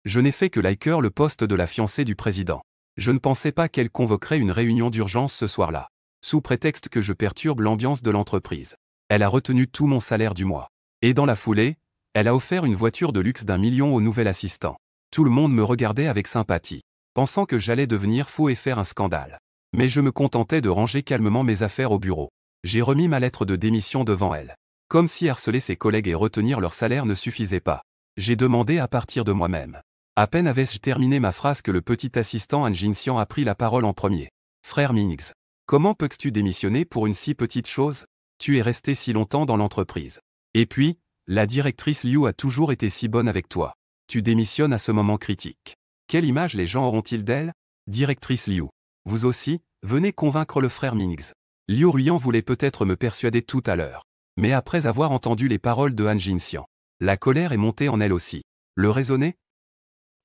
Je n'ai fait que liker le post de la fiancée du président. Je ne pensais pas qu'elle convoquerait une réunion d'urgence ce soir-là. Sous prétexte que je perturbe l'ambiance de l'entreprise. Elle a retenu tout mon salaire du mois. Et dans la foulée, elle a offert une voiture de luxe d'1 million au nouvel assistant. Tout le monde me regardait avec sympathie, pensant que j'allais devenir fou et faire un scandale. Mais je me contentais de ranger calmement mes affaires au bureau. J'ai remis ma lettre de démission devant elle. Comme si harceler ses collègues et retenir leur salaire ne suffisait pas. J'ai demandé à partir de moi-même. À peine avais-je terminé ma phrase que le petit assistant Han Jinxian a pris la parole en premier. Frère Minx, comment peux-tu démissionner pour une si petite chose? Tu es resté si longtemps dans l'entreprise. Et puis, la directrice Liu a toujours été si bonne avec toi. Tu démissionnes à ce moment critique. Quelle image les gens auront-ils d'elle? Directrice Liu. Vous aussi, venez convaincre le frère Minx. Liu Ruyan voulait peut-être me persuader tout à l'heure. Mais après avoir entendu les paroles de Han Jinxian, la colère est montée en elle aussi. Le raisonner?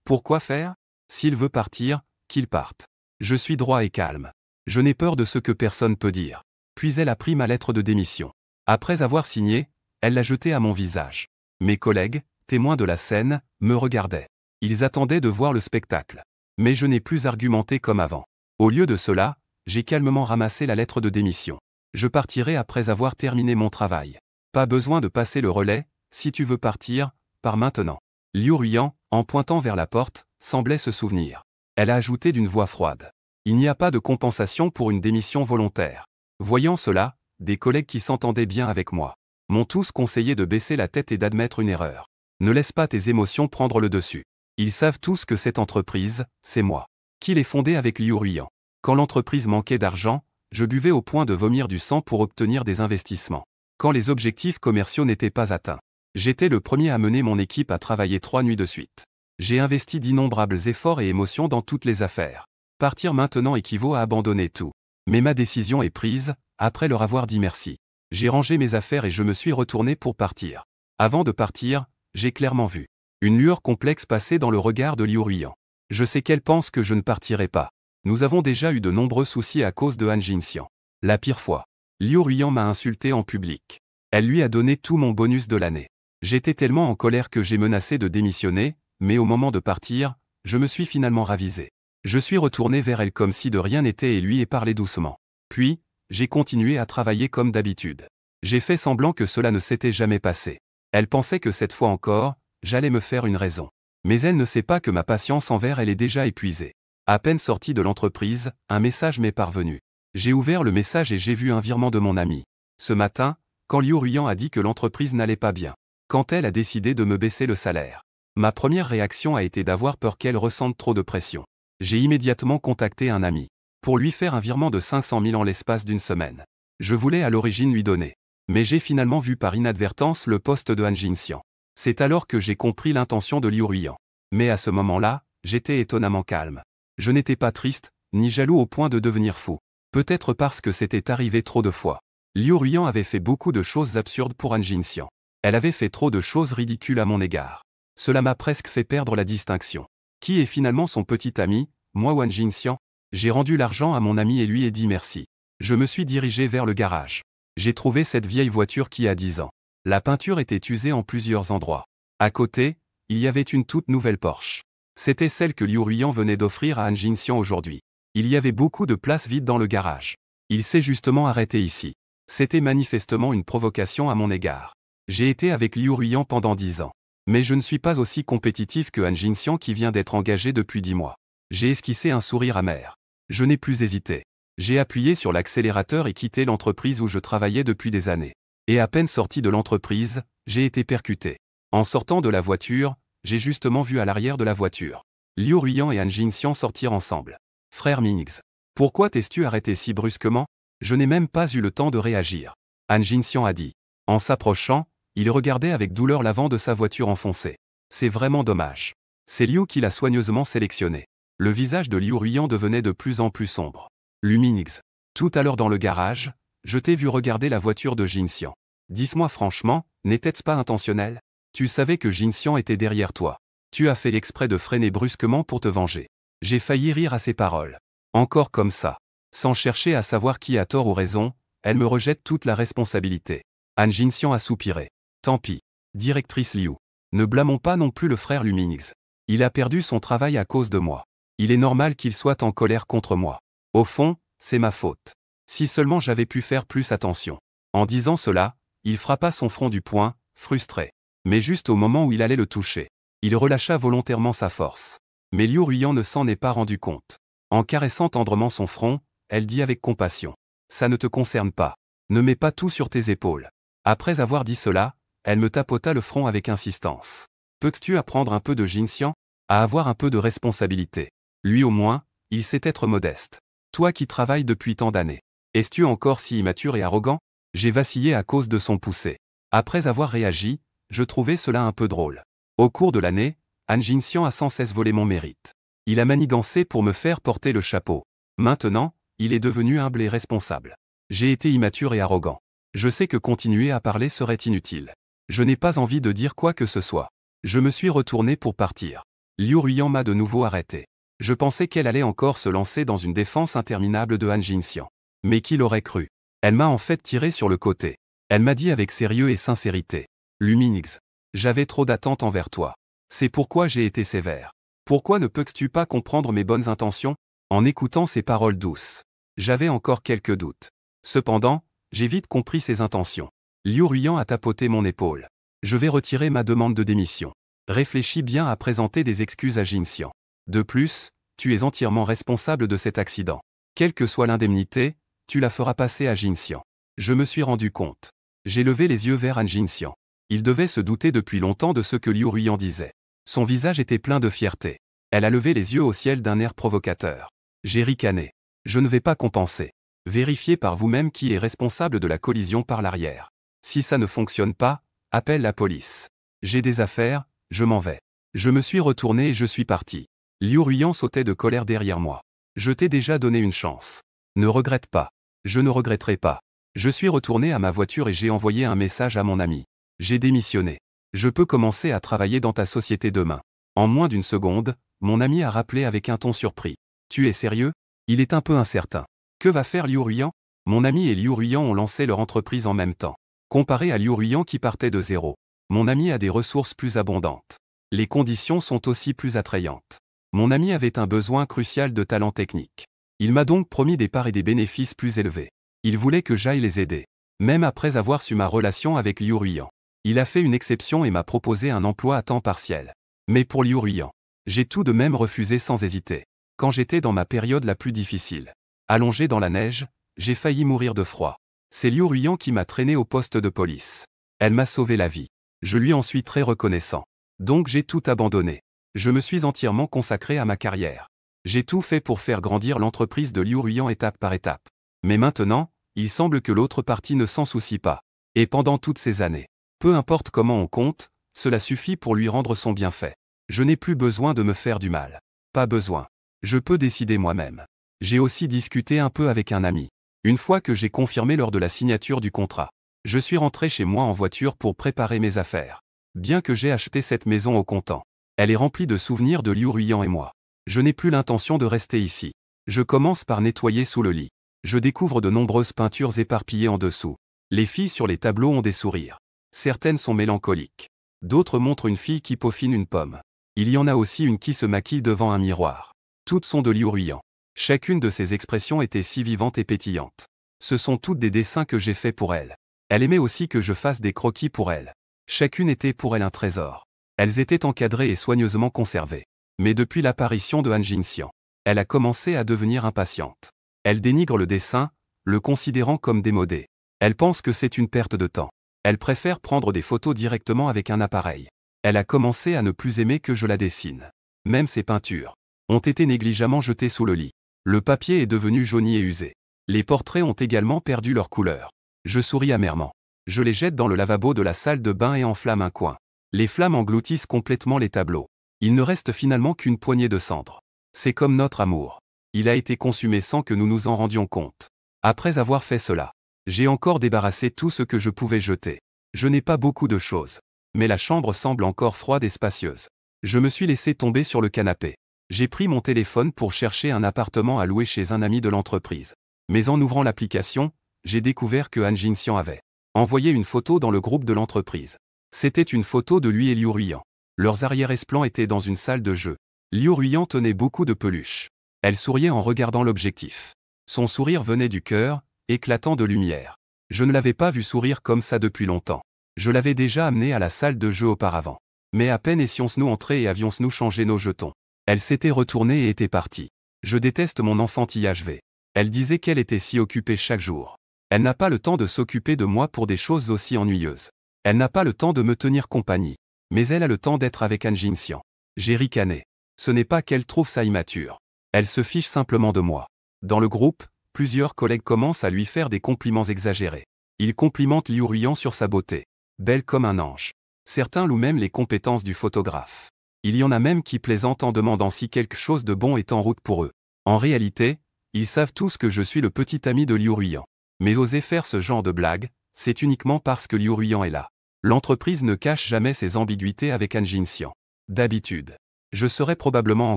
Pourquoi faire? S'il veut partir, qu'il parte. Je suis droit et calme. Je n'ai peur de ce que personne peut dire. Puis elle a pris ma lettre de démission. Après avoir signé, elle l'a jetée à mon visage. Mes collègues, témoins de la scène, me regardaient. Ils attendaient de voir le spectacle. Mais je n'ai plus argumenté comme avant. Au lieu de cela, j'ai calmement ramassé la lettre de démission. Je partirai après avoir terminé mon travail. Pas besoin de passer le relais, si tu veux partir, pars maintenant. Liu Ruyan, en pointant vers la porte, semblait se souvenir. Elle a ajouté d'une voix froide. Il n'y a pas de compensation pour une démission volontaire. Voyant cela, des collègues qui s'entendaient bien avec moi m'ont tous conseillé de baisser la tête et d'admettre une erreur. Ne laisse pas tes émotions prendre le dessus. Ils savent tous que cette entreprise, c'est moi qui l'ai fondée avec Liu Ruyan. Quand l'entreprise manquait d'argent, je buvais au point de vomir du sang pour obtenir des investissements. Quand les objectifs commerciaux n'étaient pas atteints, j'étais le premier à mener mon équipe à travailler 3 nuits de suite. J'ai investi d'innombrables efforts et émotions dans toutes les affaires. Partir maintenant équivaut à abandonner tout. Mais ma décision est prise, après leur avoir dit merci. J'ai rangé mes affaires et je me suis retourné pour partir. Avant de partir, j'ai clairement vu une lueur complexe passer dans le regard de Liu Ruyan. Je sais qu'elle pense que je ne partirai pas. Nous avons déjà eu de nombreux soucis à cause de Han Jinxian. La pire fois, Liu Ruyan m'a insulté en public. Elle lui a donné tout mon bonus de l'année. J'étais tellement en colère que j'ai menacé de démissionner, mais au moment de partir, je me suis finalement ravisé. Je suis retourné vers elle comme si de rien n'était et lui ai parlé doucement. Puis, j'ai continué à travailler comme d'habitude. J'ai fait semblant que cela ne s'était jamais passé. Elle pensait que cette fois encore, j'allais me faire une raison. Mais elle ne sait pas que ma patience envers elle est déjà épuisée. À peine sorti de l'entreprise, un message m'est parvenu. J'ai ouvert le message et j'ai vu un virement de mon ami. Ce matin, quand Liu Ruyan a dit que l'entreprise n'allait pas bien. Quand elle a décidé de me baisser le salaire. Ma première réaction a été d'avoir peur qu'elle ressente trop de pression. J'ai immédiatement contacté un ami. Pour lui faire un virement de 500 000 en l'espace d'une semaine. Je voulais à l'origine lui donner. Mais j'ai finalement vu par inadvertance le poste de Han Jinxian. C'est alors que j'ai compris l'intention de Liu Ruyan. Mais à ce moment-là, j'étais étonnamment calme. Je n'étais pas triste, ni jaloux au point de devenir fou. Peut-être parce que c'était arrivé trop de fois. Liu Ruyan avait fait beaucoup de choses absurdes pour Han Jinxian. Elle avait fait trop de choses ridicules à mon égard. Cela m'a presque fait perdre la distinction. Qui est finalement son petit ami, moi ou Han Jinxian? J'ai rendu l'argent à mon ami et lui ai dit merci. Je me suis dirigé vers le garage. J'ai trouvé cette vieille voiture qui a 10 ans. La peinture était usée en plusieurs endroits. À côté, il y avait une toute nouvelle Porsche. C'était celle que Liu Ruyan venait d'offrir à Han Jinxian aujourd'hui. Il y avait beaucoup de place vide dans le garage. Il s'est justement arrêté ici. C'était manifestement une provocation à mon égard. J'ai été avec Liu Ruyan pendant 10 ans. Mais je ne suis pas aussi compétitif que Han Jinxian qui vient d'être engagé depuis 10 mois. J'ai esquissé un sourire amer. Je n'ai plus hésité. J'ai appuyé sur l'accélérateur et quitté l'entreprise où je travaillais depuis des années. Et à peine sorti de l'entreprise, j'ai été percuté. En sortant de la voiture, j'ai justement vu à l'arrière de la voiture Liu Ruyan et Han Jinxian sortir ensemble. Frère Minx, pourquoi t'es-tu arrêté si brusquement? Je n'ai même pas eu le temps de réagir. Han Jinxian a dit. En s'approchant, il regardait avec douleur l'avant de sa voiture enfoncée. C'est vraiment dommage. C'est Liu qui l'a soigneusement sélectionné. Le visage de Liu Ruyan devenait de plus en plus sombre. Minx, tout à l'heure dans le garage, je t'ai vu regarder la voiture de Jinxian. Dis-moi franchement, n'était-ce pas intentionnel? Tu savais que Jinxian était derrière toi. Tu as fait exprès de freiner brusquement pour te venger. J'ai failli rire à ces paroles. Encore comme ça. Sans chercher à savoir qui a tort ou raison, elle me rejette toute la responsabilité. Han Jinxian a soupiré. Tant pis. Directrice Liu. Ne blâmons pas non plus le frère Minx. Il a perdu son travail à cause de moi. Il est normal qu'il soit en colère contre moi. Au fond, c'est ma faute. Si seulement j'avais pu faire plus attention. En disant cela, il frappa son front du poing, frustré. Mais juste au moment où il allait le toucher, il relâcha volontairement sa force. Mais Liu Ruiyan ne s'en est pas rendu compte. En caressant tendrement son front, elle dit avec compassion. Ça ne te concerne pas. Ne mets pas tout sur tes épaules. Après avoir dit cela, elle me tapota le front avec insistance. Peux-tu apprendre un peu de Jinxian? À avoir un peu de responsabilité. Lui au moins, il sait être modeste. Toi qui travailles depuis tant d'années. Es-tu encore si immature et arrogant? J'ai vacillé à cause de son poussé. Après avoir réagi, je trouvais cela un peu drôle. Au cours de l'année, Han Jinxian a sans cesse volé mon mérite. Il a manigancé pour me faire porter le chapeau. Maintenant, il est devenu humble et responsable. J'ai été immature et arrogant. Je sais que continuer à parler serait inutile. Je n'ai pas envie de dire quoi que ce soit. Je me suis retourné pour partir. Liu Ruiyan m'a de nouveau arrêté. Je pensais qu'elle allait encore se lancer dans une défense interminable de Han Jinxian. Mais qui l'aurait cru? Elle m'a en fait tiré sur le côté. Elle m'a dit avec sérieux et sincérité. Luminix, j'avais trop d'attentes envers toi. C'est pourquoi j'ai été sévère. Pourquoi ne peux-tu pas comprendre mes bonnes intentions? En écoutant ces paroles douces, j'avais encore quelques doutes. Cependant, j'ai vite compris ses intentions. Liu Ruiyan a tapoté mon épaule. Je vais retirer ma demande de démission. Réfléchis bien à présenter des excuses à Jinxian. De plus, tu es entièrement responsable de cet accident. Quelle que soit l'indemnité, tu la feras passer à Jinxian. Je me suis rendu compte. J'ai levé les yeux vers Han Jinxian. Il devait se douter depuis longtemps de ce que Liu Ruiyan disait. Son visage était plein de fierté. Elle a levé les yeux au ciel d'un air provocateur. J'ai ricané. Je ne vais pas compenser. Vérifiez par vous-même qui est responsable de la collision par l'arrière. Si ça ne fonctionne pas, appelle la police. J'ai des affaires, je m'en vais. Je me suis retourné et je suis parti. Liu Ruiyan sautait de colère derrière moi. Je t'ai déjà donné une chance. Ne regrette pas. Je ne regretterai pas. Je suis retourné à ma voiture et j'ai envoyé un message à mon ami. J'ai démissionné. Je peux commencer à travailler dans ta société demain. En moins d'une seconde, mon ami a rappelé avec un ton surpris. Tu es sérieux? Il est un peu incertain. Que va faire Liu Ruiyan? Mon ami et Liu Ruiyan ont lancé leur entreprise en même temps. Comparé à Liu Ruiyan qui partait de zéro, mon ami a des ressources plus abondantes. Les conditions sont aussi plus attrayantes. Mon ami avait un besoin crucial de talent technique. Il m'a donc promis des parts et des bénéfices plus élevés. Il voulait que j'aille les aider. Même après avoir su ma relation avec Liu Ruiyan. Il a fait une exception et m'a proposé un emploi à temps partiel. Mais pour Liu Ruiyan, j'ai tout de même refusé sans hésiter. Quand j'étais dans ma période la plus difficile, allongé dans la neige, j'ai failli mourir de froid. C'est Liu Ruiyan qui m'a traîné au poste de police. Elle m'a sauvé la vie. Je lui en suis très reconnaissant. Donc j'ai tout abandonné. Je me suis entièrement consacré à ma carrière. J'ai tout fait pour faire grandir l'entreprise de Liu Ruiyan étape par étape. Mais maintenant, il semble que l'autre partie ne s'en soucie pas. Et pendant toutes ces années, peu importe comment on compte, cela suffit pour lui rendre son bienfait. Je n'ai plus besoin de me faire du mal. Pas besoin. Je peux décider moi-même. J'ai aussi discuté un peu avec un ami. Une fois que j'ai confirmé lors de la signature du contrat, je suis rentré chez moi en voiture pour préparer mes affaires. Bien que j'ai acheté cette maison au comptant, elle est remplie de souvenirs de Liu Ruiyan et moi. Je n'ai plus l'intention de rester ici. Je commence par nettoyer sous le lit. Je découvre de nombreuses peintures éparpillées en dessous. Les filles sur les tableaux ont des sourires. Certaines sont mélancoliques. D'autres montrent une fille qui peaufine une pomme. Il y en a aussi une qui se maquille devant un miroir. Toutes sont de Liu Ruiyan. Chacune de ces expressions était si vivante et pétillante. Ce sont toutes des dessins que j'ai faits pour elle. Elle aimait aussi que je fasse des croquis pour elle. Chacune était pour elle un trésor. Elles étaient encadrées et soigneusement conservées. Mais depuis l'apparition de Han Jinxian, elle a commencé à devenir impatiente. Elle dénigre le dessin, le considérant comme démodé. Elle pense que c'est une perte de temps. Elle préfère prendre des photos directement avec un appareil. Elle a commencé à ne plus aimer que je la dessine. Même ses peintures ont été négligemment jetées sous le lit. Le papier est devenu jauni et usé. Les portraits ont également perdu leur couleur. Je souris amèrement. Je les jette dans le lavabo de la salle de bain et enflamme un coin. Les flammes engloutissent complètement les tableaux. Il ne reste finalement qu'une poignée de cendres. C'est comme notre amour. Il a été consumé sans que nous nous en rendions compte. Après avoir fait cela, j'ai encore débarrassé tout ce que je pouvais jeter. Je n'ai pas beaucoup de choses. Mais la chambre semble encore froide et spacieuse. Je me suis laissé tomber sur le canapé. J'ai pris mon téléphone pour chercher un appartement à louer chez un ami de l'entreprise. Mais en ouvrant l'application, j'ai découvert que Han Jinxian avait envoyé une photo dans le groupe de l'entreprise. C'était une photo de lui et Liu Ruiyan. Leurs arrière-plans étaient dans une salle de jeu. Liu Ruiyan tenait beaucoup de peluches. Elle souriait en regardant l'objectif. Son sourire venait du cœur, éclatant de lumière. Je ne l'avais pas vu sourire comme ça depuis longtemps. Je l'avais déjà amenée à la salle de jeu auparavant. Mais à peine étions-nous entrés et avions-nous changé nos jetons. Elle s'était retournée et était partie. Je déteste mon enfantillage V. Elle disait qu'elle était si occupée chaque jour. Elle n'a pas le temps de s'occuper de moi pour des choses aussi ennuyeuses. Elle n'a pas le temps de me tenir compagnie. Mais elle a le temps d'être avec Han Jinxian. J'ai ricané. Ce n'est pas qu'elle trouve ça immature. Elle se fiche simplement de moi. Dans le groupe, plusieurs collègues commencent à lui faire des compliments exagérés. Ils complimentent Liu Ruiyan sur sa beauté. Belle comme un ange. Certains louent même les compétences du photographe. Il y en a même qui plaisantent en demandant si quelque chose de bon est en route pour eux. En réalité, ils savent tous que je suis le petit ami de Liu Ruiyan. Mais oser faire ce genre de blague, c'est uniquement parce que Liu Ruiyan est là. L'entreprise ne cache jamais ses ambiguïtés avec Han Jinxian. D'habitude, je serais probablement en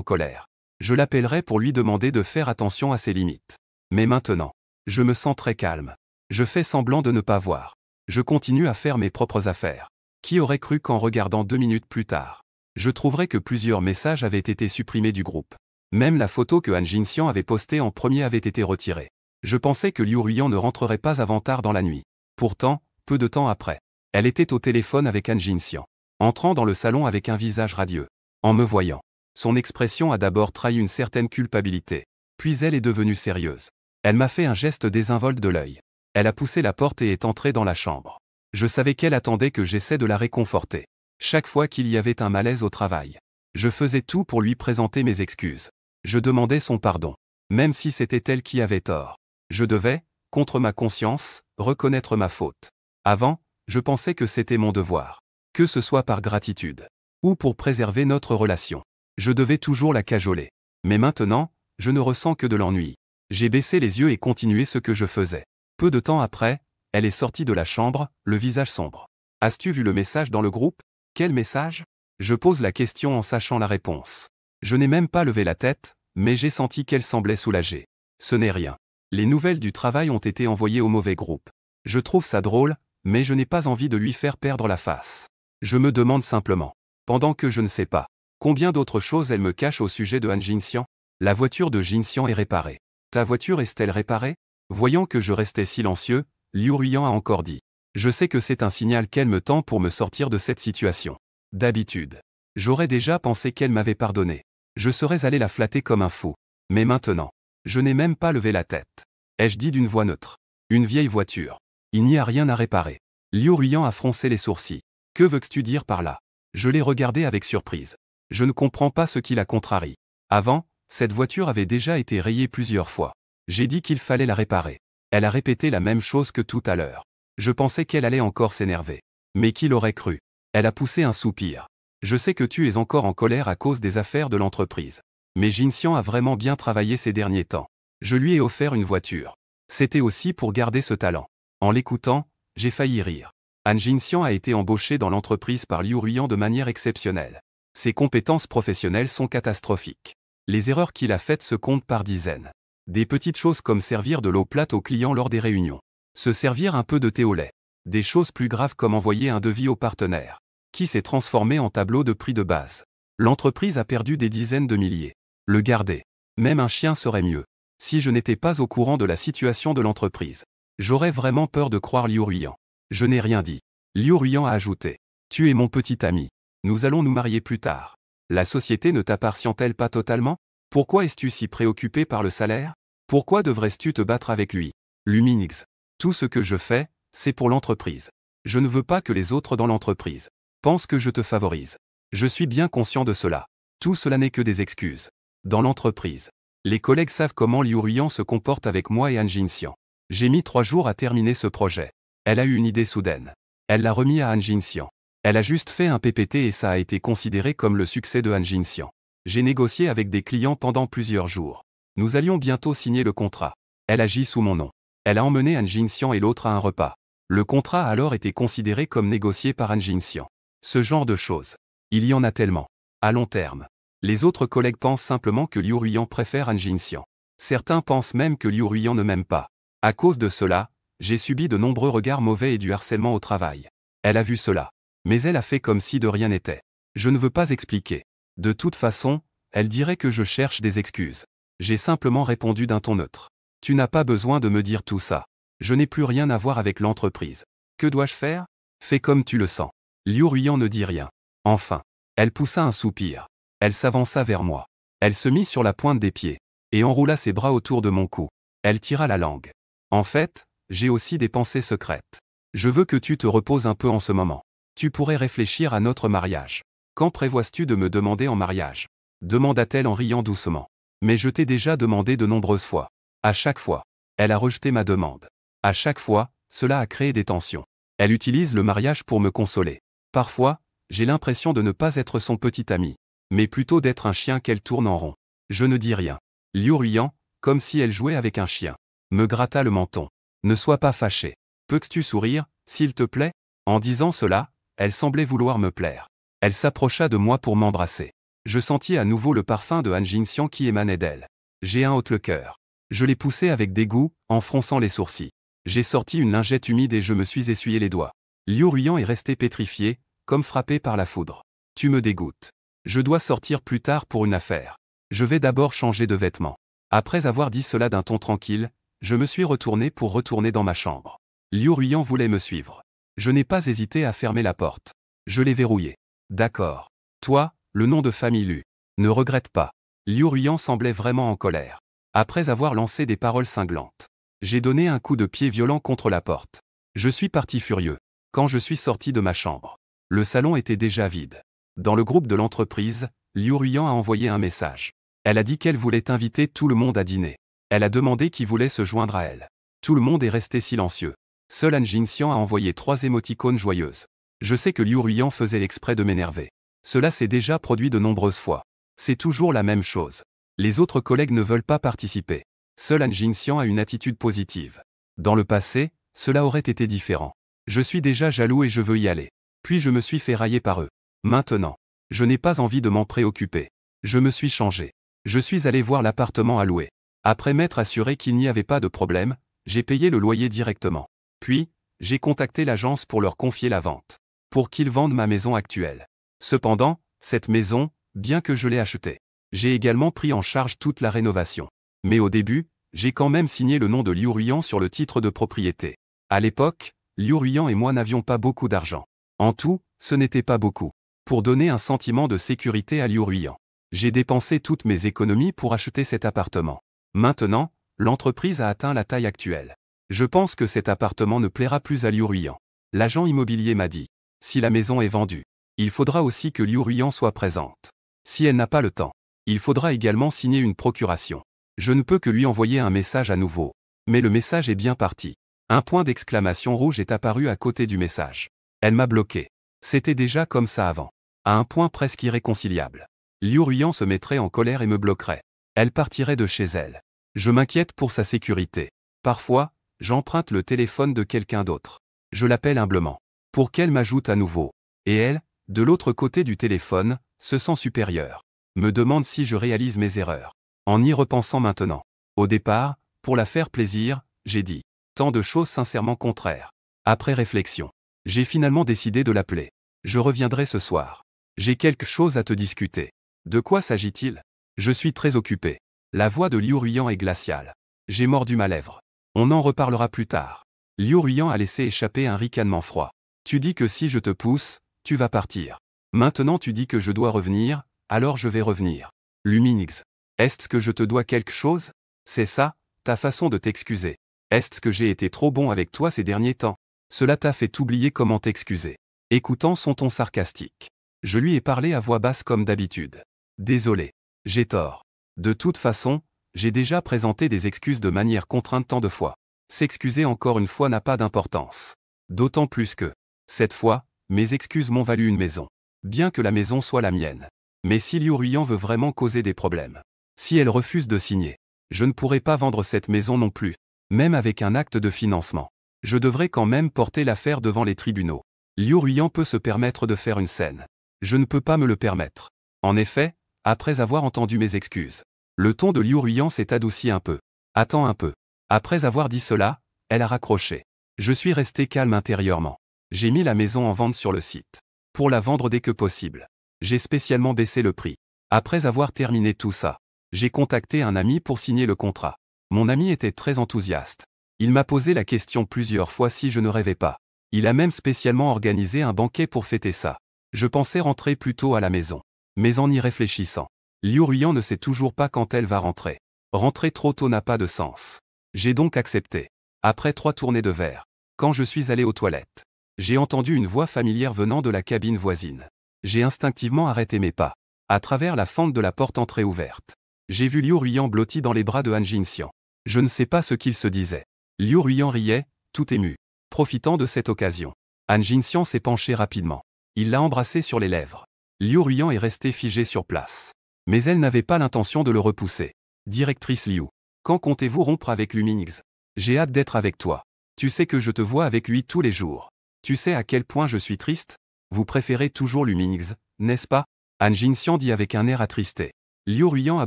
colère. Je l'appellerais pour lui demander de faire attention à ses limites. Mais maintenant, je me sens très calme. Je fais semblant de ne pas voir. Je continue à faire mes propres affaires. Qui aurait cru qu'en regardant 2 minutes plus tard, je trouverais que plusieurs messages avaient été supprimés du groupe. Même la photo que Han Jinxian avait postée en premier avait été retirée. Je pensais que Liu Ruiyan ne rentrerait pas avant tard dans la nuit. Pourtant, peu de temps après, elle était au téléphone avec Han Jinxian, entrant dans le salon avec un visage radieux. En me voyant, son expression a d'abord trahi une certaine culpabilité. Puis elle est devenue sérieuse. Elle m'a fait un geste désinvolte de l'œil. Elle a poussé la porte et est entrée dans la chambre. Je savais qu'elle attendait que j'essaie de la réconforter. Chaque fois qu'il y avait un malaise au travail, je faisais tout pour lui présenter mes excuses. Je demandais son pardon. Même si c'était elle qui avait tort. Je devais, contre ma conscience, reconnaître ma faute. Avant, je pensais que c'était mon devoir. Que ce soit par gratitude ou pour préserver notre relation. Je devais toujours la cajoler. Mais maintenant, je ne ressens que de l'ennui. J'ai baissé les yeux et continué ce que je faisais. Peu de temps après, elle est sortie de la chambre, le visage sombre. « As-tu vu le message dans le groupe ? Quel message ?» Je pose la question en sachant la réponse. Je n'ai même pas levé la tête, mais j'ai senti qu'elle semblait soulagée. Ce n'est rien. Les nouvelles du travail ont été envoyées au mauvais groupe. Je trouve ça drôle, mais je n'ai pas envie de lui faire perdre la face. Je me demande simplement, pendant que je ne sais pas, combien d'autres choses elle me cache au sujet de Han Jinxian. La voiture de Jinxian est réparée. Ta voiture est-elle réparée ? Voyant que je restais silencieux, Liu Ruiyan a encore dit. Je sais que c'est un signal qu'elle me tend pour me sortir de cette situation. D'habitude, j'aurais déjà pensé qu'elle m'avait pardonné. Je serais allé la flatter comme un fou. Mais maintenant, je n'ai même pas levé la tête. Ai-je dit d'une voix neutre. Une vieille voiture. Il n'y a rien à réparer. Liu Ruiyan a froncé les sourcils. Que veux-tu dire par là ? Je l'ai regardé avec surprise. Je ne comprends pas ce qui la contrarie. Avant, cette voiture avait déjà été rayée plusieurs fois. J'ai dit qu'il fallait la réparer. Elle a répété la même chose que tout à l'heure. Je pensais qu'elle allait encore s'énerver. Mais qui l'aurait cru ? Elle a poussé un soupir. Je sais que tu es encore en colère à cause des affaires de l'entreprise. Mais Jinxian a vraiment bien travaillé ces derniers temps. Je lui ai offert une voiture. C'était aussi pour garder ce talent. En l'écoutant, j'ai failli rire. Han Jinxian a été embauché dans l'entreprise par Liu Ruiyan de manière exceptionnelle. Ses compétences professionnelles sont catastrophiques. Les erreurs qu'il a faites se comptent par dizaines. Des petites choses comme servir de l'eau plate aux clients lors des réunions. Se servir un peu de thé au lait. Des choses plus graves comme envoyer un devis au partenaire, qui s'est transformé en tableau de prix de base. L'entreprise a perdu des dizaines de milliers. Le garder. Même un chien serait mieux. Si je n'étais pas au courant de la situation de l'entreprise, j'aurais vraiment peur de croire Liu Ruiyan. Je n'ai rien dit. Liu Ruiyan a ajouté. Tu es mon petit ami. Nous allons nous marier plus tard. La société ne t'appartient-elle pas totalement ? Pourquoi es-tu si préoccupé par le salaire ? Pourquoi devrais-tu te battre avec lui ? Luminix. Tout ce que je fais, c'est pour l'entreprise. Je ne veux pas que les autres dans l'entreprise pensent que je te favorise. Je suis bien conscient de cela. Tout cela n'est que des excuses. Dans l'entreprise, les collègues savent comment Liu Ruiyan se comporte avec moi et Han Jinxian. J'ai mis 3 jours à terminer ce projet. Elle a eu une idée soudaine. Elle l'a remis à Han Jinxian. Elle a juste fait un PPT et ça a été considéré comme le succès de Han Jinxian. J'ai négocié avec des clients pendant plusieurs jours. Nous allions bientôt signer le contrat. Elle agit sous mon nom. Elle a emmené Han Jinxian et l'autre à un repas. Le contrat a alors été considéré comme négocié par Han Jinxian. Ce genre de choses. Il y en a tellement. À long terme. Les autres collègues pensent simplement que Liu Ruiyan préfère Han Jinxian. Certains pensent même que Liu Ruiyan ne m'aime pas. À cause de cela, j'ai subi de nombreux regards mauvais et du harcèlement au travail. Elle a vu cela. Mais elle a fait comme si de rien n'était. Je ne veux pas expliquer. De toute façon, elle dirait que je cherche des excuses. J'ai simplement répondu d'un ton neutre. Tu n'as pas besoin de me dire tout ça. Je n'ai plus rien à voir avec l'entreprise. Que dois-je faire? Fais comme tu le sens. Liu Ruiyan ne dit rien. Enfin, elle poussa un soupir. Elle s'avança vers moi. Elle se mit sur la pointe des pieds et enroula ses bras autour de mon cou. Elle tira la langue. En fait, j'ai aussi des pensées secrètes. Je veux que tu te reposes un peu en ce moment. Tu pourrais réfléchir à notre mariage. Quand prévois-tu de me demander en mariage? Demanda-t-elle en riant doucement. Mais je t'ai déjà demandé de nombreuses fois. À chaque fois, elle a rejeté ma demande. À chaque fois, cela a créé des tensions. Elle utilise le mariage pour me consoler. Parfois, j'ai l'impression de ne pas être son petit ami, mais plutôt d'être un chien qu'elle tourne en rond. Je ne dis rien. Liu Ruiyan, comme si elle jouait avec un chien, me gratta le menton. Ne sois pas fâché. Peux-tu sourire, s'il te plaît? En disant cela, elle semblait vouloir me plaire. Elle s'approcha de moi pour m'embrasser. Je sentis à nouveau le parfum de Han Jingxian qui émanait d'elle. J'ai un haut le cœur. Je l'ai poussé avec dégoût, en fronçant les sourcils. J'ai sorti une lingette humide et je me suis essuyé les doigts. Liu Ruiyan est resté pétrifié, comme frappé par la foudre. Tu me dégoûtes. Je dois sortir plus tard pour une affaire. Je vais d'abord changer de vêtements. Après avoir dit cela d'un ton tranquille, je me suis retourné pour retourner dans ma chambre. Liu Ruiyan voulait me suivre. Je n'ai pas hésité à fermer la porte. Je l'ai verrouillée. D'accord. Toi, le nom de famille Lu. Ne regrette pas. Liu Ruiyan semblait vraiment en colère. Après avoir lancé des paroles cinglantes, j'ai donné un coup de pied violent contre la porte. Je suis parti furieux. Quand je suis sorti de ma chambre, le salon était déjà vide. Dans le groupe de l'entreprise, Liu Ruiyan a envoyé un message. Elle a dit qu'elle voulait inviter tout le monde à dîner. Elle a demandé qui voulait se joindre à elle. Tout le monde est resté silencieux. Seul Han Jingxian a envoyé 3 émoticônes joyeuses. Je sais que Liu Ruiyan faisait exprès de m'énerver. Cela s'est déjà produit de nombreuses fois. C'est toujours la même chose. Les autres collègues ne veulent pas participer. Seul Han Jingxian a une attitude positive. Dans le passé, cela aurait été différent. Je suis déjà jaloux et je veux y aller. Puis je me suis fait railler par eux. Maintenant, je n'ai pas envie de m'en préoccuper. Je me suis changé. Je suis allé voir l'appartement à louer. Après m'être assuré qu'il n'y avait pas de problème, j'ai payé le loyer directement. Puis, j'ai contacté l'agence pour leur confier la vente. Pour qu'ils vendent ma maison actuelle. Cependant, cette maison, bien que je l'ai achetée, j'ai également pris en charge toute la rénovation. Mais au début, j'ai quand même signé le nom de Liu Ruiyan sur le titre de propriété. À l'époque, Liu Ruiyan et moi n'avions pas beaucoup d'argent. En tout, ce n'était pas beaucoup. Pour donner un sentiment de sécurité à Liu Ruiyan, j'ai dépensé toutes mes économies pour acheter cet appartement. Maintenant, l'entreprise a atteint la taille actuelle. Je pense que cet appartement ne plaira plus à Liu Ruiyan. L'agent immobilier m'a dit, si la maison est vendue, il faudra aussi que Liu Ruiyan soit présente. Si elle n'a pas le temps, il faudra également signer une procuration. Je ne peux que lui envoyer un message à nouveau. Mais le message est bien parti. Un point d'exclamation rouge est apparu à côté du message. Elle m'a bloqué. C'était déjà comme ça avant. À un point presque irréconciliable. Liu Ruiyan se mettrait en colère et me bloquerait. Elle partirait de chez elle. Je m'inquiète pour sa sécurité. Parfois, j'emprunte le téléphone de quelqu'un d'autre. Je l'appelle humblement. Pour qu'elle m'ajoute à nouveau. Et elle, de l'autre côté du téléphone, se sent supérieure. Me demande si je réalise mes erreurs. En y repensant maintenant. Au départ, pour la faire plaisir, j'ai dit tant de choses sincèrement contraires. Après réflexion, j'ai finalement décidé de l'appeler. Je reviendrai ce soir. J'ai quelque chose à te discuter. De quoi s'agit-il? Je suis très occupé. La voix de Liu Ruiyan est glaciale. J'ai mordu ma lèvre. On en reparlera plus tard. Liu Ruiyan a laissé échapper un ricanement froid. Tu dis que si je te pousse, tu vas partir. Maintenant tu dis que je dois revenir, alors je vais revenir. Luminix. Est-ce que je te dois quelque chose? C'est ça, ta façon de t'excuser. Est-ce que j'ai été trop bon avec toi ces derniers temps? Cela t'a fait oublier comment t'excuser. Écoutant son ton sarcastique. Je lui ai parlé à voix basse comme d'habitude. Désolé. J'ai tort. De toute façon, j'ai déjà présenté des excuses de manière contrainte tant de fois. S'excuser encore une fois n'a pas d'importance. D'autant plus que, cette fois, mes excuses m'ont valu une maison. Bien que la maison soit la mienne. Mais si Liu Ruiyan veut vraiment causer des problèmes, si elle refuse de signer, je ne pourrai pas vendre cette maison non plus. Même avec un acte de financement. Je devrais quand même porter l'affaire devant les tribunaux. Liu Ruiyan peut se permettre de faire une scène. Je ne peux pas me le permettre. En effet, après avoir entendu mes excuses, le ton de Liu Ruiyan s'est adouci un peu. Attends un peu. Après avoir dit cela, elle a raccroché. Je suis resté calme intérieurement. J'ai mis la maison en vente sur le site. Pour la vendre dès que possible. J'ai spécialement baissé le prix. Après avoir terminé tout ça, j'ai contacté un ami pour signer le contrat. Mon ami était très enthousiaste. Il m'a posé la question plusieurs fois si je ne rêvais pas. Il a même spécialement organisé un banquet pour fêter ça. Je pensais rentrer plus tôt à la maison. Mais en y réfléchissant, Liu Ruyan ne sait toujours pas quand elle va rentrer. Rentrer trop tôt n'a pas de sens. J'ai donc accepté. Après 3 tournées de verre, quand je suis allé aux toilettes, j'ai entendu une voix familière venant de la cabine voisine. J'ai instinctivement arrêté mes pas. À travers la fente de la porte entrée ouverte, j'ai vu Liu Ruyan blotti dans les bras de Han Jinxian. Je ne sais pas ce qu'il se disait. Liu Ruyan riait, tout ému. Profitant de cette occasion, Han Jinxian s'est penché rapidement. Il l'a embrassé sur les lèvres. Liu Ruyan est restée figée sur place. Mais elle n'avait pas l'intention de le repousser. Directrice Liu, quand comptez-vous rompre avec Lumingz? J'ai hâte d'être avec toi. Tu sais que je te vois avec lui tous les jours. Tu sais à quel point je suis triste? Vous préférez toujours Lumingz, n'est-ce pas? Han Jinxian dit avec un air attristé. Liu Ruyan a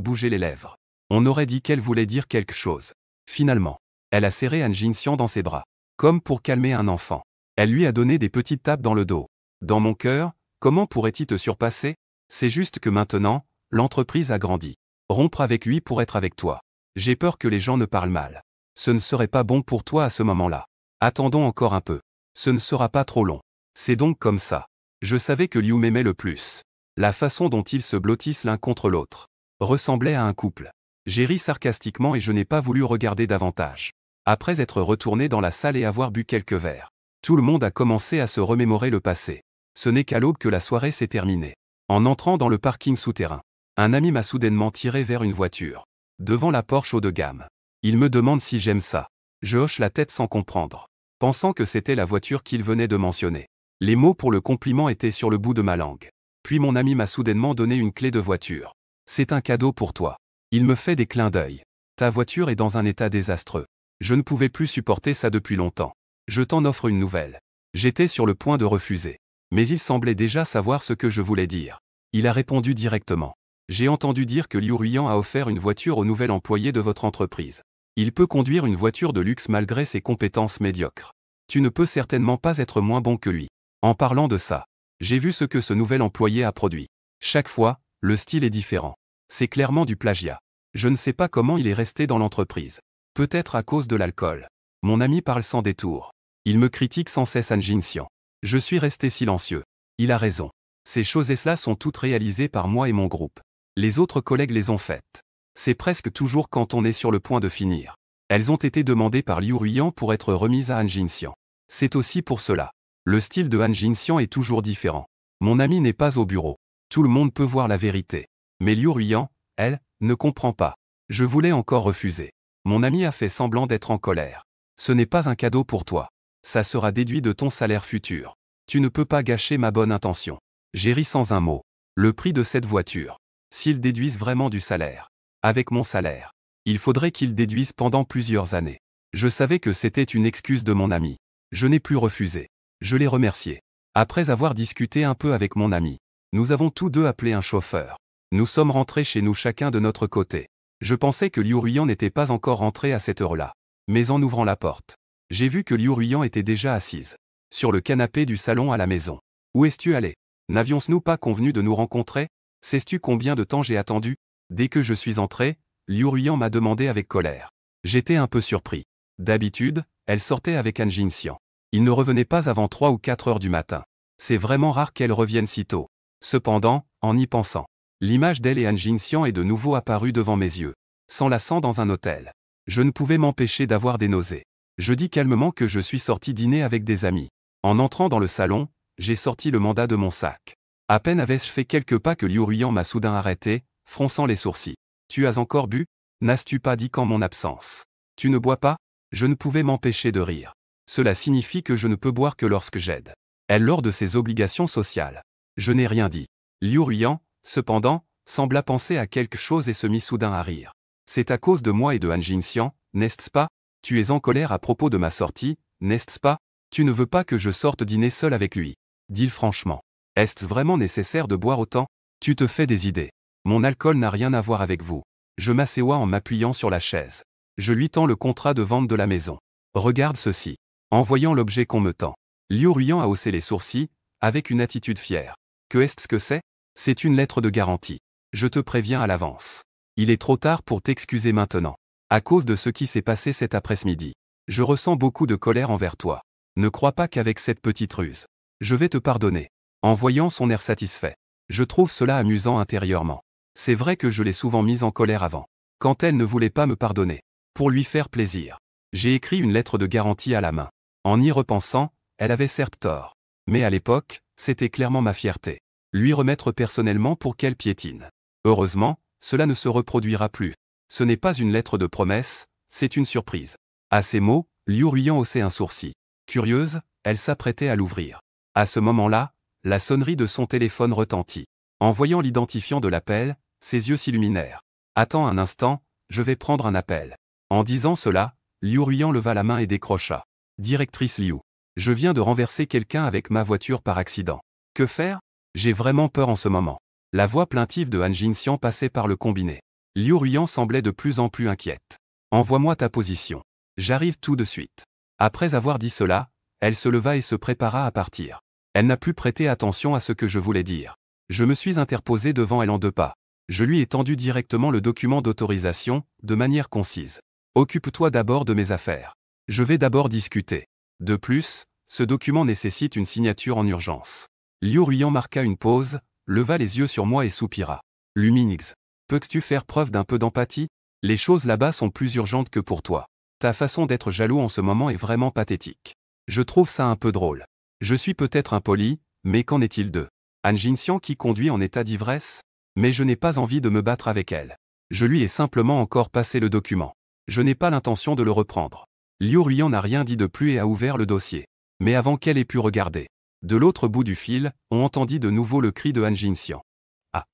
bougé les lèvres. On aurait dit qu'elle voulait dire quelque chose. Finalement, elle a serré Han Jinxian dans ses bras, comme pour calmer un enfant. Elle lui a donné des petites tapes dans le dos. Dans mon cœur, comment pourrait-il te surpasser? C'est juste que maintenant, l'entreprise a grandi. Rompre avec lui pour être avec toi. J'ai peur que les gens ne parlent mal. Ce ne serait pas bon pour toi à ce moment-là. Attendons encore un peu. Ce ne sera pas trop long. C'est donc comme ça. Je savais que Liu m'aimait le plus. La façon dont ils se blottissent l'un contre l'autre ressemblait à un couple. J'ai ri sarcastiquement et je n'ai pas voulu regarder davantage. Après être retourné dans la salle et avoir bu quelques verres, tout le monde a commencé à se remémorer le passé. Ce n'est qu'à l'aube que la soirée s'est terminée. En entrant dans le parking souterrain, un ami m'a soudainement tiré vers une voiture. Devant la Porsche haut de gamme. Il me demande si j'aime ça. Je hoche la tête sans comprendre, pensant que c'était la voiture qu'il venait de mentionner. Les mots pour le compliment étaient sur le bout de ma langue. Puis mon ami m'a soudainement donné une clé de voiture. C'est un cadeau pour toi. Il me fait des clins d'œil. Ta voiture est dans un état désastreux. Je ne pouvais plus supporter ça depuis longtemps. Je t'en offre une nouvelle. J'étais sur le point de refuser. Mais il semblait déjà savoir ce que je voulais dire. Il a répondu directement. J'ai entendu dire que Liu Ruyan a offert une voiture au nouvel employé de votre entreprise. Il peut conduire une voiture de luxe malgré ses compétences médiocres. Tu ne peux certainement pas être moins bon que lui. En parlant de ça, j'ai vu ce que ce nouvel employé a produit. Chaque fois, le style est différent. C'est clairement du plagiat. Je ne sais pas comment il est resté dans l'entreprise. Peut-être à cause de l'alcool. Mon ami parle sans détour. Il me critique sans cesse Han Jinxian. Je suis resté silencieux. Il a raison. Ces choses-là sont toutes réalisées par moi et mon groupe. Les autres collègues les ont faites. C'est presque toujours quand on est sur le point de finir. Elles ont été demandées par Liu Ruyan pour être remises à Han Jinxian. C'est aussi pour cela. Le style de Han Jinxian est toujours différent. Mon ami n'est pas au bureau. Tout le monde peut voir la vérité. Mais Liu Ruyan, elle, ne comprend pas. Je voulais encore refuser. Mon ami a fait semblant d'être en colère. Ce n'est pas un cadeau pour toi. Ça sera déduit de ton salaire futur. Tu ne peux pas gâcher ma bonne intention. J'ai ri sans un mot. Le prix de cette voiture. S'ils déduisent vraiment du salaire. Avec mon salaire. Il faudrait qu'ils déduisent pendant plusieurs années. Je savais que c'était une excuse de mon ami. Je n'ai plus refusé. Je l'ai remercié. Après avoir discuté un peu avec mon ami, nous avons tous deux appelé un chauffeur. Nous sommes rentrés chez nous chacun de notre côté. Je pensais que Liu Ruyan n'était pas encore rentré à cette heure-là. Mais en ouvrant la porte, j'ai vu que Liu Ruyan était déjà assise sur le canapé du salon à la maison. Où es-tu allé? N'avions-nous pas convenu de nous rencontrer? Sais-tu combien de temps j'ai attendu? Dès que je suis entré, Liu Ruyan m'a demandé avec colère. J'étais un peu surpris. D'habitude, elle sortait avec Han Jinxian. Il ne revenait pas avant 3 ou 4 heures du matin. C'est vraiment rare qu'elle revienne si tôt. Cependant, en y pensant, l'image d'elle et Han Jinxian est de nouveau apparue devant mes yeux. S'enlaçant dans un hôtel. Je ne pouvais m'empêcher d'avoir des nausées. Je dis calmement que je suis sorti dîner avec des amis. En entrant dans le salon, j'ai sorti le mandat de mon sac. À peine avais-je fait quelques pas que Liu Ruyan m'a soudain arrêté, fronçant les sourcils. Tu as encore bu? N'as-tu pas dit qu'en mon absence? Tu ne bois pas? Je ne pouvais m'empêcher de rire. Cela signifie que je ne peux boire que lorsque j'aide elle lors de ses obligations sociales. Je n'ai rien dit. Liu Ruyan, cependant, sembla penser à quelque chose et se mit soudain à rire. C'est à cause de moi et de Han Jinxian, n'est-ce pas? Tu es en colère à propos de ma sortie, n'est-ce pas? Tu ne veux pas que je sorte dîner seul avec lui. Dis-le franchement. Est-ce vraiment nécessaire de boire autant? Tu te fais des idées. Mon alcool n'a rien à voir avec vous. Je m'asseois en m'appuyant sur la chaise. Je lui tends le contrat de vente de la maison. Regarde ceci. En voyant l'objet qu'on me tend, Liu Ruyan a haussé les sourcils, avec une attitude fière. Que est-ce que c'est? C'est une lettre de garantie. Je te préviens à l'avance. Il est trop tard pour t'excuser maintenant. À cause de ce qui s'est passé cet après-midi. Je ressens beaucoup de colère envers toi. Ne crois pas qu'avec cette petite ruse, je vais te pardonner. En voyant son air satisfait, je trouve cela amusant intérieurement. C'est vrai que je l'ai souvent mise en colère avant, quand elle ne voulait pas me pardonner. Pour lui faire plaisir, j'ai écrit une lettre de garantie à la main. En y repensant, elle avait certes tort. Mais à l'époque, c'était clairement ma fierté. Lui remettre personnellement pour qu'elle piétine. Heureusement, cela ne se reproduira plus. Ce n'est pas une lettre de promesse, c'est une surprise. À ces mots, Liu Ruiyan haussait un sourcil. Curieuse, elle s'apprêtait à l'ouvrir. À ce moment-là, la sonnerie de son téléphone retentit. En voyant l'identifiant de l'appel, ses yeux s'illuminèrent. « Attends un instant, je vais prendre un appel. » En disant cela, Liu Ruiyan leva la main et décrocha. « Directrice Liu, je viens de renverser quelqu'un avec ma voiture par accident. Que faire? J'ai vraiment peur en ce moment. » La voix plaintive de Han Jingxian passait par le combiné. Liu Ruiyan semblait de plus en plus inquiète. « Envoie-moi ta position. J'arrive tout de suite. » Après avoir dit cela, elle se leva et se prépara à partir. Elle n'a plus prêté attention à ce que je voulais dire. Je me suis interposé devant elle en 2 pas. Je lui ai tendu directement le document d'autorisation, de manière concise. « Occupe-toi d'abord de mes affaires. Je vais d'abord discuter. De plus, ce document nécessite une signature en urgence. » Liu Ruiyan marqua une pause, leva les yeux sur moi et soupira. « Luminix, peux-tu faire preuve d'un peu d'empathie? Les choses là-bas sont plus urgentes que pour toi. Ta façon d'être jaloux en ce moment est vraiment pathétique. Je trouve ça un peu drôle. Je suis peut-être impoli, mais qu'en est-il de Han Jingxian qui conduit en état d'ivresse? Mais je n'ai pas envie de me battre avec elle. Je lui ai simplement encore passé le document. Je n'ai pas l'intention de le reprendre. » Liu Ruiyan n'a rien dit de plus et a ouvert le dossier. Mais avant qu'elle ait pu regarder, de l'autre bout du fil, on entendit de nouveau le cri de Han Jingxian. « Ah!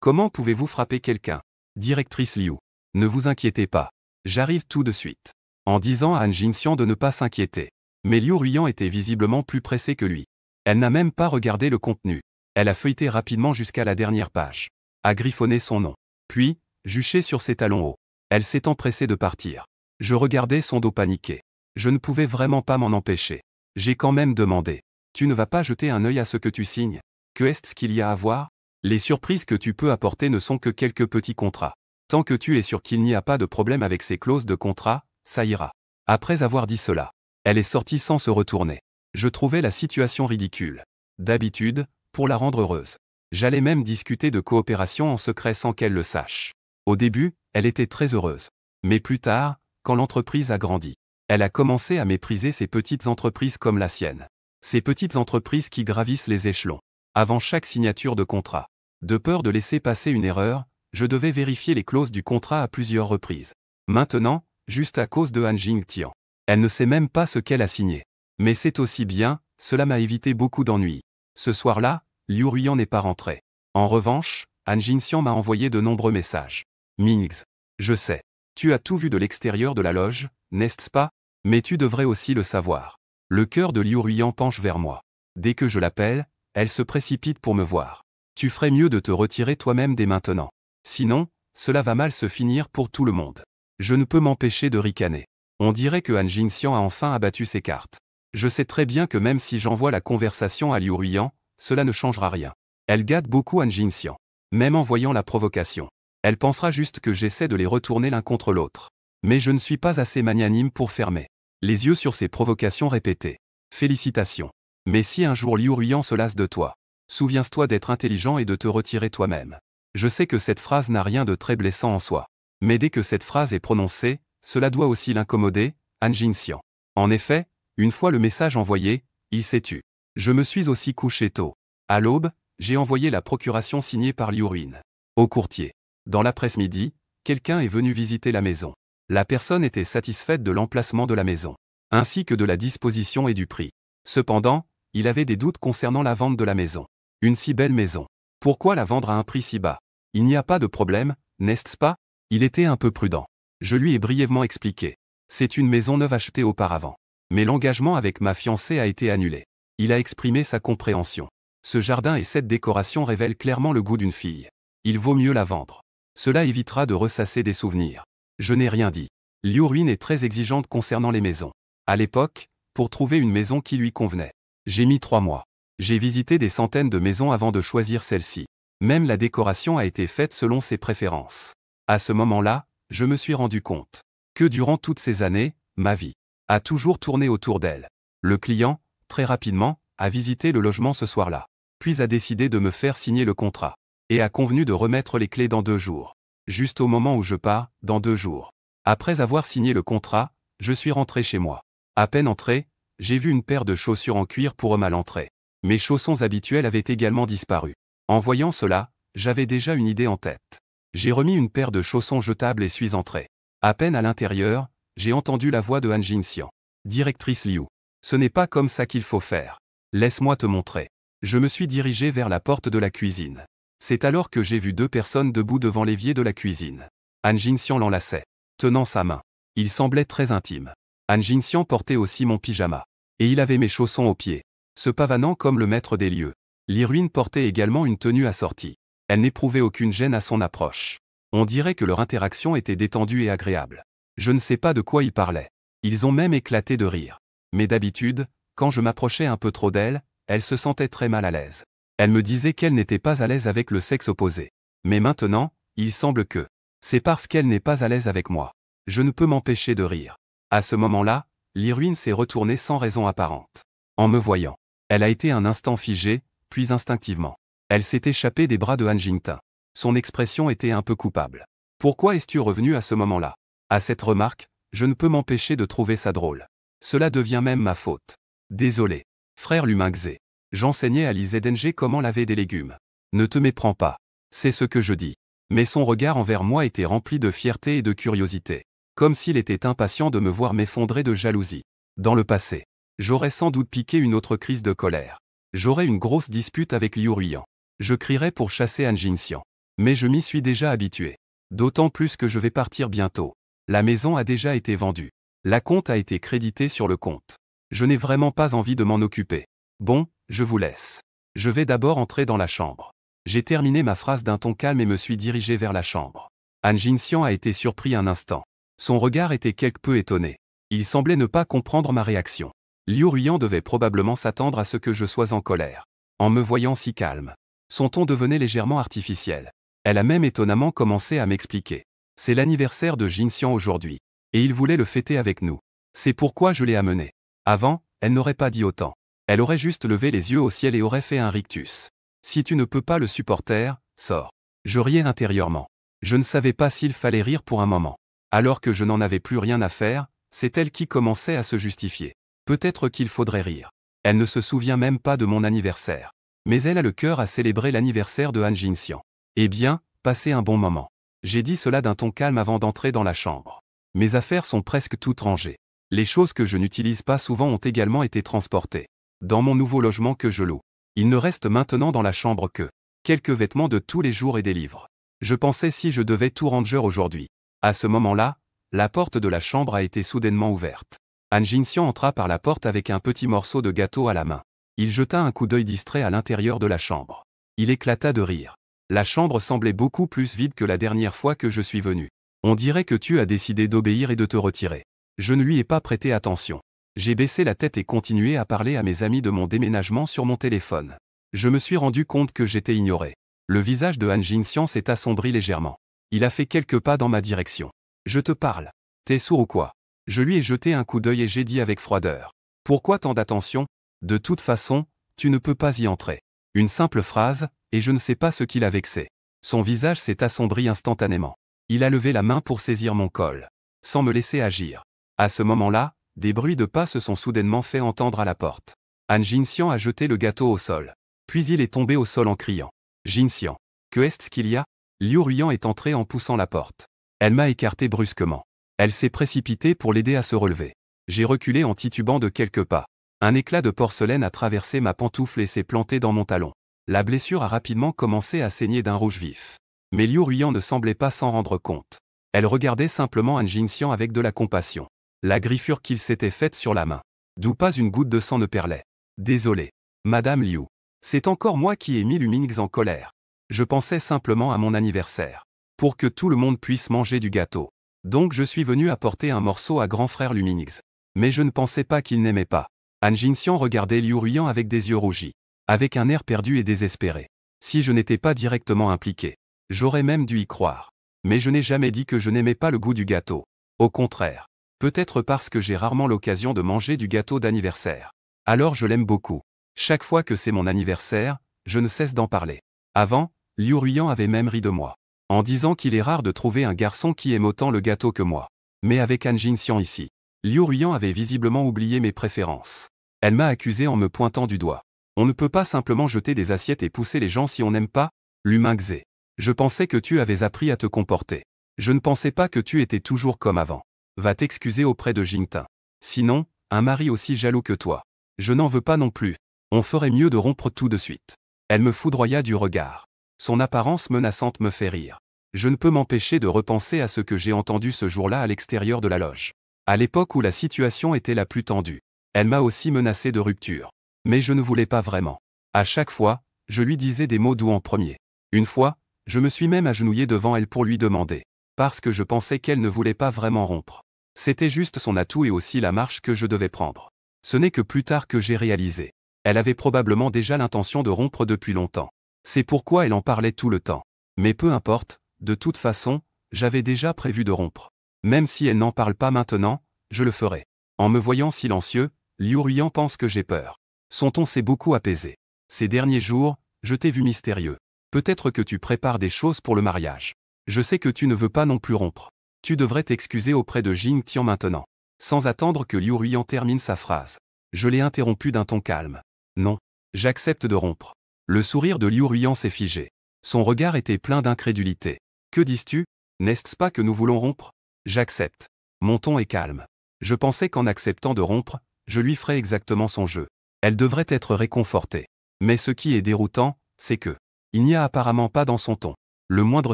Comment pouvez-vous frapper quelqu'un? Directrice Liu, ne vous inquiétez pas. J'arrive tout de suite. » En disant à Han Jingxian de ne pas s'inquiéter. Mais Liu Ruiyan était visiblement plus pressée que lui. Elle n'a même pas regardé le contenu. Elle a feuilleté rapidement jusqu'à la dernière page. A griffonné son nom. Puis, juché sur ses talons hauts. Elle s'est empressée de partir. Je regardais son dos paniqué. Je ne pouvais vraiment pas m'en empêcher. J'ai quand même demandé. « Tu ne vas pas jeter un œil à ce que tu signes? Que est-ce qu'il y a à voir? Les surprises que tu peux apporter ne sont que quelques petits contrats. Tant que tu es sûr qu'il n'y a pas de problème avec ces clauses de contrat, ça ira. » Après avoir dit cela, elle est sortie sans se retourner. Je trouvais la situation ridicule. D'habitude, pour la rendre heureuse, j'allais même discuter de coopération en secret sans qu'elle le sache. Au début, elle était très heureuse. Mais plus tard, quand l'entreprise a grandi, elle a commencé à mépriser ces petites entreprises comme la sienne. Ces petites entreprises qui gravissent les échelons. Avant chaque signature de contrat. De peur de laisser passer une erreur, je devais vérifier les clauses du contrat à plusieurs reprises. Maintenant, juste à cause de Han Jingxian. Elle ne sait même pas ce qu'elle a signé. Mais c'est aussi bien, cela m'a évité beaucoup d'ennuis. Ce soir-là, Liu Ruiyan n'est pas rentré. En revanche, Han Jingxian m'a envoyé de nombreux messages. « Minix, je sais. Tu as tout vu de l'extérieur de la loge, n'est-ce pas? Mais tu devrais aussi le savoir. » Le cœur de Liu Ruiyan penche vers moi. Dès que je l'appelle, elle se précipite pour me voir. « Tu ferais mieux de te retirer toi-même dès maintenant. Sinon, cela va mal se finir pour tout le monde. » Je ne peux m'empêcher de ricaner. On dirait que Han Jingxian a enfin abattu ses cartes. Je sais très bien que même si j'envoie la conversation à Liu Ruiyan, cela ne changera rien. Elle gâte beaucoup Han Jingxian. Même en voyant la provocation. Elle pensera juste que j'essaie de les retourner l'un contre l'autre. Mais je ne suis pas assez magnanime pour fermer les yeux sur ces provocations répétées. Félicitations. Mais si un jour Liu Ruiyan se lasse de toi, souviens-toi d'être intelligent et de te retirer toi-même. Je sais que cette phrase n'a rien de très blessant en soi. Mais dès que cette phrase est prononcée, cela doit aussi l'incommoder, Han Jingxian. En effet, une fois le message envoyé, il s'est tu. Je me suis aussi couché tôt. À l'aube, j'ai envoyé la procuration signée par Liu Ruiyan au courtier. Dans l'après-midi, quelqu'un est venu visiter la maison. La personne était satisfaite de l'emplacement de la maison, ainsi que de la disposition et du prix. Cependant, il avait des doutes concernant la vente de la maison. Une si belle maison. Pourquoi la vendre à un prix si bas? Il n'y a pas de problème, n'est-ce pas? Il était un peu prudent. Je lui ai brièvement expliqué. C'est une maison neuve achetée auparavant. Mais l'engagement avec ma fiancée a été annulé. Il a exprimé sa compréhension. Ce jardin et cette décoration révèlent clairement le goût d'une fille. Il vaut mieux la vendre. Cela évitera de ressasser des souvenirs. Je n'ai rien dit. Liu Ruiyan est très exigeante concernant les maisons. À l'époque, pour trouver une maison qui lui convenait, j'ai mis 3 mois. J'ai visité des centaines de maisons avant de choisir celle-ci. Même la décoration a été faite selon ses préférences. À ce moment-là, je me suis rendu compte que durant toutes ces années, ma vie a toujours tourné autour d'elle. Le client, très rapidement, a visité le logement ce soir-là, puis a décidé de me faire signer le contrat, et a convenu de remettre les clés dans 2 jours. Juste au moment où je pars, dans 2 jours. Après avoir signé le contrat, je suis rentré chez moi. À peine entré, j'ai vu une paire de chaussures en cuir pour homme à l'entrée. Mes chaussons habituels avaient également disparu. En voyant cela, j'avais déjà une idée en tête. J'ai remis une paire de chaussons jetables et suis entré. À peine à l'intérieur, j'ai entendu la voix de Han Jingxian. Directrice Liu. Ce n'est pas comme ça qu'il faut faire. Laisse-moi te montrer. Je me suis dirigé vers la porte de la cuisine. C'est alors que j'ai vu 2 personnes debout devant l'évier de la cuisine. Han Jingxian l'enlaçait, tenant sa main. Il semblait très intime. Han Jingxian portait aussi mon pyjama. Et il avait mes chaussons aux pieds, se pavanant comme le maître des lieux. Li Ruin portait également une tenue assortie. Elle n'éprouvait aucune gêne à son approche. On dirait que leur interaction était détendue et agréable. Je ne sais pas de quoi ils parlaient. Ils ont même éclaté de rire. Mais d'habitude, quand je m'approchais un peu trop d'elle, elle se sentait très mal à l'aise. Elle me disait qu'elle n'était pas à l'aise avec le sexe opposé. Mais maintenant, il semble que c'est parce qu'elle n'est pas à l'aise avec moi. Je ne peux m'empêcher de rire. À ce moment-là, Li Ruin s'est retournée sans raison apparente. En me voyant, elle a été un instant figée, puis instinctivement, elle s'est échappée des bras de Han Jingtin. Son expression était un peu coupable. Pourquoi es-tu revenu à ce moment-là? À cette remarque, je ne peux m'empêcher de trouver ça drôle. Cela devient même ma faute. Désolé. Frère Lu Mingze. J'enseignais à Li Zedenge comment laver des légumes. Ne te méprends pas. C'est ce que je dis. Mais son regard envers moi était rempli de fierté et de curiosité. Comme s'il était impatient de me voir m'effondrer de jalousie. Dans le passé, j'aurais sans doute piqué une autre crise de colère. J'aurais une grosse dispute avec Liu Ruiyan. Je crierais pour chasser Han Jingxian. Mais je m'y suis déjà habitué. D'autant plus que je vais partir bientôt. La maison a déjà été vendue. La compte a été créditée sur le compte. Je n'ai vraiment pas envie de m'en occuper. Bon, je vous laisse. Je vais d'abord entrer dans la chambre. J'ai terminé ma phrase d'un ton calme et me suis dirigé vers la chambre. Han Jingxian a été surpris un instant. Son regard était quelque peu étonné. Il semblait ne pas comprendre ma réaction. Liu Ruiyan devait probablement s'attendre à ce que je sois en colère. En me voyant si calme, son ton devenait légèrement artificiel. Elle a même étonnamment commencé à m'expliquer. C'est l'anniversaire de Jingxian aujourd'hui. Et il voulait le fêter avec nous. C'est pourquoi je l'ai amené. Avant, elle n'aurait pas dit autant. Elle aurait juste levé les yeux au ciel et aurait fait un rictus. Si tu ne peux pas le supporter, sors. Je riais intérieurement. Je ne savais pas s'il fallait rire pour un moment. Alors que je n'en avais plus rien à faire, c'est elle qui commençait à se justifier. Peut-être qu'il faudrait rire. Elle ne se souvient même pas de mon anniversaire. Mais elle a le cœur à célébrer l'anniversaire de Han Jingxian. Eh bien, passez un bon moment. J'ai dit cela d'un ton calme avant d'entrer dans la chambre. Mes affaires sont presque toutes rangées. Les choses que je n'utilise pas souvent ont également été transportées dans mon nouveau logement que je loue. Il ne reste maintenant dans la chambre que quelques vêtements de tous les jours et des livres. Je pensais si je devais tout ranger aujourd'hui. À ce moment-là, la porte de la chambre a été soudainement ouverte. Han Jingxian entra par la porte avec un petit morceau de gâteau à la main. Il jeta un coup d'œil distrait à l'intérieur de la chambre. Il éclata de rire. La chambre semblait beaucoup plus vide que la dernière fois que je suis venu. On dirait que tu as décidé d'obéir et de te retirer. Je ne lui ai pas prêté attention. J'ai baissé la tête et continué à parler à mes amis de mon déménagement sur mon téléphone. Je me suis rendu compte que j'étais ignoré. Le visage de Han Jingxian s'est assombri légèrement. Il a fait quelques pas dans ma direction. Je te parle. T'es sourd ou quoi? Je lui ai jeté un coup d'œil et j'ai dit avec froideur. Pourquoi tant d'attention? De toute façon, tu ne peux pas y entrer. Une simple phrase, et je ne sais pas ce qui l'a vexé. Son visage s'est assombri instantanément. Il a levé la main pour saisir mon col, sans me laisser agir. À ce moment-là, des bruits de pas se sont soudainement fait entendre à la porte. Han Jingxian a jeté le gâteau au sol. Puis il est tombé au sol en criant. Jingxian, que est-ce qu'il y a? Liu Ruiyan est entrée en poussant la porte. Elle m'a écarté brusquement. Elle s'est précipitée pour l'aider à se relever. J'ai reculé en titubant de quelques pas. Un éclat de porcelaine a traversé ma pantoufle et s'est planté dans mon talon. La blessure a rapidement commencé à saigner d'un rouge vif. Mais Liu Ruiyan ne semblait pas s'en rendre compte. Elle regardait simplement Han Jingxian avec de la compassion. La griffure qu'il s'était faite sur la main. D'où pas une goutte de sang ne perlait. Désolé. Madame Liu. C'est encore moi qui ai mis Lu Mingze en colère. Je pensais simplement à mon anniversaire. Pour que tout le monde puisse manger du gâteau. Donc je suis venu apporter un morceau à grand frère Lu Mingze. Mais je ne pensais pas qu'il n'aimait pas. Han Jingxian regardait Liu Ruiyan avec des yeux rougis. Avec un air perdu et désespéré. Si je n'étais pas directement impliqué, j'aurais même dû y croire. Mais je n'ai jamais dit que je n'aimais pas le goût du gâteau. Au contraire. Peut-être parce que j'ai rarement l'occasion de manger du gâteau d'anniversaire. Alors je l'aime beaucoup. Chaque fois que c'est mon anniversaire, je ne cesse d'en parler. Avant, Liu Ruiyan avait même ri de moi, en disant qu'il est rare de trouver un garçon qui aime autant le gâteau que moi. Mais avec Han Jinxian ici, Liu Ruiyan avait visiblement oublié mes préférences. Elle m'a accusé en me pointant du doigt. On ne peut pas simplement jeter des assiettes et pousser les gens si on n'aime pas, l'humain Xe. Je pensais que tu avais appris à te comporter. Je ne pensais pas que tu étais toujours comme avant. Va t'excuser auprès de Jingtin. Sinon, un mari aussi jaloux que toi. Je n'en veux pas non plus. On ferait mieux de rompre tout de suite. Elle me foudroya du regard. Son apparence menaçante me fait rire. Je ne peux m'empêcher de repenser à ce que j'ai entendu ce jour-là à l'extérieur de la loge. À l'époque où la situation était la plus tendue. Elle m'a aussi menacé de rupture. Mais je ne voulais pas vraiment. À chaque fois, je lui disais des mots doux en premier. Une fois, je me suis même agenouillé devant elle pour lui demander. Parce que je pensais qu'elle ne voulait pas vraiment rompre. C'était juste son atout et aussi la marche que je devais prendre. Ce n'est que plus tard que j'ai réalisé. Elle avait probablement déjà l'intention de rompre depuis longtemps. C'est pourquoi elle en parlait tout le temps. Mais peu importe, de toute façon, j'avais déjà prévu de rompre. Même si elle n'en parle pas maintenant, je le ferai. En me voyant silencieux, Liu Ruiyan pense que j'ai peur. Son ton s'est beaucoup apaisé. Ces derniers jours, je t'ai vu mystérieux. Peut-être que tu prépares des choses pour le mariage. Je sais que tu ne veux pas non plus rompre. Tu devrais t'excuser auprès de Jing Tian maintenant. Sans attendre que Liu Ruiyan termine sa phrase. Je l'ai interrompu d'un ton calme. Non. J'accepte de rompre. Le sourire de Liu Ruiyan s'est figé. Son regard était plein d'incrédulité. Que dis-tu? N'est-ce pas que nous voulons rompre? J'accepte. Mon ton est calme. Je pensais qu'en acceptant de rompre, je lui ferais exactement son jeu. Elle devrait être réconfortée. Mais ce qui est déroutant, c'est que il n'y a apparemment pas dans son ton le moindre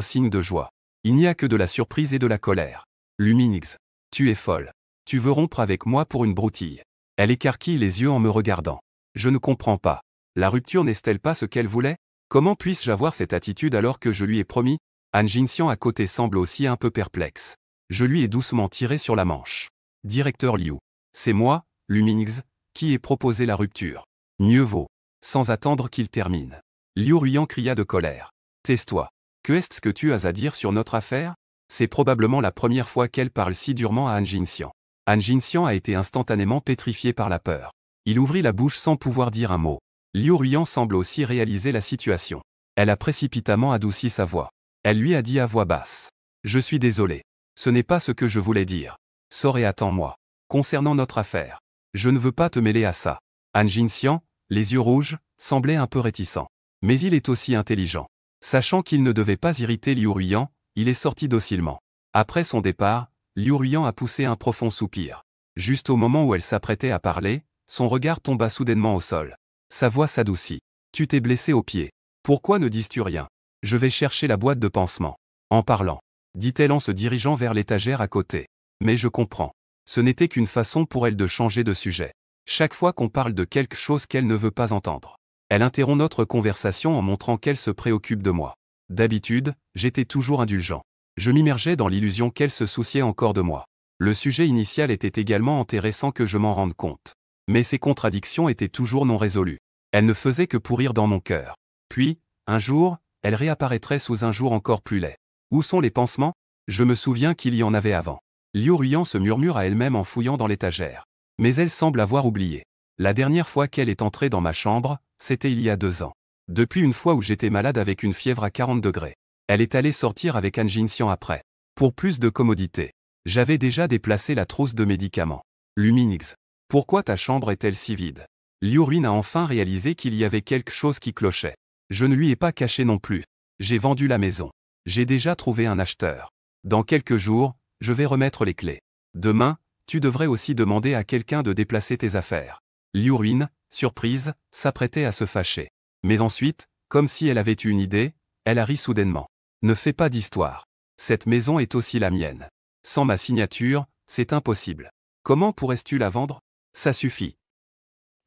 signe de joie. Il n'y a que de la surprise et de la colère. Luminix, tu es folle. Tu veux rompre avec moi pour une broutille. Elle écarquille les yeux en me regardant. Je ne comprends pas. La rupture n'est-elle pas ce qu'elle voulait? Comment puis-je avoir cette attitude alors que je lui ai promis? Han Jinxian à côté semble aussi un peu perplexe. Je lui ai doucement tiré sur la manche. Directeur Liu. C'est moi, Luminix, qui ai proposé la rupture. Mieux vaut. Sans attendre qu'il termine. Liu Ruiyan cria de colère. Tais-toi. Que est-ce que tu as à dire sur notre affaire? C'est probablement la première fois qu'elle parle si durement à Han Jinxian. Han Jinxian a été instantanément pétrifié par la peur. Il ouvrit la bouche sans pouvoir dire un mot. Liu Ruiyan semble aussi réaliser la situation. Elle a précipitamment adouci sa voix. Elle lui a dit à voix basse. Je suis désolé. Ce n'est pas ce que je voulais dire. Sors et attends-moi. Concernant notre affaire. Je ne veux pas te mêler à ça. Han Jinxian, les yeux rouges, semblait un peu réticent. Mais il est aussi intelligent. Sachant qu'il ne devait pas irriter Liu Ruiyan, il est sorti docilement. Après son départ, Liu Ruiyan a poussé un profond soupir. Juste au moment où elle s'apprêtait à parler, son regard tomba soudainement au sol. Sa voix s'adoucit. Tu t'es blessé au pied. Pourquoi ne dis-tu rien? Je vais chercher la boîte de pansement. En parlant, dit-elle en se dirigeant vers l'étagère à côté. Mais je comprends. Ce n'était qu'une façon pour elle de changer de sujet. Chaque fois qu'on parle de quelque chose qu'elle ne veut pas entendre, elle interrompt notre conversation en montrant qu'elle se préoccupe de moi. D'habitude, j'étais toujours indulgent. Je m'immergeais dans l'illusion qu'elle se souciait encore de moi. Le sujet initial était également enterré sans que je m'en rende compte. Mais ces contradictions étaient toujours non résolues. Elles ne faisaient que pourrir dans mon cœur. Puis, un jour, elle réapparaîtrait sous un jour encore plus laid. Où sont les pansements? Je me souviens qu'il y en avait avant. Liu Ruiyan se murmure à elle-même en fouillant dans l'étagère. Mais elle semble avoir oublié. La dernière fois qu'elle est entrée dans ma chambre, c'était il y a 2 ans. Depuis une fois où j'étais malade avec une fièvre à 40 degrés. Elle est allée sortir avec Han Jinxian après. Pour plus de commodité. J'avais déjà déplacé la trousse de médicaments. Luminix. Pourquoi ta chambre est-elle si vide? Liu Ruiyan a enfin réalisé qu'il y avait quelque chose qui clochait. Je ne lui ai pas caché non plus. J'ai vendu la maison. J'ai déjà trouvé un acheteur. Dans quelques jours, je vais remettre les clés. Demain, tu devrais aussi demander à quelqu'un de déplacer tes affaires. Liu Ruiyan, surprise, s'apprêtait à se fâcher. Mais ensuite, comme si elle avait eu une idée, elle a ri soudainement. Ne fais pas d'histoire. Cette maison est aussi la mienne. Sans ma signature, c'est impossible. Comment pourrais-tu la vendre? Ça suffit.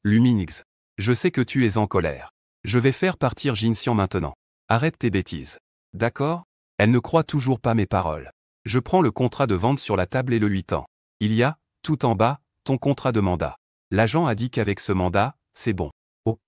Luminix. Je sais que tu es en colère. Je vais faire partir Jinxian maintenant. Arrête tes bêtises. D'accord? Elle ne croit toujours pas mes paroles. Je prends le contrat de vente sur la table et le lui tends. Il y a, tout en bas, ton contrat de mandat. L'agent a dit qu'avec ce mandat, c'est bon. Oh.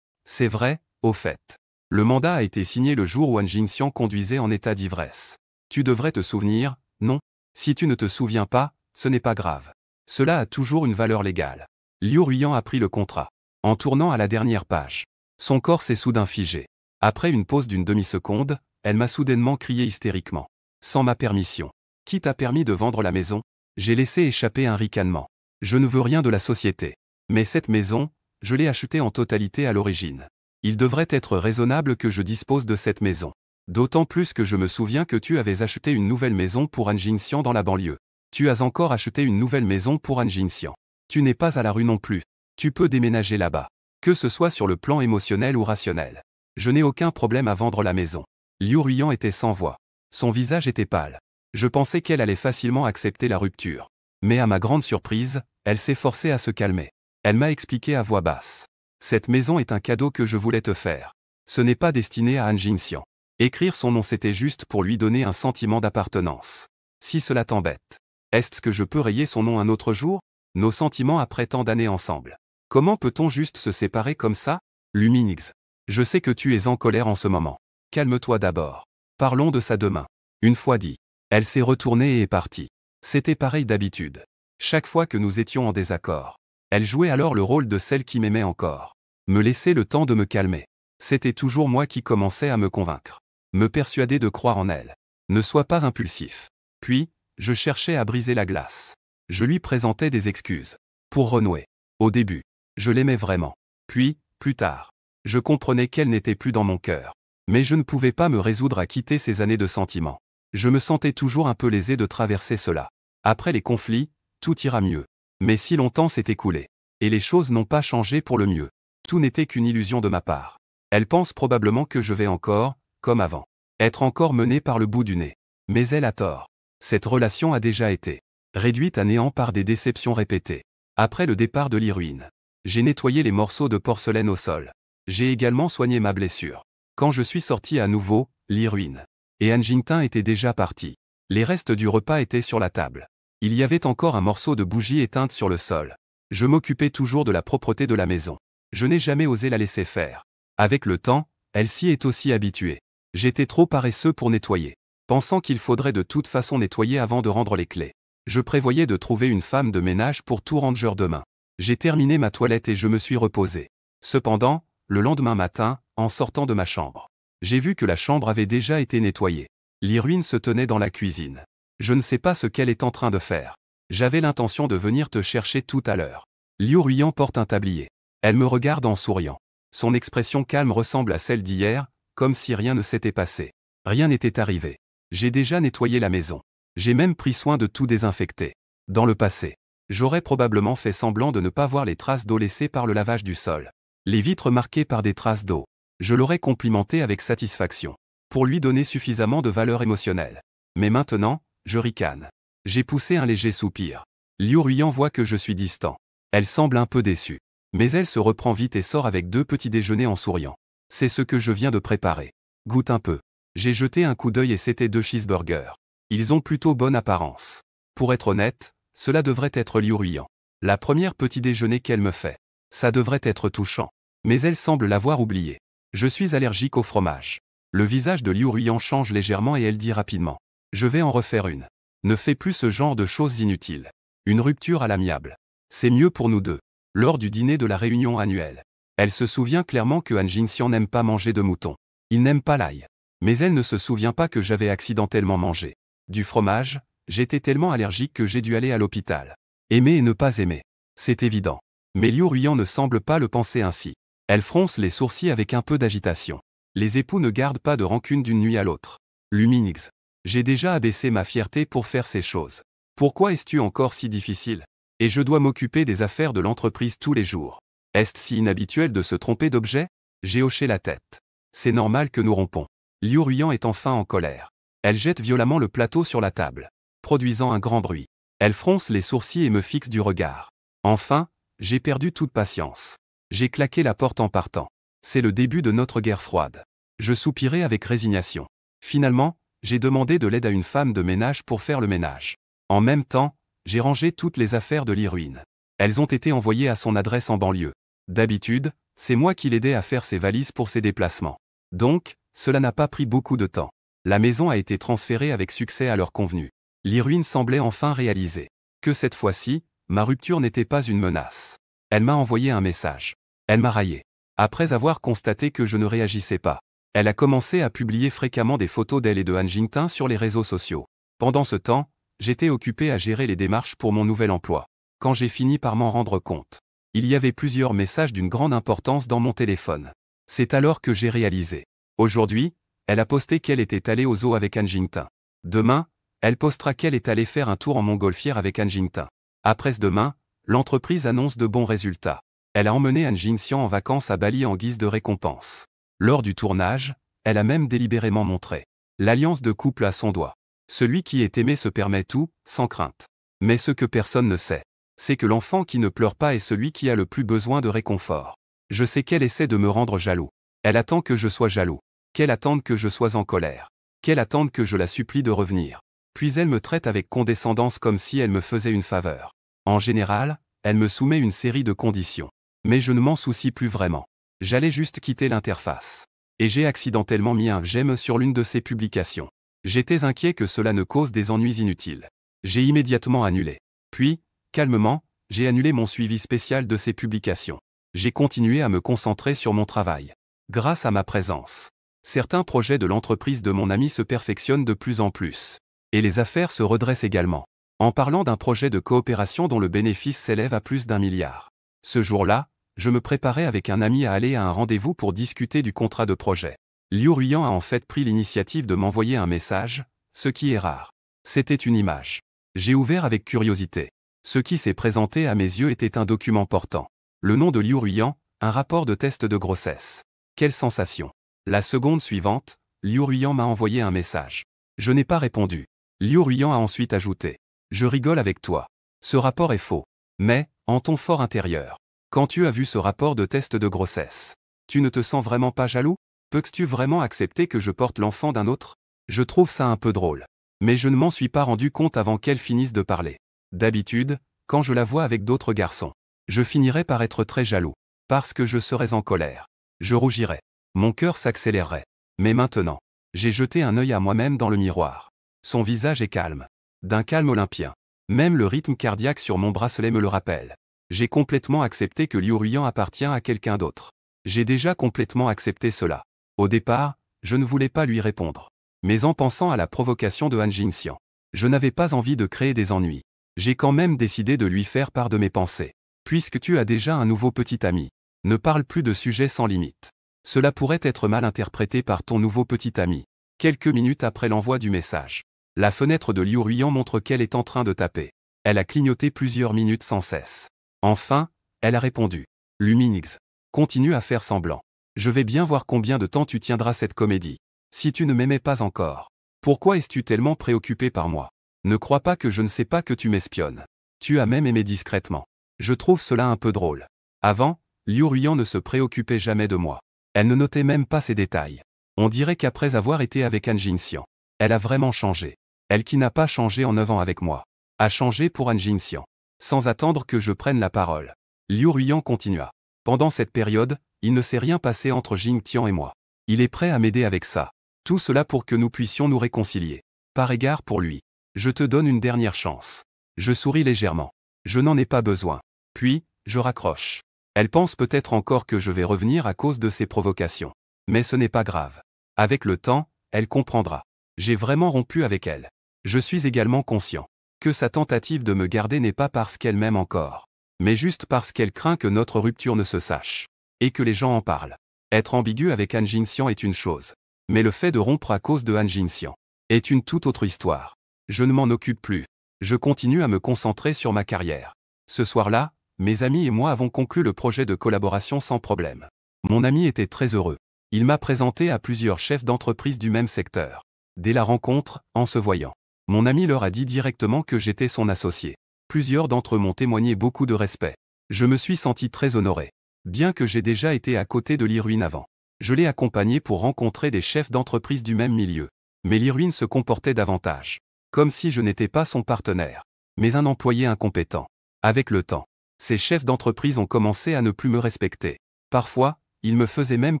C'est vrai, au fait. Le mandat a été signé le jour où Han Jingxiang conduisait en état d'ivresse. Tu devrais te souvenir, non? Si tu ne te souviens pas, ce n'est pas grave. Cela a toujours une valeur légale. Liu Ruiyan a pris le contrat. En tournant à la dernière page. Son corps s'est soudain figé. Après une pause d'une demi-seconde, elle m'a soudainement crié hystériquement. Sans ma permission. Qui t'a permis de vendre la maison? J'ai laissé échapper un ricanement. Je ne veux rien de la société. Mais cette maison, je l'ai achetée en totalité à l'origine. Il devrait être raisonnable que je dispose de cette maison. D'autant plus que je me souviens que tu avais acheté une nouvelle maison pour Han Jingxiang dans la banlieue. Tu as encore acheté une nouvelle maison pour Han Jingxiang. Tu n'es pas à la rue non plus. Tu peux déménager là-bas. Que ce soit sur le plan émotionnel ou rationnel. Je n'ai aucun problème à vendre la maison. Liu Ruiyan était sans voix. Son visage était pâle. Je pensais qu'elle allait facilement accepter la rupture. Mais à ma grande surprise, elle s'est forcée à se calmer. Elle m'a expliqué à voix basse. Cette maison est un cadeau que je voulais te faire. Ce n'est pas destiné à Han Jingxiang. Écrire son nom c'était juste pour lui donner un sentiment d'appartenance. Si cela t'embête. Est-ce que je peux rayer son nom un autre jour? Nos sentiments après tant d'années ensemble. Comment peut-on juste se séparer comme ça? Luminix. Je sais que tu es en colère en ce moment. Calme-toi d'abord. Parlons de ça demain. Une fois dit. Elle s'est retournée et est partie. C'était pareil d'habitude. Chaque fois que nous étions en désaccord. Elle jouait alors le rôle de celle qui m'aimait encore. Me laisser le temps de me calmer. C'était toujours moi qui commençais à me convaincre. Me persuader de croire en elle. Ne sois pas impulsif. Puis, je cherchais à briser la glace. Je lui présentais des excuses. Pour renouer. Au début, je l'aimais vraiment. Puis, plus tard, je comprenais qu'elle n'était plus dans mon cœur. Mais je ne pouvais pas me résoudre à quitter ces années de sentiments. Je me sentais toujours un peu lésé de traverser cela. Après les conflits, tout ira mieux. Mais si longtemps s'est écoulé. Et les choses n'ont pas changé pour le mieux. Tout n'était qu'une illusion de ma part. Elle pense probablement que je vais encore, comme avant, être encore mené par le bout du nez. Mais elle a tort. Cette relation a déjà été réduite à néant par des déceptions répétées. Après le départ de l'héroïne, j'ai nettoyé les morceaux de porcelaine au sol. J'ai également soigné ma blessure. Quand je suis sorti à nouveau, l'héroïne et Han Jingting étaient déjà partis. Les restes du repas étaient sur la table. Il y avait encore un morceau de bougie éteinte sur le sol. Je m'occupais toujours de la propreté de la maison. Je n'ai jamais osé la laisser faire. Avec le temps, elle s'y est aussi habituée. J'étais trop paresseux pour nettoyer. Pensant qu'il faudrait de toute façon nettoyer avant de rendre les clés. Je prévoyais de trouver une femme de ménage pour tout ranger demain. J'ai terminé ma toilette et je me suis reposé. Cependant, le lendemain matin, en sortant de ma chambre, j'ai vu que la chambre avait déjà été nettoyée. L'héroïne se tenait dans la cuisine. Je ne sais pas ce qu'elle est en train de faire. J'avais l'intention de venir te chercher tout à l'heure. Liu Ruiyan porte un tablier. Elle me regarde en souriant. Son expression calme ressemble à celle d'hier, comme si rien ne s'était passé. Rien n'était arrivé. J'ai déjà nettoyé la maison. J'ai même pris soin de tout désinfecter. Dans le passé, j'aurais probablement fait semblant de ne pas voir les traces d'eau laissées par le lavage du sol. Les vitres marquées par des traces d'eau. Je l'aurais complimenté avec satisfaction. Pour lui donner suffisamment de valeur émotionnelle. Mais maintenant, je ricane. J'ai poussé un léger soupir. Liu Ruiyan voit que je suis distant. Elle semble un peu déçue. Mais elle se reprend vite et sort avec 2 petits déjeuners en souriant. C'est ce que je viens de préparer. Goûte un peu. J'ai jeté un coup d'œil et c'était 2 cheeseburgers. Ils ont plutôt bonne apparence. Pour être honnête, cela devrait être Liu Ruiyan. La première petit déjeuner qu'elle me fait. Ça devrait être touchant. Mais elle semble l'avoir oublié. Je suis allergique au fromage. Le visage de Liu Ruiyan change légèrement et elle dit rapidement. Je vais en refaire une. Ne fais plus ce genre de choses inutiles. Une rupture à l'amiable. C'est mieux pour nous deux. Lors du dîner de la réunion annuelle. Elle se souvient clairement que Han Jingxiang n'aime pas manger de mouton. Il n'aime pas l'ail. Mais elle ne se souvient pas que j'avais accidentellement mangé du fromage. J'étais tellement allergique que j'ai dû aller à l'hôpital. Aimer et ne pas aimer. C'est évident. Mais Liu Ruiyan ne semble pas le penser ainsi. Elle fronce les sourcils avec un peu d'agitation. Les époux ne gardent pas de rancune d'une nuit à l'autre. Luminix. J'ai déjà abaissé ma fierté pour faire ces choses. Pourquoi es-tu encore si difficile? Et je dois m'occuper des affaires de l'entreprise tous les jours. Est-ce si inhabituel de se tromper d'objet? J'ai hoché la tête. C'est normal que nous rompons. Liu Ruiyan est enfin en colère. Elle jette violemment le plateau sur la table, produisant un grand bruit. Elle fronce les sourcils et me fixe du regard. Enfin, j'ai perdu toute patience. J'ai claqué la porte en partant. C'est le début de notre guerre froide. Je soupirai avec résignation. Finalement, j'ai demandé de l'aide à une femme de ménage pour faire le ménage. En même temps, j'ai rangé toutes les affaires de l'héroïne. Elles ont été envoyées à son adresse en banlieue. D'habitude, c'est moi qui l'aidais à faire ses valises pour ses déplacements. Donc, cela n'a pas pris beaucoup de temps. La maison a été transférée avec succès à l'heure convenue. L'Irwin semblait enfin réaliser que cette fois-ci, ma rupture n'était pas une menace. Elle m'a envoyé un message. Elle m'a raillé. Après avoir constaté que je ne réagissais pas, elle a commencé à publier fréquemment des photos d'elle et de Han Jingtin sur les réseaux sociaux. Pendant ce temps, j'étais occupé à gérer les démarches pour mon nouvel emploi. Quand j'ai fini par m'en rendre compte, il y avait plusieurs messages d'une grande importance dans mon téléphone. C'est alors que j'ai réalisé. Aujourd'hui, elle a posté qu'elle était allée au zoo avec Han Jingtin. Demain, elle postera qu'elle est allée faire un tour en montgolfière avec Han Jingtin. Après-demain, l'entreprise annonce de bons résultats. Elle a emmené Han Jingxian en vacances à Bali en guise de récompense. Lors du tournage, elle a même délibérément montré l'alliance de couple à son doigt. Celui qui est aimé se permet tout, sans crainte. Mais ce que personne ne sait, c'est que l'enfant qui ne pleure pas est celui qui a le plus besoin de réconfort. Je sais qu'elle essaie de me rendre jaloux. Elle attend que je sois jaloux. Qu'elle attende que je sois en colère. Qu'elle attende que je la supplie de revenir. Puis elle me traite avec condescendance comme si elle me faisait une faveur. En général, elle me soumet une série de conditions. Mais je ne m'en soucie plus vraiment. J'allais juste quitter l'interface. Et j'ai accidentellement mis un j'aime sur l'une de ses publications. J'étais inquiet que cela ne cause des ennuis inutiles. J'ai immédiatement annulé. Puis, calmement, j'ai annulé mon suivi spécial de ses publications. J'ai continué à me concentrer sur mon travail. Grâce à ma présence, certains projets de l'entreprise de mon ami se perfectionnent de plus en plus. Et les affaires se redressent également. En parlant d'un projet de coopération dont le bénéfice s'élève à plus d'1 milliard. Ce jour-là, je me préparais avec un ami à aller à un rendez-vous pour discuter du contrat de projet. Liu Ruiyan a en fait pris l'initiative de m'envoyer un message, ce qui est rare. C'était une image. J'ai ouvert avec curiosité. Ce qui s'est présenté à mes yeux était un document portant le nom de Liu Ruiyan, un rapport de test de grossesse. Quelle sensation! La seconde suivante, Liu Ruiyan m'a envoyé un message. Je n'ai pas répondu. Liu Ruiyan a ensuite ajouté. Je rigole avec toi. Ce rapport est faux. Mais, en ton fort intérieur, quand tu as vu ce rapport de test de grossesse, tu ne te sens vraiment pas jaloux? Peux-tu vraiment accepter que je porte l'enfant d'un autre? Je trouve ça un peu drôle. Mais je ne m'en suis pas rendu compte avant qu'elle finisse de parler. D'habitude, quand je la vois avec d'autres garçons, je finirais par être très jaloux. Parce que je serais en colère. Je rougirais. Mon cœur s'accélérerait. Mais maintenant, j'ai jeté un œil à moi-même dans le miroir. Son visage est calme. D'un calme olympien. Même le rythme cardiaque sur mon bracelet me le rappelle. J'ai complètement accepté que Liu Ruiyan appartient à quelqu'un d'autre. J'ai déjà complètement accepté cela. Au départ, je ne voulais pas lui répondre. Mais en pensant à la provocation de Han Jingxian, je n'avais pas envie de créer des ennuis. J'ai quand même décidé de lui faire part de mes pensées. Puisque tu as déjà un nouveau petit ami, ne parle plus de sujets sans limite. Cela pourrait être mal interprété par ton nouveau petit ami. Quelques minutes après l'envoi du message, la fenêtre de Liu Ruiyan montre qu'elle est en train de taper. Elle a clignoté plusieurs minutes sans cesse. Enfin, elle a répondu. Luminix. Continue à faire semblant. Je vais bien voir combien de temps tu tiendras cette comédie. Si tu ne m'aimais pas encore, pourquoi es-tu tellement préoccupé par moi? Ne crois pas que je ne sais pas que tu m'espionnes. Tu as même aimé discrètement. Je trouve cela un peu drôle. Avant, Liu Ruiyan ne se préoccupait jamais de moi. Elle ne notait même pas ces détails. On dirait qu'après avoir été avec Han Jingxian, elle a vraiment changé. Elle qui n'a pas changé en 9 ans avec moi, a changé pour Han Jingxian. Sans attendre que je prenne la parole, Liu Ruiyan continua. Pendant cette période, il ne s'est rien passé entre Jingtian et moi. Il est prêt à m'aider avec ça. Tout cela pour que nous puissions nous réconcilier. Par égard pour lui, je te donne une dernière chance. Je souris légèrement. Je n'en ai pas besoin. Puis, je raccroche. Elle pense peut-être encore que je vais revenir à cause de ses provocations. Mais ce n'est pas grave. Avec le temps, elle comprendra. J'ai vraiment rompu avec elle. Je suis également conscient que sa tentative de me garder n'est pas parce qu'elle m'aime encore, mais juste parce qu'elle craint que notre rupture ne se sache, et que les gens en parlent. Être ambigu avec Han Jingxian est une chose, mais le fait de rompre à cause de Han Jingxian est une toute autre histoire. Je ne m'en occupe plus. Je continue à me concentrer sur ma carrière. Ce soir-là, mes amis et moi avons conclu le projet de collaboration sans problème. Mon ami était très heureux. Il m'a présenté à plusieurs chefs d'entreprise du même secteur. Dès la rencontre, en se voyant, mon ami leur a dit directement que j'étais son associé. Plusieurs d'entre eux m'ont témoigné beaucoup de respect. Je me suis senti très honoré. Bien que j'ai déjà été à côté de l'Irwin avant. Je l'ai accompagné pour rencontrer des chefs d'entreprise du même milieu. Mais l'Irwin se comportait davantage comme si je n'étais pas son partenaire, mais un employé incompétent. Avec le temps, ces chefs d'entreprise ont commencé à ne plus me respecter. Parfois, ils me faisaient même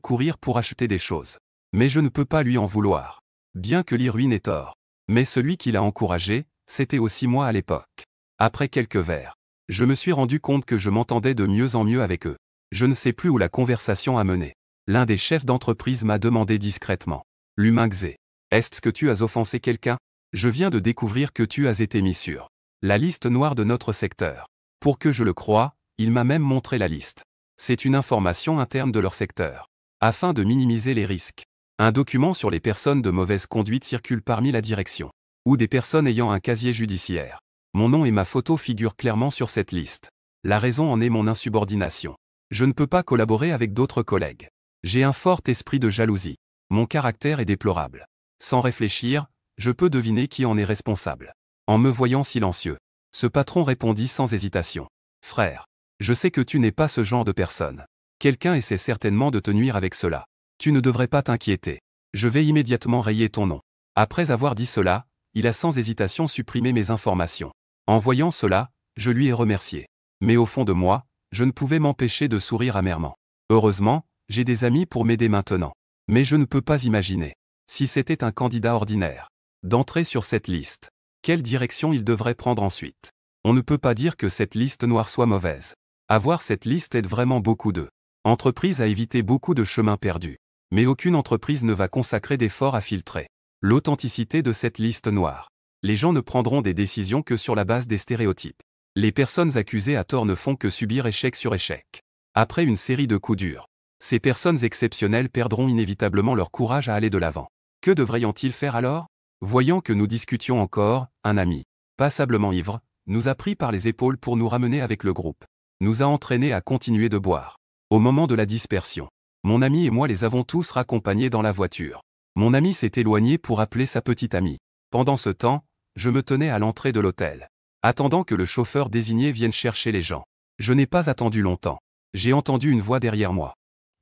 courir pour acheter des choses. Mais je ne peux pas lui en vouloir. Bien que Li Ruin ait tort. Mais celui qui l'a encouragé, c'était aussi moi à l'époque. Après quelques verres, je me suis rendu compte que je m'entendais de mieux en mieux avec eux. Je ne sais plus où la conversation a mené. L'un des chefs d'entreprise m'a demandé discrètement. L'humain Xé. Est-ce que tu as offensé quelqu'un? Je viens de découvrir que tu as été mis sur la liste noire de notre secteur. Pour que je le croie, il m'a même montré la liste. C'est une information interne de leur secteur. Afin de minimiser les risques. Un document sur les personnes de mauvaise conduite circule parmi la direction. Ou des personnes ayant un casier judiciaire. Mon nom et ma photo figurent clairement sur cette liste. La raison en est mon insubordination. Je ne peux pas collaborer avec d'autres collègues. J'ai un fort esprit de jalousie. Mon caractère est déplorable. Sans réfléchir, je peux deviner qui en est responsable. En me voyant silencieux, ce patron répondit sans hésitation. Frère, je sais que tu n'es pas ce genre de personne. Quelqu'un essaie certainement de te nuire avec cela. Tu ne devrais pas t'inquiéter. Je vais immédiatement rayer ton nom. Après avoir dit cela, il a sans hésitation supprimé mes informations. En voyant cela, je lui ai remercié. Mais au fond de moi, je ne pouvais m'empêcher de sourire amèrement. Heureusement, j'ai des amis pour m'aider maintenant. Mais je ne peux pas imaginer, si c'était un candidat ordinaire, d'entrer sur cette liste. Quelle direction il devrait prendre ensuite? On ne peut pas dire que cette liste noire soit mauvaise. Avoir cette liste aide vraiment beaucoup d'entreprises à éviter beaucoup de chemins perdus. Mais aucune entreprise ne va consacrer d'efforts à filtrer l'authenticité de cette liste noire. Les gens ne prendront des décisions que sur la base des stéréotypes. Les personnes accusées à tort ne font que subir échec sur échec. Après une série de coups durs, ces personnes exceptionnelles perdront inévitablement leur courage à aller de l'avant. Que devraient-ils faire alors? Voyant que nous discutions encore, un ami, passablement ivre, nous a pris par les épaules pour nous ramener avec le groupe. Nous a entraînés à continuer de boire. Au moment de la dispersion, mon ami et moi les avons tous raccompagnés dans la voiture. Mon ami s'est éloigné pour appeler sa petite amie. Pendant ce temps, je me tenais à l'entrée de l'hôtel, attendant que le chauffeur désigné vienne chercher les gens. Je n'ai pas attendu longtemps. J'ai entendu une voix derrière moi.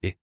Et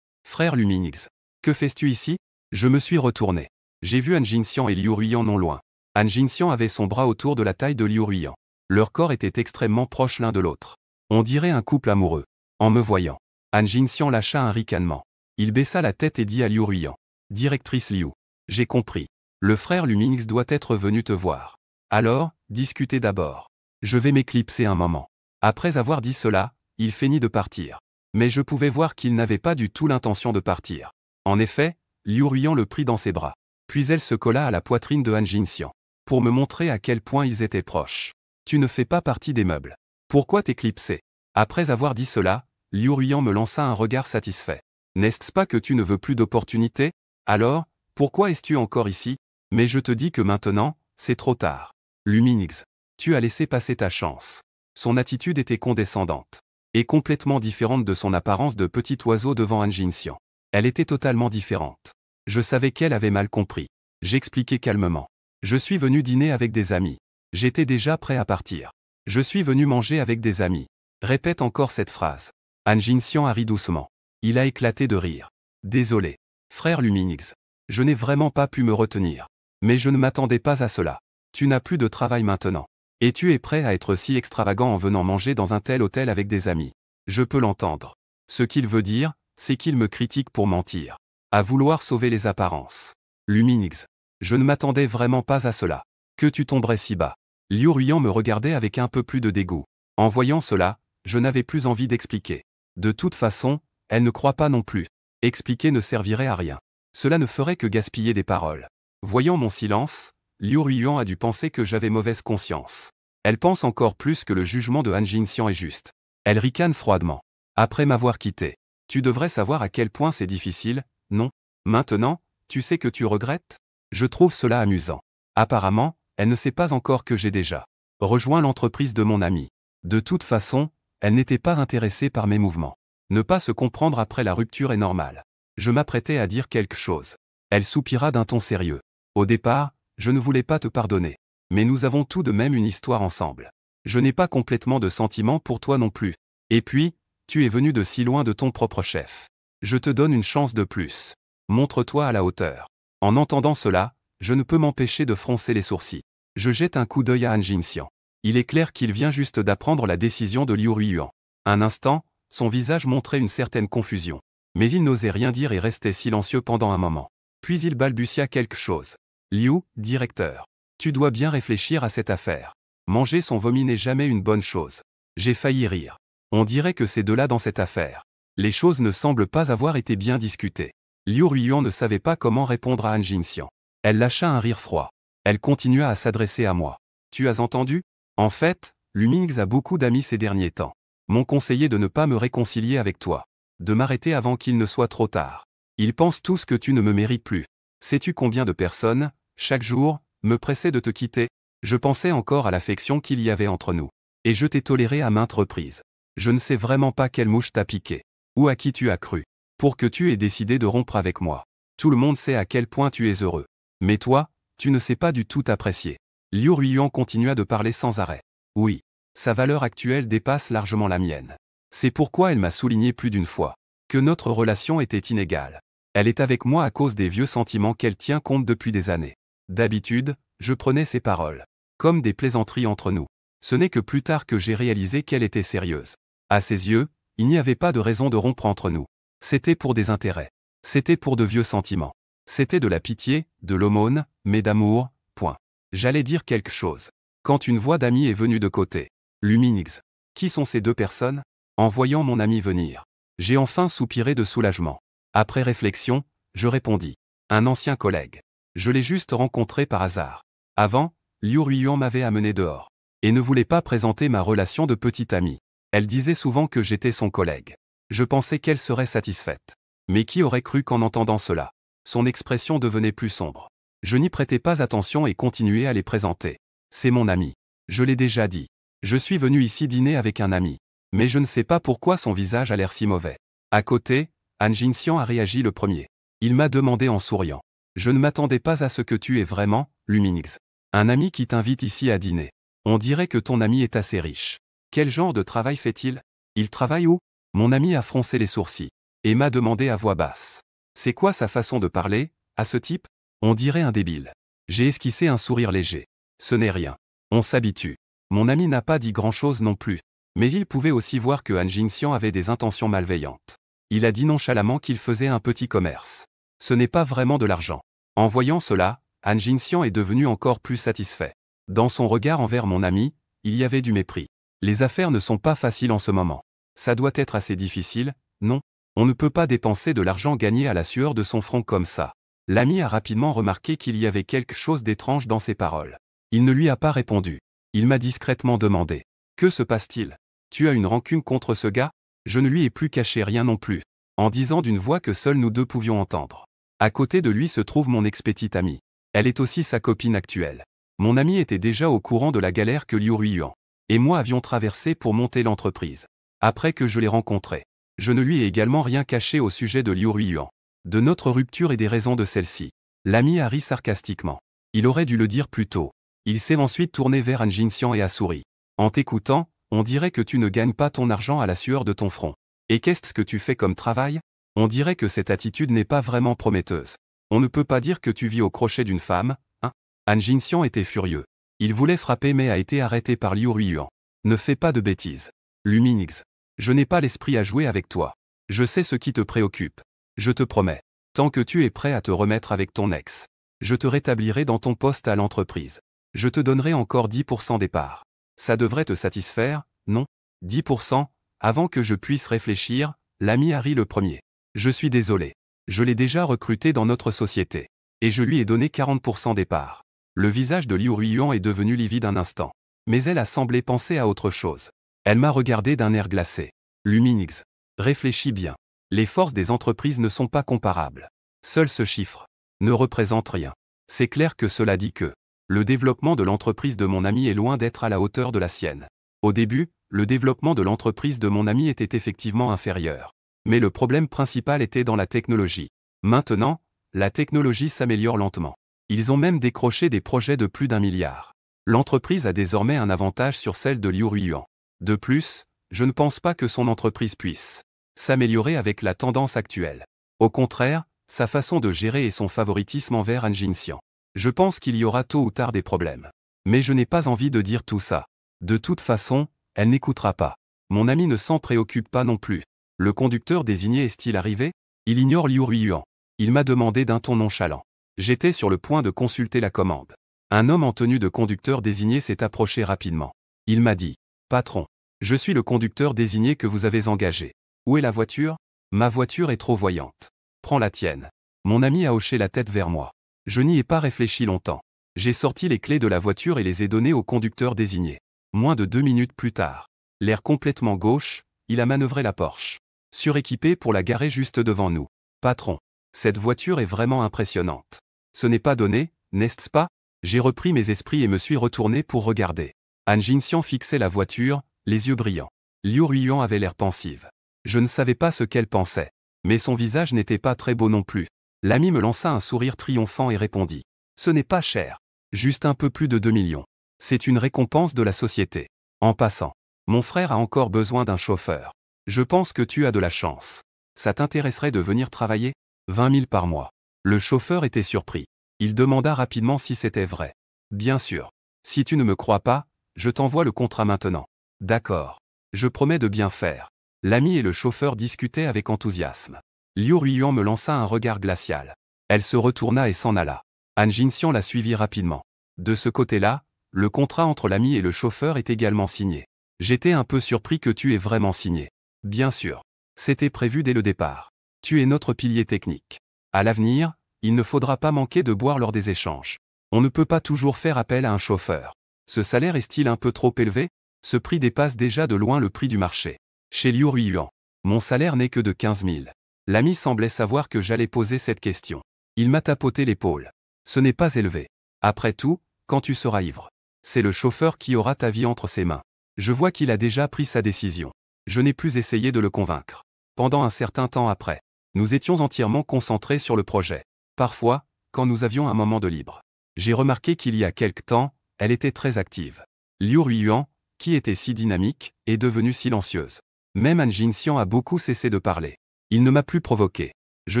frère Luminix, que fais-tu ici? Je me suis retourné. J'ai vu Han Jinxian et Liu Ruiyan non loin. Han Jinxian avait son bras autour de la taille de Liu Ruiyan. Leurs corps étaient extrêmement proches l'un de l'autre. On dirait un couple amoureux. En me voyant, Han Jinxian lâcha un ricanement. Il baissa la tête et dit à Liu Ruiyan. Directrice Liu, j'ai compris. Le frère Luminix doit être venu te voir. Alors, discutez d'abord. Je vais m'éclipser un moment. Après avoir dit cela, il feignit de partir. Mais je pouvais voir qu'il n'avait pas du tout l'intention de partir. En effet, Liu Ruiyan le prit dans ses bras. Puis elle se colla à la poitrine de Han Jinxian. Pour me montrer à quel point ils étaient proches. Tu ne fais pas partie des meubles. Pourquoi t'éclipser? Après avoir dit cela, Liu Ruiyan me lança un regard satisfait. N'est-ce pas que tu ne veux plus d'opportunités? Alors, pourquoi es-tu encore ici? Mais je te dis que maintenant, c'est trop tard. Luminix, tu as laissé passer ta chance. Son attitude était condescendante. Et complètement différente de son apparence de petit oiseau devant Han Jinxian. Elle était totalement différente. Je savais qu'elle avait mal compris. J'expliquai calmement. Je suis venu dîner avec des amis. J'étais déjà prêt à partir. Je suis venu manger avec des amis. Répète encore cette phrase. Han Jinxian a ri doucement. Il a éclaté de rire. Désolé. Frère Luminix. Je n'ai vraiment pas pu me retenir. Mais je ne m'attendais pas à cela. Tu n'as plus de travail maintenant. Et tu es prêt à être si extravagant en venant manger dans un tel hôtel avec des amis. Je peux l'entendre. Ce qu'il veut dire, c'est qu'il me critique pour mentir. À vouloir sauver les apparences. Luminix. Je ne m'attendais vraiment pas à cela. Que tu tomberais si bas. Liu Ruiyan me regardait avec un peu plus de dégoût. En voyant cela, je n'avais plus envie d'expliquer. De toute façon, elle ne croit pas non plus. Expliquer ne servirait à rien. Cela ne ferait que gaspiller des paroles. Voyant mon silence, Liu Ruiyan a dû penser que j'avais mauvaise conscience. Elle pense encore plus que le jugement de Han Jinxian est juste. Elle ricane froidement. Après m'avoir quitté. Tu devrais savoir à quel point c'est difficile, non? Maintenant, tu sais que tu regrettes? Je trouve cela amusant. Apparemment, elle ne sait pas encore que j'ai déjà rejoint l'entreprise de mon ami. De toute façon, elle n'était pas intéressée par mes mouvements. Ne pas se comprendre après la rupture est normal. Je m'apprêtais à dire quelque chose. Elle soupira d'un ton sérieux. Au départ, je ne voulais pas te pardonner. Mais nous avons tout de même une histoire ensemble. Je n'ai pas complètement de sentiments pour toi non plus. Et puis, tu es venu de si loin de ton propre chef. Je te donne une chance de plus. Montre-toi à la hauteur. En entendant cela, je ne peux m'empêcher de froncer les sourcils. Je jette un coup d'œil à Han Jinxian. Il est clair qu'il vient juste d'apprendre la décision de Liu Ruiyan. Un instant, son visage montrait une certaine confusion. Mais il n'osait rien dire et restait silencieux pendant un moment. Puis il balbutia quelque chose. Liu, directeur. Tu dois bien réfléchir à cette affaire. Manger son vomi n'est jamais une bonne chose. J'ai failli rire. On dirait que c'est de là dans cette affaire. Les choses ne semblent pas avoir été bien discutées. Liu Ruiyuan ne savait pas comment répondre à Han Jingxian. Elle lâcha un rire froid. Elle continua à s'adresser à moi. Tu as entendu? En fait, Lumings a beaucoup d'amis ces derniers temps. M'ont conseillé de ne pas me réconcilier avec toi. De m'arrêter avant qu'il ne soit trop tard. Ils pensent tous que tu ne me mérites plus. Sais-tu combien de personnes, chaque jour, me pressaient de te quitter? Je pensais encore à l'affection qu'il y avait entre nous. Et je t'ai toléré à maintes reprises. Je ne sais vraiment pas quelle mouche t'a piqué. Ou à qui tu as cru. Pour que tu aies décidé de rompre avec moi. Tout le monde sait à quel point tu es heureux. Mais toi, tu ne sais pas du tout apprécier. Liu Ruiyuan continua de parler sans arrêt. Oui. Sa valeur actuelle dépasse largement la mienne. C'est pourquoi elle m'a souligné plus d'une fois que notre relation était inégale. Elle est avec moi à cause des vieux sentiments qu'elle tient compte depuis des années. D'habitude, je prenais ses paroles comme des plaisanteries entre nous. Ce n'est que plus tard que j'ai réalisé qu'elle était sérieuse. À ses yeux, il n'y avait pas de raison de rompre entre nous. C'était pour des intérêts. C'était pour de vieux sentiments. C'était de la pitié, de l'aumône, mais d'amour, point. J'allais dire quelque chose. Quand une voix d'ami est venue de côté. Lumings. Qui sont ces deux personnes? En voyant mon ami venir, j'ai enfin soupiré de soulagement. Après réflexion, je répondis. Un ancien collègue. Je l'ai juste rencontré par hasard. Avant, Liu Ruiyuan m'avait amené dehors. Et ne voulait pas présenter ma relation de petite amie. Elle disait souvent que j'étais son collègue. Je pensais qu'elle serait satisfaite. Mais qui aurait cru qu'en entendant cela, son expression devenait plus sombre. Je n'y prêtais pas attention et continuais à les présenter. C'est mon ami. Je l'ai déjà dit. Je suis venu ici dîner avec un ami. Mais je ne sais pas pourquoi son visage a l'air si mauvais. À côté, Han Jingxian a réagi le premier. Il m'a demandé en souriant. Je ne m'attendais pas à ce que tu aies vraiment, Lumings. Un ami qui t'invite ici à dîner. On dirait que ton ami est assez riche. Quel genre de travail fait-il? Il travaille où? Mon ami a froncé les sourcils. Et m'a demandé à voix basse. C'est quoi sa façon de parler, à ce type? On dirait un débile. J'ai esquissé un sourire léger. Ce n'est rien. On s'habitue. Mon ami n'a pas dit grand-chose non plus. Mais il pouvait aussi voir que Han Jingxian avait des intentions malveillantes. Il a dit nonchalamment qu'il faisait un petit commerce. Ce n'est pas vraiment de l'argent. En voyant cela, Han Jingxian est devenu encore plus satisfait. Dans son regard envers mon ami, il y avait du mépris. Les affaires ne sont pas faciles en ce moment. Ça doit être assez difficile, non? On ne peut pas dépenser de l'argent gagné à la sueur de son front comme ça. L'ami a rapidement remarqué qu'il y avait quelque chose d'étrange dans ses paroles. Il ne lui a pas répondu. Il m'a discrètement demandé. Que se passe-t-il? Tu as une rancune contre ce gars? Je ne lui ai plus caché rien non plus. En disant d'une voix que seuls nous deux pouvions entendre. À côté de lui se trouve mon ex-petite amie. Elle est aussi sa copine actuelle. Mon ami était déjà au courant de la galère que Liu Ruiyuan et moi avions traversée pour monter l'entreprise. Après que je l'ai rencontré, je ne lui ai également rien caché au sujet de Liu Ruiyuan. De notre rupture et des raisons de celle-ci. L'ami a ri sarcastiquement. Il aurait dû le dire plus tôt. Il s'est ensuite tourné vers Han Jingxian et a souri. En t'écoutant, on dirait que tu ne gagnes pas ton argent à la sueur de ton front. Et qu'est-ce que tu fais comme travail? On dirait que cette attitude n'est pas vraiment prometteuse. On ne peut pas dire que tu vis au crochet d'une femme, hein? Han Jingxian était furieux. Il voulait frapper mais a été arrêté par Liu Ruiyuan. Ne fais pas de bêtises. Lumings. Je n'ai pas l'esprit à jouer avec toi. Je sais ce qui te préoccupe. Je te promets. Tant que tu es prêt à te remettre avec ton ex, je te rétablirai dans ton poste à l'entreprise. Je te donnerai encore 10% des parts. Ça devrait te satisfaire, non? 10%? Avant que je puisse réfléchir, l'ami a ri le premier. Je suis désolé. Je l'ai déjà recruté dans notre société. Et je lui ai donné 40% des parts. Le visage de Liu Ruiyuan est devenu livide un instant. Mais elle a semblé penser à autre chose. Elle m'a regardé d'un air glacé. Lumings. Réfléchis bien. Les forces des entreprises ne sont pas comparables. Seul ce chiffre ne représente rien. C'est clair que cela dit que le développement de l'entreprise de mon ami est loin d'être à la hauteur de la sienne. Au début, le développement de l'entreprise de mon ami était effectivement inférieur. Mais le problème principal était dans la technologie. Maintenant, la technologie s'améliore lentement. Ils ont même décroché des projets de plus d'1 milliard. L'entreprise a désormais un avantage sur celle de Liu Ruiyuan. De plus, je ne pense pas que son entreprise puisse s'améliorer avec la tendance actuelle. Au contraire, sa façon de gérer et son favoritisme envers Han Jingxian. Je pense qu'il y aura tôt ou tard des problèmes. Mais je n'ai pas envie de dire tout ça. De toute façon, elle n'écoutera pas. Mon ami ne s'en préoccupe pas non plus. Le conducteur désigné est-il arrivé? Il ignore Liu Ruiyuan. Il m'a demandé d'un ton nonchalant. J'étais sur le point de consulter la commande. Un homme en tenue de conducteur désigné s'est approché rapidement. Il m'a dit: Patron, je suis le conducteur désigné que vous avez engagé. Où est la voiture? Ma voiture est trop voyante. Prends la tienne. Mon ami a hoché la tête vers moi. Je n'y ai pas réfléchi longtemps. J'ai sorti les clés de la voiture et les ai données au conducteur désigné. Moins de 2 minutes plus tard, l'air complètement gauche, il a manœuvré la Porsche, suréquipé pour la garer juste devant nous. Patron, cette voiture est vraiment impressionnante. Ce n'est pas donné, n'est-ce pas? J'ai repris mes esprits et me suis retourné pour regarder. Han Jinxian fixait la voiture, les yeux brillants. Liu Ruiyuan avait l'air pensive. Je ne savais pas ce qu'elle pensait. Mais son visage n'était pas très beau non plus. L'ami me lança un sourire triomphant et répondit: Ce n'est pas cher. Juste un peu plus de 2 millions. C'est une récompense de la société. En passant, mon frère a encore besoin d'un chauffeur. Je pense que tu as de la chance. Ça t'intéresserait de venir travailler? 20 000 par mois. Le chauffeur était surpris. Il demanda rapidement si c'était vrai. Bien sûr. Si tu ne me crois pas, je t'envoie le contrat maintenant. D'accord. Je promets de bien faire. L'ami et le chauffeur discutaient avec enthousiasme. Liu Ruiyuan me lança un regard glacial. Elle se retourna et s'en alla. Han Jinxian la suivit rapidement. De ce côté-là, le contrat entre l'ami et le chauffeur est également signé. J'étais un peu surpris que tu aies vraiment signé. Bien sûr. C'était prévu dès le départ. Tu es notre pilier technique. À l'avenir, il ne faudra pas manquer de boire lors des échanges. On ne peut pas toujours faire appel à un chauffeur. Ce salaire est-il un peu trop élevé? Ce prix dépasse déjà de loin le prix du marché. Chez Liu Ruiyuan, mon salaire n'est que de 15 000. L'ami semblait savoir que j'allais poser cette question. Il m'a tapoté l'épaule. Ce n'est pas élevé. Après tout, quand tu seras ivre, c'est le chauffeur qui aura ta vie entre ses mains. Je vois qu'il a déjà pris sa décision. Je n'ai plus essayé de le convaincre. Pendant un certain temps après, nous étions entièrement concentrés sur le projet. Parfois, quand nous avions un moment de libre, j'ai remarqué qu'il y a quelque temps, elle était très active. Liu Ruiyuan, qui était si dynamique, est devenue silencieuse. Même Han Jinxian a beaucoup cessé de parler. Il ne m'a plus provoqué. Je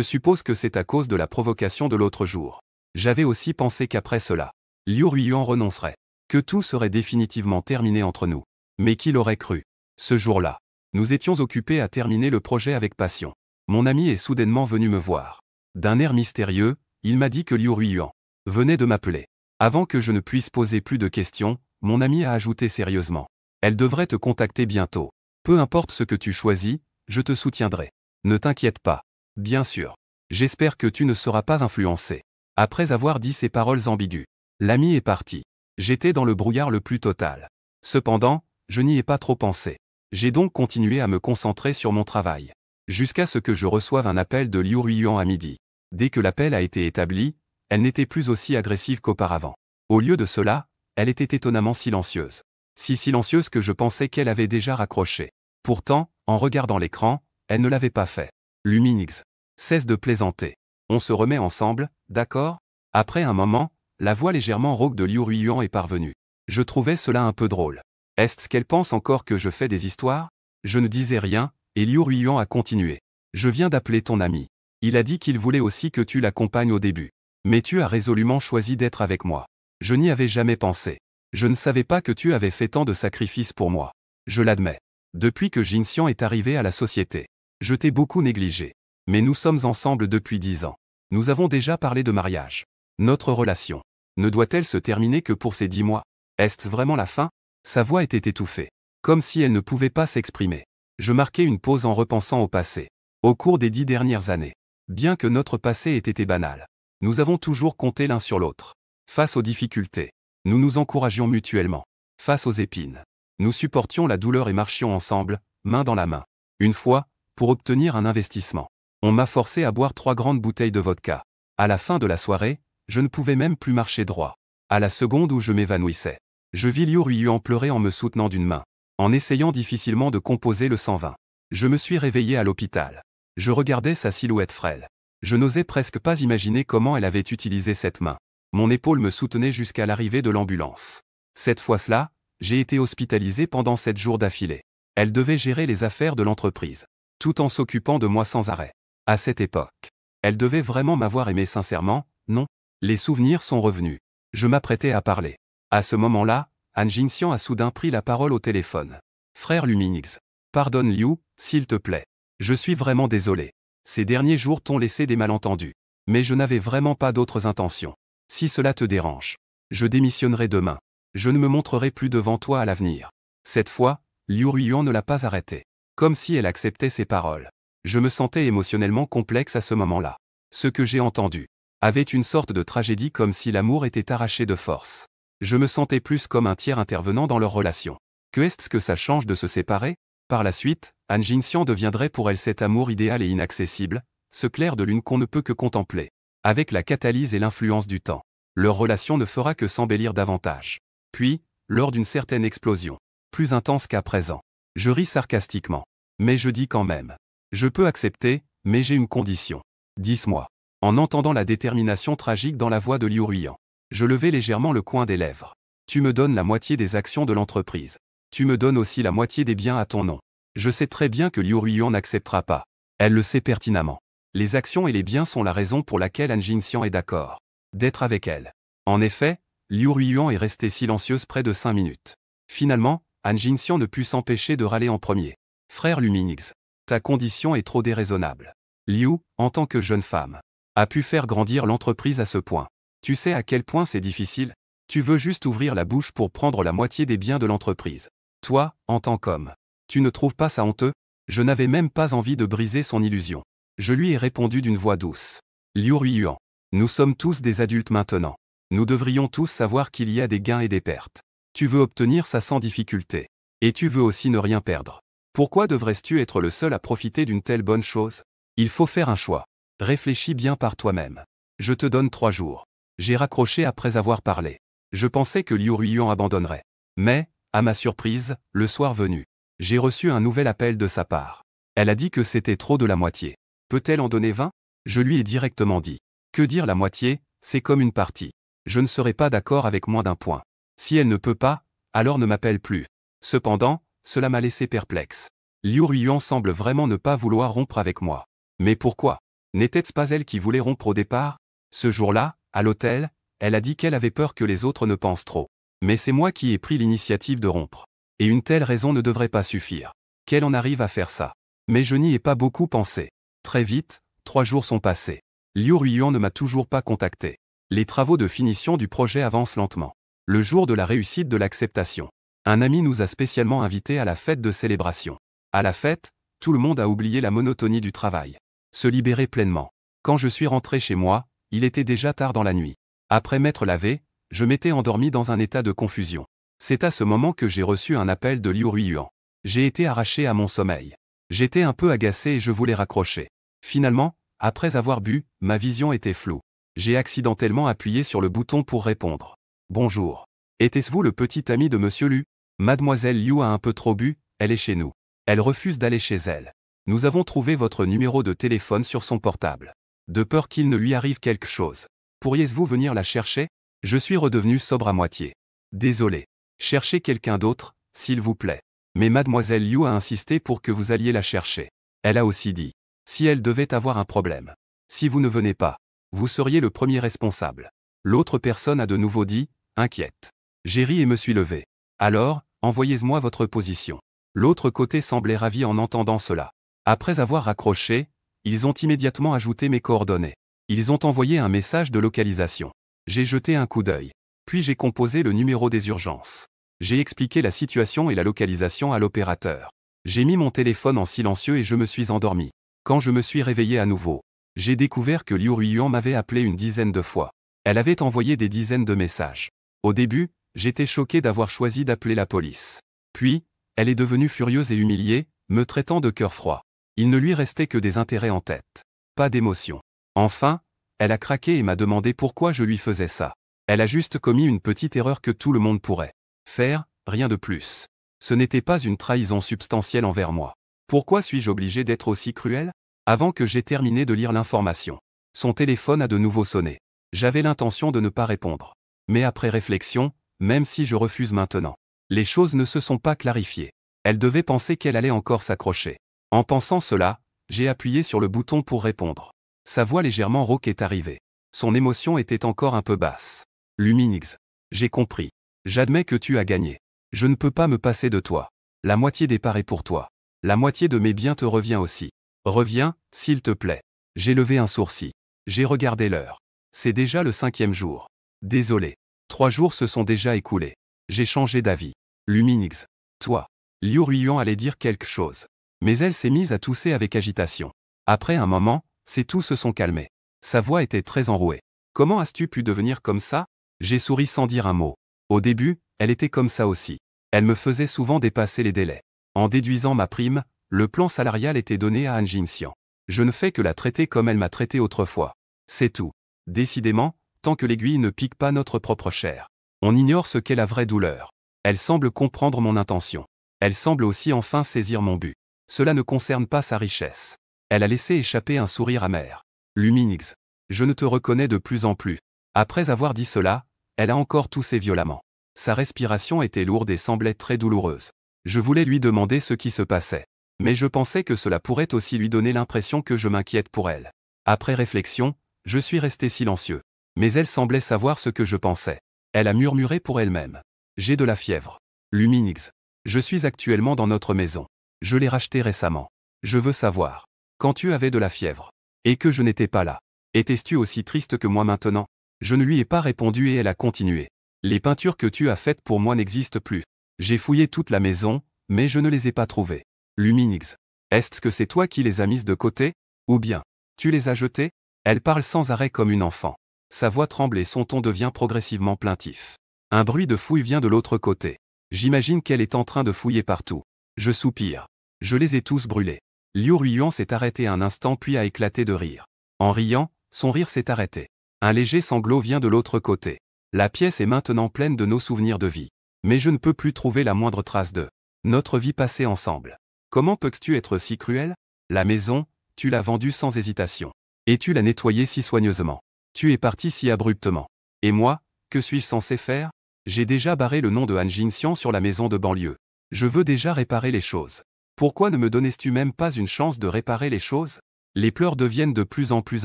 suppose que c'est à cause de la provocation de l'autre jour. J'avais aussi pensé qu'après cela, Liu Ruiyuan renoncerait. Que tout serait définitivement terminé entre nous. Mais qui l'aurait cru? Ce jour-là, nous étions occupés à terminer le projet avec passion. Mon ami est soudainement venu me voir. D'un air mystérieux, il m'a dit que Liu Ruiyuan venait de m'appeler. Avant que je ne puisse poser plus de questions, mon ami a ajouté sérieusement: Elle devrait te contacter bientôt. Peu importe ce que tu choisis, je te soutiendrai. Ne t'inquiète pas. Bien sûr. J'espère que tu ne seras pas influencé. Après avoir dit ces paroles ambiguës, l'ami est parti. J'étais dans le brouillard le plus total. Cependant, je n'y ai pas trop pensé. J'ai donc continué à me concentrer sur mon travail. Jusqu'à ce que je reçoive un appel de Liu Ruiyuan à midi. Dès que l'appel a été établi, elle n'était plus aussi agressive qu'auparavant. Au lieu de cela, elle était étonnamment silencieuse. Si silencieuse que je pensais qu'elle avait déjà raccroché. Pourtant, en regardant l'écran, elle ne l'avait pas fait. Luminix. Cesse de plaisanter. On se remet ensemble, d'accord? Après un moment, la voix légèrement rauque de Liu Ruiyuan est parvenue. Je trouvais cela un peu drôle. Est-ce qu'elle pense encore que je fais des histoires? Je ne disais rien, et Liu Ruiyuan a continué. Je viens d'appeler ton ami. Il a dit qu'il voulait aussi que tu l'accompagnes au début. Mais tu as résolument choisi d'être avec moi. Je n'y avais jamais pensé. Je ne savais pas que tu avais fait tant de sacrifices pour moi. Je l'admets. Depuis que Jinxian est arrivé à la société, je t'ai beaucoup négligé. Mais nous sommes ensemble depuis 10 ans. Nous avons déjà parlé de mariage. Notre relation ne doit-elle se terminer que pour ces 10 mois? Est-ce vraiment la fin? Sa voix était étouffée, comme si elle ne pouvait pas s'exprimer. Je marquai une pause en repensant au passé. Au cours des 10 dernières années, bien que notre passé ait été banal, nous avons toujours compté l'un sur l'autre. Face aux difficultés, nous nous encouragions mutuellement. Face aux épines, nous supportions la douleur et marchions ensemble, main dans la main. Une fois, pour obtenir un investissement, on m'a forcé à boire 3 grandes bouteilles de vodka. À la fin de la soirée, je ne pouvais même plus marcher droit. À la seconde où je m'évanouissais, je vis Liu Ruiyuan pleurer en me soutenant d'une main, en essayant difficilement de composer le 120. Je me suis réveillé à l'hôpital. Je regardais sa silhouette frêle. Je n'osais presque pas imaginer comment elle avait utilisé cette main. Mon épaule me soutenait jusqu'à l'arrivée de l'ambulance. Cette fois-là, j'ai été hospitalisé pendant 7 jours d'affilée. Elle devait gérer les affaires de l'entreprise, tout en s'occupant de moi sans arrêt. À cette époque, elle devait vraiment m'avoir aimé sincèrement, non? Les souvenirs sont revenus. Je m'apprêtais à parler. À ce moment-là, Han Jinxian a soudain pris la parole au téléphone. Frère Luminix. Pardonne Liu, s'il te plaît. Je suis vraiment désolé. Ces derniers jours t'ont laissé des malentendus. Mais je n'avais vraiment pas d'autres intentions. Si cela te dérange, je démissionnerai demain. Je ne me montrerai plus devant toi à l'avenir. Cette fois, Liu Ruiyuan ne l'a pas arrêté. Comme si elle acceptait ses paroles. Je me sentais émotionnellement complexe à ce moment-là. Ce que j'ai entendu avait une sorte de tragédie, comme si l'amour était arraché de force. Je me sentais plus comme un tiers intervenant dans leur relation. Que est-ce que ça change de se séparer? Par la suite, Han Jinxian deviendrait pour elle cet amour idéal et inaccessible, ce clair de lune qu'on ne peut que contempler. Avec la catalyse et l'influence du temps, leur relation ne fera que s'embellir davantage. Puis, lors d'une certaine explosion, plus intense qu'à présent, je ris sarcastiquement. Mais je dis quand même. Je peux accepter, mais j'ai une condition. Dis-moi. En entendant la détermination tragique dans la voix de Liu Ruiyuan, je levai légèrement le coin des lèvres. Tu me donnes la moitié des actions de l'entreprise. Tu me donnes aussi la moitié des biens à ton nom. Je sais très bien que Liu Ruiyuan n'acceptera pas. Elle le sait pertinemment. Les actions et les biens sont la raison pour laquelle Han Jinxian est d'accord d'être avec elle. En effet, Liu Ruiyuan est restée silencieuse près de 5 minutes. Finalement, Han Jinxian ne put s'empêcher de râler en premier. Frère Luminix, ta condition est trop déraisonnable. Liu, en tant que jeune femme, a pu faire grandir l'entreprise à ce point. Tu sais à quel point c'est difficile? Tu veux juste ouvrir la bouche pour prendre la moitié des biens de l'entreprise. Toi, en tant qu'homme, tu ne trouves pas ça honteux? Je n'avais même pas envie de briser son illusion. Je lui ai répondu d'une voix douce. Liu Ruiyuan, nous sommes tous des adultes maintenant. Nous devrions tous savoir qu'il y a des gains et des pertes. Tu veux obtenir ça sans difficulté. Et tu veux aussi ne rien perdre. Pourquoi devrais-tu être le seul à profiter d'une telle bonne chose? Il faut faire un choix. Réfléchis bien par toi-même. Je te donne 3 jours. J'ai raccroché après avoir parlé. Je pensais que Liu Ruiyuan abandonnerait. Mais, à ma surprise, le soir venu, j'ai reçu un nouvel appel de sa part. Elle a dit que c'était trop de la moitié. Peut-elle en donner 20? Je lui ai directement dit. Que dire la moitié, c'est comme une partie. Je ne serai pas d'accord avec moins d'un point. Si elle ne peut pas, alors ne m'appelle plus. Cependant, cela m'a laissé perplexe. Liu Ruiyuan semble vraiment ne pas vouloir rompre avec moi. Mais pourquoi? N'était-ce pas elle qui voulait rompre au départ? Ce jour-là, à l'hôtel, elle a dit qu'elle avait peur que les autres ne pensent trop. Mais c'est moi qui ai pris l'initiative de rompre. Et une telle raison ne devrait pas suffire. Qu'elle en arrive à faire ça. Mais je n'y ai pas beaucoup pensé. Très vite, 3 jours sont passés. Liu Ruiyuan ne m'a toujours pas contacté. Les travaux de finition du projet avancent lentement. Le jour de la réussite de l'acceptation, un ami nous a spécialement invités à la fête de célébration. À la fête, tout le monde a oublié la monotonie du travail. Se libérer pleinement. Quand je suis rentré chez moi, il était déjà tard dans la nuit. Après m'être lavé, je m'étais endormi dans un état de confusion. C'est à ce moment que j'ai reçu un appel de Liu Ruiyuan. J'ai été arraché à mon sommeil. J'étais un peu agacé et je voulais raccrocher. Finalement, après avoir bu, ma vision était floue. J'ai accidentellement appuyé sur le bouton pour répondre. Bonjour. Était-ce vous le petit ami de Monsieur Liu? Mademoiselle Liu a un peu trop bu, elle est chez nous. Elle refuse d'aller chez elle. Nous avons trouvé votre numéro de téléphone sur son portable. De peur qu'il ne lui arrive quelque chose. Pourriez-vous venir la chercher? Je suis redevenu sobre à moitié. Désolé. Cherchez quelqu'un d'autre, s'il vous plaît. Mais mademoiselle Liu a insisté pour que vous alliez la chercher. Elle a aussi dit. Si elle devait avoir un problème. Si vous ne venez pas, vous seriez le premier responsable. L'autre personne a de nouveau dit, inquiète. J'ai ri et me suis levé. Alors, envoyez-moi votre position. L'autre côté semblait ravi en entendant cela. Après avoir raccroché, ils ont immédiatement ajouté mes coordonnées. Ils ont envoyé un message de localisation. J'ai jeté un coup d'œil. Puis j'ai composé le numéro des urgences. J'ai expliqué la situation et la localisation à l'opérateur. J'ai mis mon téléphone en silencieux et je me suis endormi. Quand je me suis réveillé à nouveau, j'ai découvert que Liu Ruiyuan m'avait appelé une dizaine de fois. Elle avait envoyé des dizaines de messages. Au début, j'étais choqué d'avoir choisi d'appeler la police. Puis, elle est devenue furieuse et humiliée, me traitant de cœur froid. Il ne lui restait que des intérêts en tête. Pas d'émotion. Enfin, elle a craqué et m'a demandé pourquoi je lui faisais ça. Elle a juste commis une petite erreur que tout le monde pourrait faire, rien de plus. Ce n'était pas une trahison substantielle envers moi. Pourquoi suis-je obligé d'être aussi cruel? Avant que j'aie terminé de lire l'information, son téléphone a de nouveau sonné. J'avais l'intention de ne pas répondre. Mais après réflexion, même si je refuse maintenant, les choses ne se sont pas clarifiées. Elle devait penser qu'elle allait encore s'accrocher. En pensant cela, j'ai appuyé sur le bouton pour répondre. Sa voix légèrement rauque est arrivée. Son émotion était encore un peu basse. Luminix. J'ai compris. J'admets que tu as gagné. Je ne peux pas me passer de toi. La moitié des parts est pour toi. La moitié de mes biens te revient aussi. Reviens, s'il te plaît. J'ai levé un sourcil. J'ai regardé l'heure. C'est déjà le 5e jour. Désolé. 3 jours se sont déjà écoulés. J'ai changé d'avis. Luminix. Toi. Liu Ruiyuan allait dire quelque chose. Mais elle s'est mise à tousser avec agitation. Après un moment, ses toux se sont calmés. Sa voix était très enrouée. Comment as-tu pu devenir comme ça? J'ai souri sans dire un mot. Au début, elle était comme ça aussi. Elle me faisait souvent dépasser les délais. En déduisant ma prime, le plan salarial était donné à Han Jingxian. Je ne fais que la traiter comme elle m'a traité autrefois. C'est tout. Décidément, tant que l'aiguille ne pique pas notre propre chair, on ignore ce qu'est la vraie douleur. Elle semble comprendre mon intention. Elle semble aussi enfin saisir mon but. Cela ne concerne pas sa richesse. Elle a laissé échapper un sourire amer. Luminix. Je ne te reconnais de plus en plus. Après avoir dit cela, elle a encore toussé violemment. Sa respiration était lourde et semblait très douloureuse. Je voulais lui demander ce qui se passait. Mais je pensais que cela pourrait aussi lui donner l'impression que je m'inquiète pour elle. Après réflexion, je suis resté silencieux. Mais elle semblait savoir ce que je pensais. Elle a murmuré pour elle-même. J'ai de la fièvre. Luminix. Je suis actuellement dans notre maison. Je l'ai rachetée récemment. Je veux savoir. Quand tu avais de la fièvre. Et que je n'étais pas là. Étais-tu aussi triste que moi maintenant? Je ne lui ai pas répondu et elle a continué. Les peintures que tu as faites pour moi n'existent plus. J'ai fouillé toute la maison, mais je ne les ai pas trouvées. Luminix. Est-ce que c'est toi qui les as mises de côté? Ou bien, tu les as jetées? Elle parle sans arrêt comme une enfant. Sa voix tremble et son ton devient progressivement plaintif. Un bruit de fouille vient de l'autre côté. J'imagine qu'elle est en train de fouiller partout. Je soupire. Je les ai tous brûlés. Liu Ruiyuan s'est arrêté un instant puis a éclaté de rire. En riant, son rire s'est arrêté. Un léger sanglot vient de l'autre côté. La pièce est maintenant pleine de nos souvenirs de vie. Mais je ne peux plus trouver la moindre trace de notre vie passée ensemble. Comment peux-tu être si cruel? La maison, tu l'as vendue sans hésitation. Et tu l'as nettoyée si soigneusement. Tu es parti si abruptement. Et moi, que suis-je censé faire? J'ai déjà barré le nom de Han Jingxian sur la maison de banlieue. Je veux déjà réparer les choses. Pourquoi ne me donnais-tu même pas une chance de réparer les choses? Les pleurs deviennent de plus en plus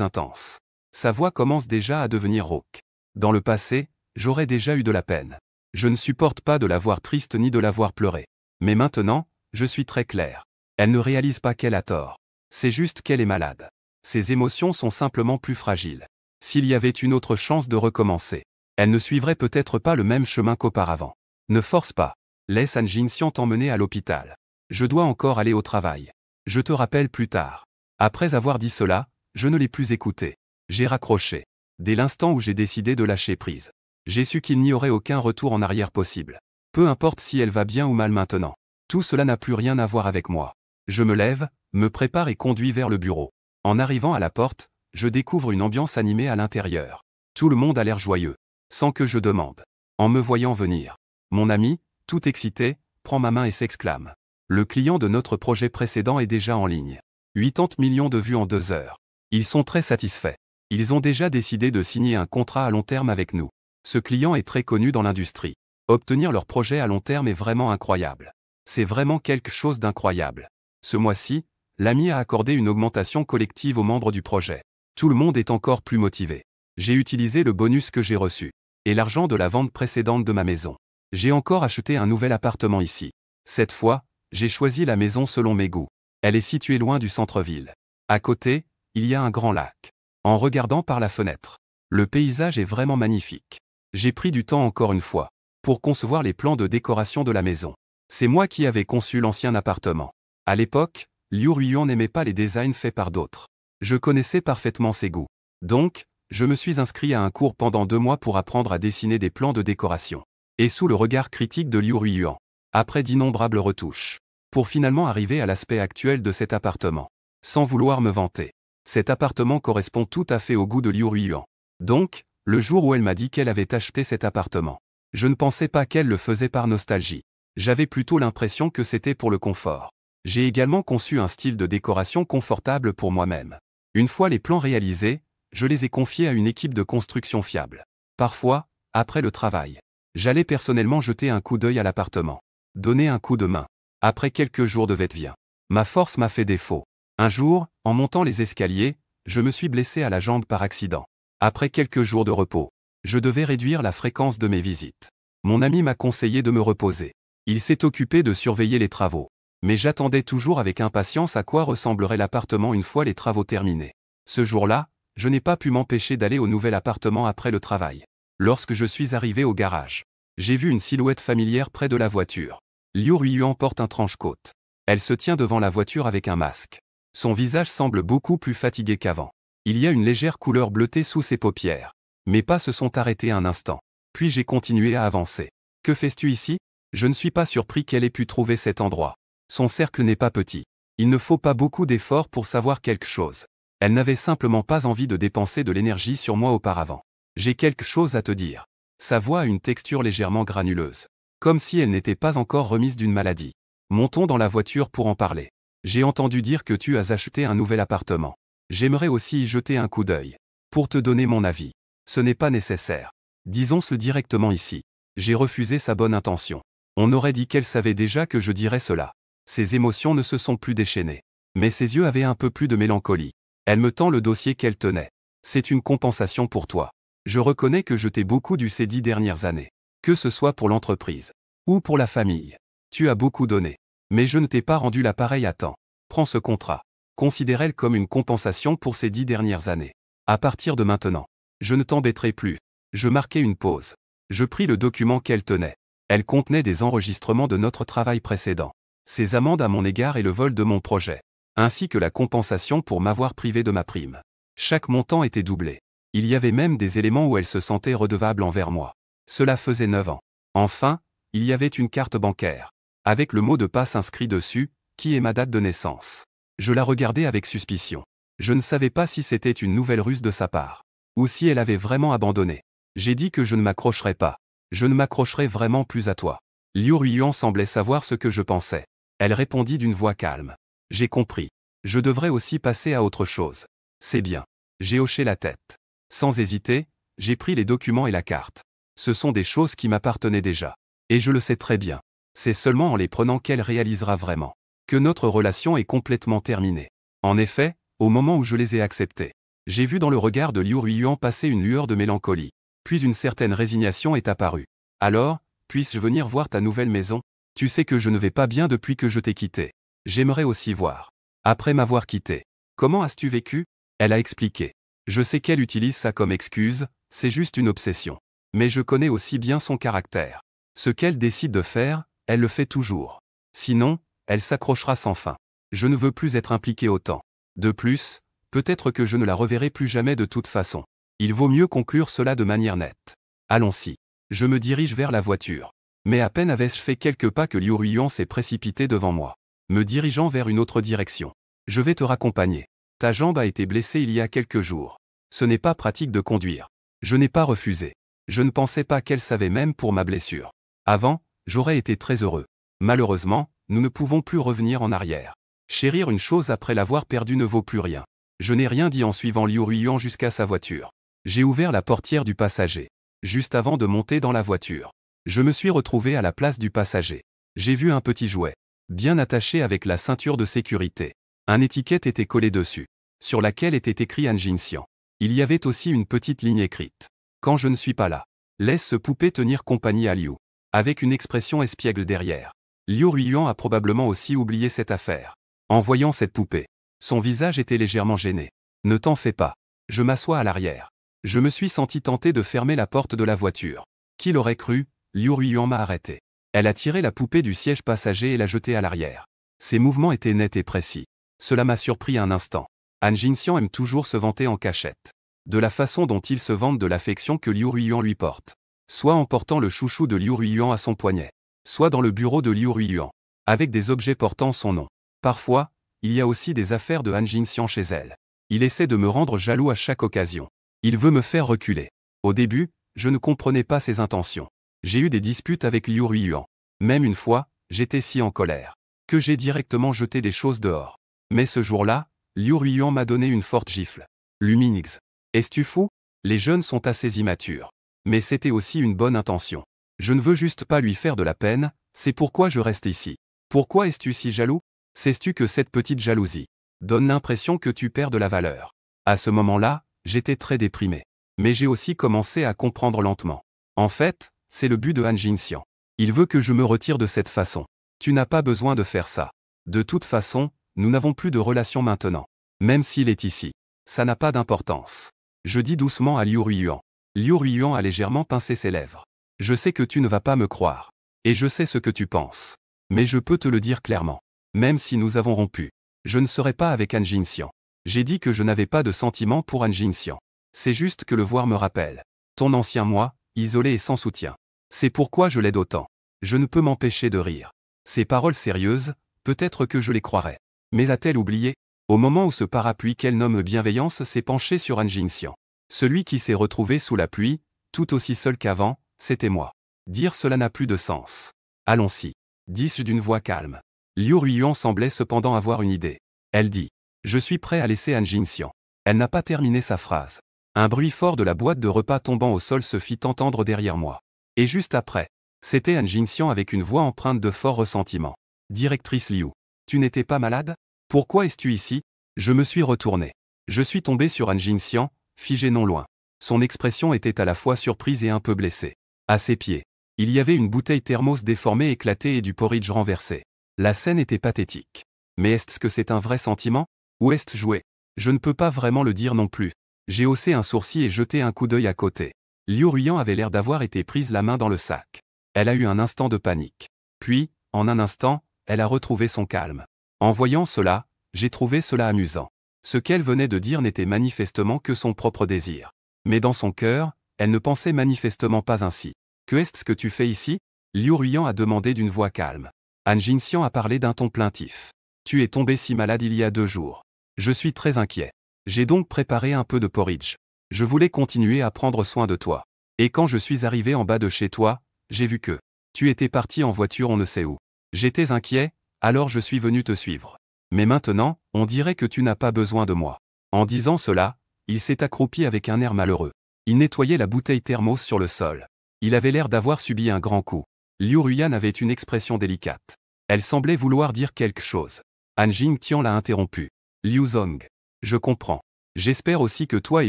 intenses. Sa voix commence déjà à devenir rauque. Dans le passé, j'aurais déjà eu de la peine. Je ne supporte pas de la voir triste ni de la voir pleurer. Mais maintenant, je suis très clair. Elle ne réalise pas qu'elle a tort. C'est juste qu'elle est malade. Ses émotions sont simplement plus fragiles. S'il y avait une autre chance de recommencer, elle ne suivrait peut-être pas le même chemin qu'auparavant. Ne force pas. Laisse Han Jingxian t'emmener à l'hôpital. Je dois encore aller au travail. Je te rappelle plus tard. Après avoir dit cela, je ne l'ai plus écouté. J'ai raccroché. Dès l'instant où j'ai décidé de lâcher prise. J'ai su qu'il n'y aurait aucun retour en arrière possible. Peu importe si elle va bien ou mal maintenant. Tout cela n'a plus rien à voir avec moi. Je me lève, me prépare et conduis vers le bureau. En arrivant à la porte, je découvre une ambiance animée à l'intérieur. Tout le monde a l'air joyeux. Sans que je demande. En me voyant venir. Mon ami, tout excité, prend ma main et s'exclame. Le client de notre projet précédent est déjà en ligne. 80 millions de vues en 2 heures. Ils sont très satisfaits. Ils ont déjà décidé de signer un contrat à long terme avec nous. Ce client est très connu dans l'industrie. Obtenir leur projet à long terme est vraiment incroyable. C'est vraiment quelque chose d'incroyable. Ce mois-ci, l'ami a accordé une augmentation collective aux membres du projet. Tout le monde est encore plus motivé. J'ai utilisé le bonus que j'ai reçu. Et l'argent de la vente précédente de ma maison. J'ai encore acheté un nouvel appartement ici. Cette fois, j'ai choisi la maison selon mes goûts. Elle est située loin du centre-ville. À côté, il y a un grand lac. En regardant par la fenêtre, le paysage est vraiment magnifique. J'ai pris du temps encore une fois, pour concevoir les plans de décoration de la maison. C'est moi qui avais conçu l'ancien appartement. À l'époque, Liu Ruiyuan n'aimait pas les designs faits par d'autres. Je connaissais parfaitement ses goûts. Donc, je me suis inscrit à un cours pendant 2 mois pour apprendre à dessiner des plans de décoration. Et sous le regard critique de Liu Ruiyuan. Après d'innombrables retouches. Pour finalement arriver à l'aspect actuel de cet appartement. Sans vouloir me vanter. Cet appartement correspond tout à fait au goût de Liu Ruiyuan. Donc, le jour où elle m'a dit qu'elle avait acheté cet appartement, je ne pensais pas qu'elle le faisait par nostalgie. J'avais plutôt l'impression que c'était pour le confort. J'ai également conçu un style de décoration confortable pour moi-même. Une fois les plans réalisés, je les ai confiés à une équipe de construction fiable. Parfois, après le travail, j'allais personnellement jeter un coup d'œil à l'appartement. Donner un coup de main. Après quelques jours de va-et-vient, ma force m'a fait défaut. Un jour, en montant les escaliers, je me suis blessé à la jambe par accident. Après quelques jours de repos, je devais réduire la fréquence de mes visites. Mon ami m'a conseillé de me reposer. Il s'est occupé de surveiller les travaux. Mais j'attendais toujours avec impatience à quoi ressemblerait l'appartement une fois les travaux terminés. Ce jour-là, je n'ai pas pu m'empêcher d'aller au nouvel appartement après le travail. Lorsque je suis arrivé au garage, j'ai vu une silhouette familière près de la voiture. Liu Ruiyuan porte un trench-coat. Elle se tient devant la voiture avec un masque. Son visage semble beaucoup plus fatigué qu'avant. Il y a une légère couleur bleutée sous ses paupières. Mes pas se sont arrêtés un instant. Puis j'ai continué à avancer. Que fais-tu ici? Je ne suis pas surpris qu'elle ait pu trouver cet endroit. Son cercle n'est pas petit. Il ne faut pas beaucoup d'efforts pour savoir quelque chose. Elle n'avait simplement pas envie de dépenser de l'énergie sur moi auparavant. J'ai quelque chose à te dire. Sa voix a une texture légèrement granuleuse. Comme si elle n'était pas encore remise d'une maladie. Montons dans la voiture pour en parler. J'ai entendu dire que tu as acheté un nouvel appartement. J'aimerais aussi y jeter un coup d'œil. Pour te donner mon avis. Ce n'est pas nécessaire. Disons-le directement ici. J'ai refusé sa bonne intention. On aurait dit qu'elle savait déjà que je dirais cela. Ses émotions ne se sont plus déchaînées. Mais ses yeux avaient un peu plus de mélancolie. Elle me tend le dossier qu'elle tenait. C'est une compensation pour toi. Je reconnais que je t'ai beaucoup dû ces 10 dernières années. Que ce soit pour l'entreprise ou pour la famille. Tu as beaucoup donné. Mais je ne t'ai pas rendu l'appareil à temps. Prends ce contrat. Considère-le comme une compensation pour ces 10 dernières années. À partir de maintenant, je ne t'embêterai plus. Je marquai une pause. Je pris le document qu'elle tenait. Elle contenait des enregistrements de notre travail précédent. Ses amendes à mon égard et le vol de mon projet. Ainsi que la compensation pour m'avoir privé de ma prime. Chaque montant était doublé. Il y avait même des éléments où elle se sentait redevable envers moi. Cela faisait 9 ans. Enfin, il y avait une carte bancaire. Avec le mot de passe inscrit dessus, qui est ma date de naissance. Je la regardais avec suspicion. Je ne savais pas si c'était une nouvelle ruse de sa part. Ou si elle avait vraiment abandonné. J'ai dit que je ne m'accrocherais pas. Je ne m'accrocherai vraiment plus à toi. Liu Ruiyuan semblait savoir ce que je pensais. Elle répondit d'une voix calme. J'ai compris. Je devrais aussi passer à autre chose. C'est bien. J'ai hoché la tête. Sans hésiter, j'ai pris les documents et la carte. Ce sont des choses qui m'appartenaient déjà. Et je le sais très bien. C'est seulement en les prenant qu'elle réalisera vraiment que notre relation est complètement terminée. En effet, au moment où je les ai acceptés, j'ai vu dans le regard de Liu Ruiyuan passer une lueur de mélancolie. Puis une certaine résignation est apparue. Alors, puisse-je venir voir ta nouvelle maison? Tu sais que je ne vais pas bien depuis que je t'ai quitté. J'aimerais aussi voir. Après m'avoir quitté. Comment as-tu vécu? Elle a expliqué. Je sais qu'elle utilise ça comme excuse, c'est juste une obsession. Mais je connais aussi bien son caractère. Ce qu'elle décide de faire, elle le fait toujours. Sinon, elle s'accrochera sans fin. Je ne veux plus être impliqué autant. De plus, peut-être que je ne la reverrai plus jamais de toute façon. Il vaut mieux conclure cela de manière nette. Allons-y. Je me dirige vers la voiture. Mais à peine avais-je fait quelques pas que Liu Ruiyuan s'est précipité devant moi, me dirigeant vers une autre direction. Je vais te raccompagner. Ta jambe a été blessée il y a quelques jours. Ce n'est pas pratique de conduire. Je n'ai pas refusé. Je ne pensais pas qu'elle savait même pour ma blessure. Avant, j'aurais été très heureux. Malheureusement, nous ne pouvons plus revenir en arrière. Chérir une chose après l'avoir perdue ne vaut plus rien. Je n'ai rien dit en suivant Liu Ruiyuan jusqu'à sa voiture. J'ai ouvert la portière du passager. Juste avant de monter dans la voiture. Je me suis retrouvé à la place du passager. J'ai vu un petit jouet. Bien attaché avec la ceinture de sécurité. Un étiquette était collé dessus. Sur laquelle était écrit Han Jinxian. Il y avait aussi une petite ligne écrite. Quand je ne suis pas là. Laisse ce poupée tenir compagnie à Liu. Avec une expression espiègle derrière. Liu Ruiyuan a probablement aussi oublié cette affaire. En voyant cette poupée. Son visage était légèrement gêné. Ne t'en fais pas. Je m'assois à l'arrière. Je me suis senti tenté de fermer la porte de la voiture. Qui l'aurait cru? Liu Ruiyuan m'a arrêté. Elle a tiré la poupée du siège passager et l'a jetée à l'arrière. Ses mouvements étaient nets et précis. Cela m'a surpris un instant. Han Jinxian aime toujours se vanter en cachette. De la façon dont il se vante de l'affection que Liu Ruiyuan lui porte. Soit en portant le chouchou de Liu Ruiyuan à son poignet. Soit dans le bureau de Liu Ruiyuan. Avec des objets portant son nom. Parfois, il y a aussi des affaires de Han Jinxian chez elle. Il essaie de me rendre jaloux à chaque occasion. Il veut me faire reculer. Au début, je ne comprenais pas ses intentions. J'ai eu des disputes avec Liu Ruiyuan. Même une fois, j'étais si en colère que j'ai directement jeté des choses dehors. Mais ce jour-là, Liu Ruiyuan m'a donné une forte gifle. Luminix. Es-tu fou? Les jeunes sont assez immatures. Mais c'était aussi une bonne intention. Je ne veux juste pas lui faire de la peine, c'est pourquoi je reste ici. Pourquoi es-tu si jaloux? Sais-tu que cette petite jalousie donne l'impression que tu perds de la valeur? À ce moment-là, j'étais très déprimé. Mais j'ai aussi commencé à comprendre lentement. En fait, c'est le but de Han Jinxian. Il veut que je me retire de cette façon. Tu n'as pas besoin de faire ça. De toute façon, nous n'avons plus de relation maintenant. Même s'il est ici. Ça n'a pas d'importance. Je dis doucement à Liu Ruiyuan. Liu Ruiyuan a légèrement pincé ses lèvres. Je sais que tu ne vas pas me croire. Et je sais ce que tu penses. Mais je peux te le dire clairement. Même si nous avons rompu, je ne serai pas avec Han Jingxian. J'ai dit que je n'avais pas de sentiment pour Han Jingxian. C'est juste que le voir me rappelle ton ancien moi, isolé et sans soutien. C'est pourquoi je l'aide autant. Je ne peux m'empêcher de rire. Ces paroles sérieuses, peut-être que je les croirais. Mais a-t-elle oublié? Au moment où ce parapluie qu'elle nomme bienveillance s'est penché sur Han Jingxian. Celui qui s'est retrouvé sous la pluie, tout aussi seul qu'avant, c'était moi. Dire cela n'a plus de sens. Allons-y. Dis-je d'une voix calme. Liu Ruiyuan semblait cependant avoir une idée. Elle dit. Je suis prêt à laisser Han Jingxian. Elle n'a pas terminé sa phrase. Un bruit fort de la boîte de repas tombant au sol se fit entendre derrière moi. Et juste après, c'était Han Jingxian avec une voix empreinte de fort ressentiment. Directrice Liu, tu n'étais pas malade? Pourquoi es-tu ici? Je me suis retourné. Je suis tombé sur Han Jingxian, figé non loin. Son expression était à la fois surprise et un peu blessée. À ses pieds, il y avait une bouteille thermos déformée éclatée et du porridge renversé. La scène était pathétique. Mais est-ce que c'est un vrai sentiment? Ou est-ce joué? Je ne peux pas vraiment le dire non plus. J'ai haussé un sourcil et jeté un coup d'œil à côté. Liu Ruiyuan avait l'air d'avoir été prise la main dans le sac. Elle a eu un instant de panique. Puis, en un instant, elle a retrouvé son calme. En voyant cela, j'ai trouvé cela amusant. Ce qu'elle venait de dire n'était manifestement que son propre désir. Mais dans son cœur, elle ne pensait manifestement pas ainsi. Que est-ce que tu fais ici? Liu Ruiyuan a demandé d'une voix calme. Han Jingxian a parlé d'un ton plaintif. Tu es tombé si malade il y a 2 jours. Je suis très inquiet. J'ai donc préparé un peu de porridge. Je voulais continuer à prendre soin de toi. Et quand je suis arrivé en bas de chez toi, j'ai vu que tu étais parti en voiture on ne sait où. J'étais inquiet, alors je suis venu te suivre. Mais maintenant, on dirait que tu n'as pas besoin de moi. En disant cela, il s'est accroupi avec un air malheureux. Il nettoyait la bouteille thermos sur le sol. Il avait l'air d'avoir subi un grand coup. Liu Ruiyuan avait une expression délicate. Elle semblait vouloir dire quelque chose. Han Jingxian l'a interrompu. Liu Zong. Je comprends. J'espère aussi que toi et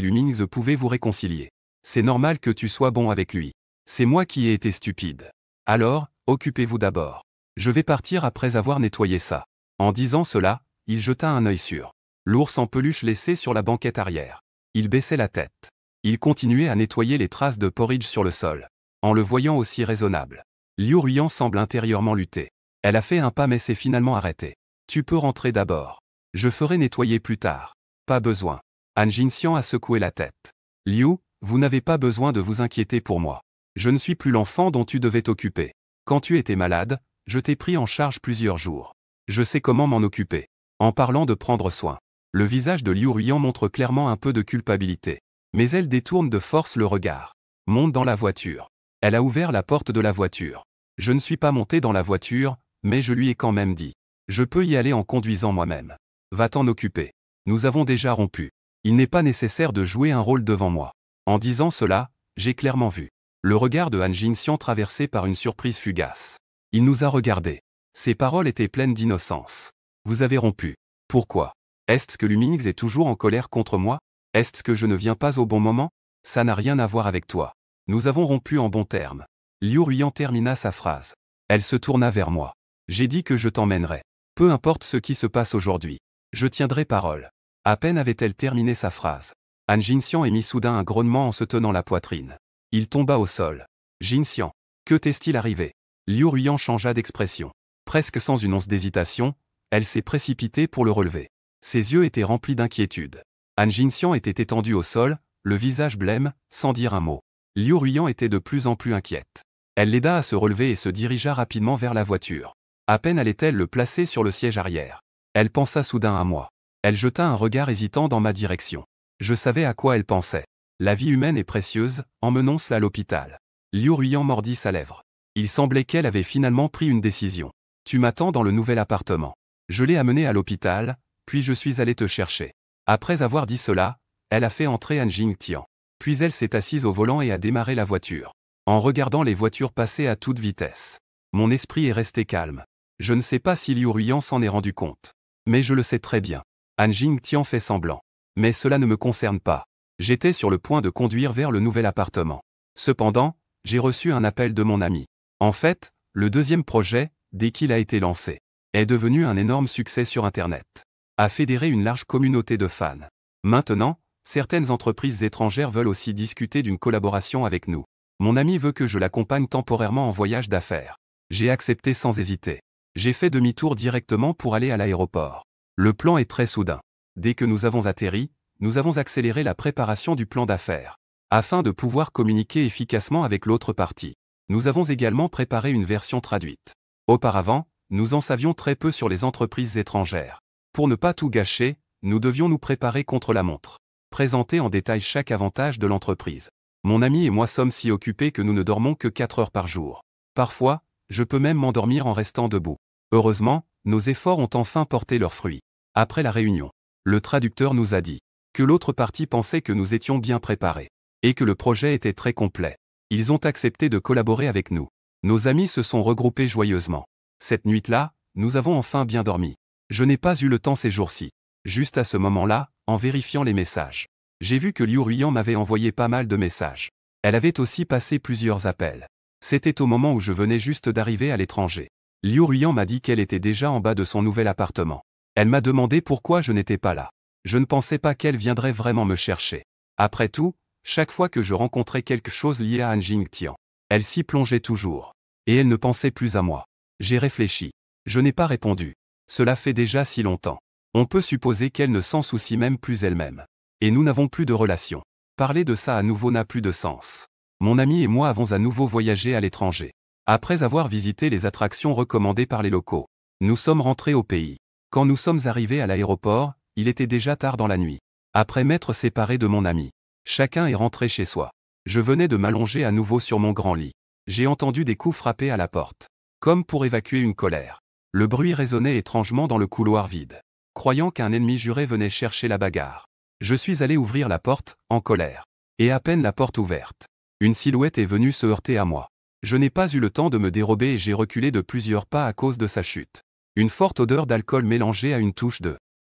Lumingze pouvez vous réconcilier. C'est normal que tu sois bon avec lui. C'est moi qui ai été stupide. Alors, occupez-vous d'abord. Je vais partir après avoir nettoyé ça. En disant cela, il jeta un œil sur l'ours en peluche laissé sur la banquette arrière. Il baissait la tête. Il continuait à nettoyer les traces de porridge sur le sol. En le voyant aussi raisonnable, Liu Ruiyuan semble intérieurement lutter. Elle a fait un pas mais s'est finalement arrêtée. Tu peux rentrer d'abord. Je ferai nettoyer plus tard. Pas besoin. Han Jingxian a secoué la tête. Liu, vous n'avez pas besoin de vous inquiéter pour moi. Je ne suis plus l'enfant dont tu devais t'occuper. Quand tu étais malade, je t'ai pris en charge plusieurs jours. Je sais comment m'en occuper. En parlant de prendre soin, le visage de Liu Ruiyuan montre clairement un peu de culpabilité. Mais elle détourne de force le regard. Monte dans la voiture. Elle a ouvert la porte de la voiture. Je ne suis pas monté dans la voiture, mais je lui ai quand même dit. Je peux y aller en conduisant moi-même. Va t'en occuper. Nous avons déjà rompu. Il n'est pas nécessaire de jouer un rôle devant moi. En disant cela, j'ai clairement vu le regard de Han Jingxian traversé par une surprise fugace. Il nous a regardés. Ses paroles étaient pleines d'innocence. Vous avez rompu. Pourquoi? Est-ce que Lumingze est toujours en colère contre moi? Est-ce que je ne viens pas au bon moment? Ça n'a rien à voir avec toi. Nous avons rompu en bons termes. Liu Ruiyuan termina sa phrase. Elle se tourna vers moi. J'ai dit que je t'emmènerai. Peu importe ce qui se passe aujourd'hui. Je tiendrai parole. À peine avait-elle terminé sa phrase. Han Jingxian émit soudain un grognement en se tenant la poitrine. Il tomba au sol. Jingxian. Que t'est-il arrivé? Liu Ruiyuan changea d'expression. Presque sans une once d'hésitation, elle s'est précipitée pour le relever. Ses yeux étaient remplis d'inquiétude. Han Jingxian était étendu au sol, le visage blême, sans dire un mot. Liu Ruiyuan était de plus en plus inquiète. Elle l'aida à se relever et se dirigea rapidement vers la voiture. À peine allait-elle le placer sur le siège arrière. Elle pensa soudain à moi. Elle jeta un regard hésitant dans ma direction. Je savais à quoi elle pensait. La vie humaine est précieuse, emmenons-la à l'hôpital. Liu Ruiyuan mordit sa lèvre. Il semblait qu'elle avait finalement pris une décision. Tu m'attends dans le nouvel appartement. Je l'ai amenée à l'hôpital, puis je suis allé te chercher. Après avoir dit cela, elle a fait entrer Han Jingxian. Puis elle s'est assise au volant et a démarré la voiture. En regardant les voitures passer à toute vitesse. Mon esprit est resté calme. Je ne sais pas si Liu Ruiyuan s'en est rendu compte. Mais je le sais très bien. Han Jingxian fait semblant. Mais cela ne me concerne pas. J'étais sur le point de conduire vers le nouvel appartement. Cependant, j'ai reçu un appel de mon ami. En fait, le deuxième projet, dès qu'il a été lancé. est devenu un énorme succès sur Internet. A fédéré une large communauté de fans. Maintenant, certaines entreprises étrangères veulent aussi discuter d'une collaboration avec nous. Mon ami veut que je l'accompagne temporairement en voyage d'affaires. J'ai accepté sans hésiter. J'ai fait demi-tour directement pour aller à l'aéroport. Le plan est très soudain. Dès que nous avons atterri, nous avons accéléré la préparation du plan d'affaires, afin de pouvoir communiquer efficacement avec l'autre partie. Nous avons également préparé une version traduite. Auparavant, nous en savions très peu sur les entreprises étrangères. Pour ne pas tout gâcher, nous devions nous préparer contre la montre. Présenter en détail chaque avantage de l'entreprise. Mon ami et moi sommes si occupés que nous ne dormons que 4 heures par jour. Parfois, je peux même m'endormir en restant debout. Heureusement, nos efforts ont enfin porté leurs fruits. Après la réunion, le traducteur nous a dit que l'autre partie pensait que nous étions bien préparés et que le projet était très complet. Ils ont accepté de collaborer avec nous. Nos amis se sont regroupés joyeusement. Cette nuit-là, nous avons enfin bien dormi. Je n'ai pas eu le temps ces jours-ci. Juste à ce moment-là, en vérifiant les messages, j'ai vu que Liu Ruiyan m'avait envoyé pas mal de messages. Elle avait aussi passé plusieurs appels. C'était au moment où je venais juste d'arriver à l'étranger. Liu Ruiyan m'a dit qu'elle était déjà en bas de son nouvel appartement. Elle m'a demandé pourquoi je n'étais pas là. Je ne pensais pas qu'elle viendrait vraiment me chercher. Après tout, chaque fois que je rencontrais quelque chose lié à Han Jingtian, elle s'y plongeait toujours. Et elle ne pensait plus à moi. J'ai réfléchi. Je n'ai pas répondu. Cela fait déjà si longtemps. On peut supposer qu'elle ne s'en soucie même plus elle-même. Et nous n'avons plus de relation. Parler de ça à nouveau n'a plus de sens. Mon ami et moi avons à nouveau voyagé à l'étranger. Après avoir visité les attractions recommandées par les locaux, nous sommes rentrés au pays. Quand nous sommes arrivés à l'aéroport, il était déjà tard dans la nuit. Après m'être séparé de mon ami, chacun est rentré chez soi. Je venais de m'allonger à nouveau sur mon grand lit. J'ai entendu des coups frapper à la porte, comme pour évacuer une colère. Le bruit résonnait étrangement dans le couloir vide. Croyant qu'un ennemi juré venait chercher la bagarre, je suis allé ouvrir la porte, en colère. Et à peine la porte ouverte, une silhouette est venue se heurter à moi. Je n'ai pas eu le temps de me dérober et j'ai reculé de plusieurs pas à cause de sa chute. Une forte odeur d'alcool mélangée à une touche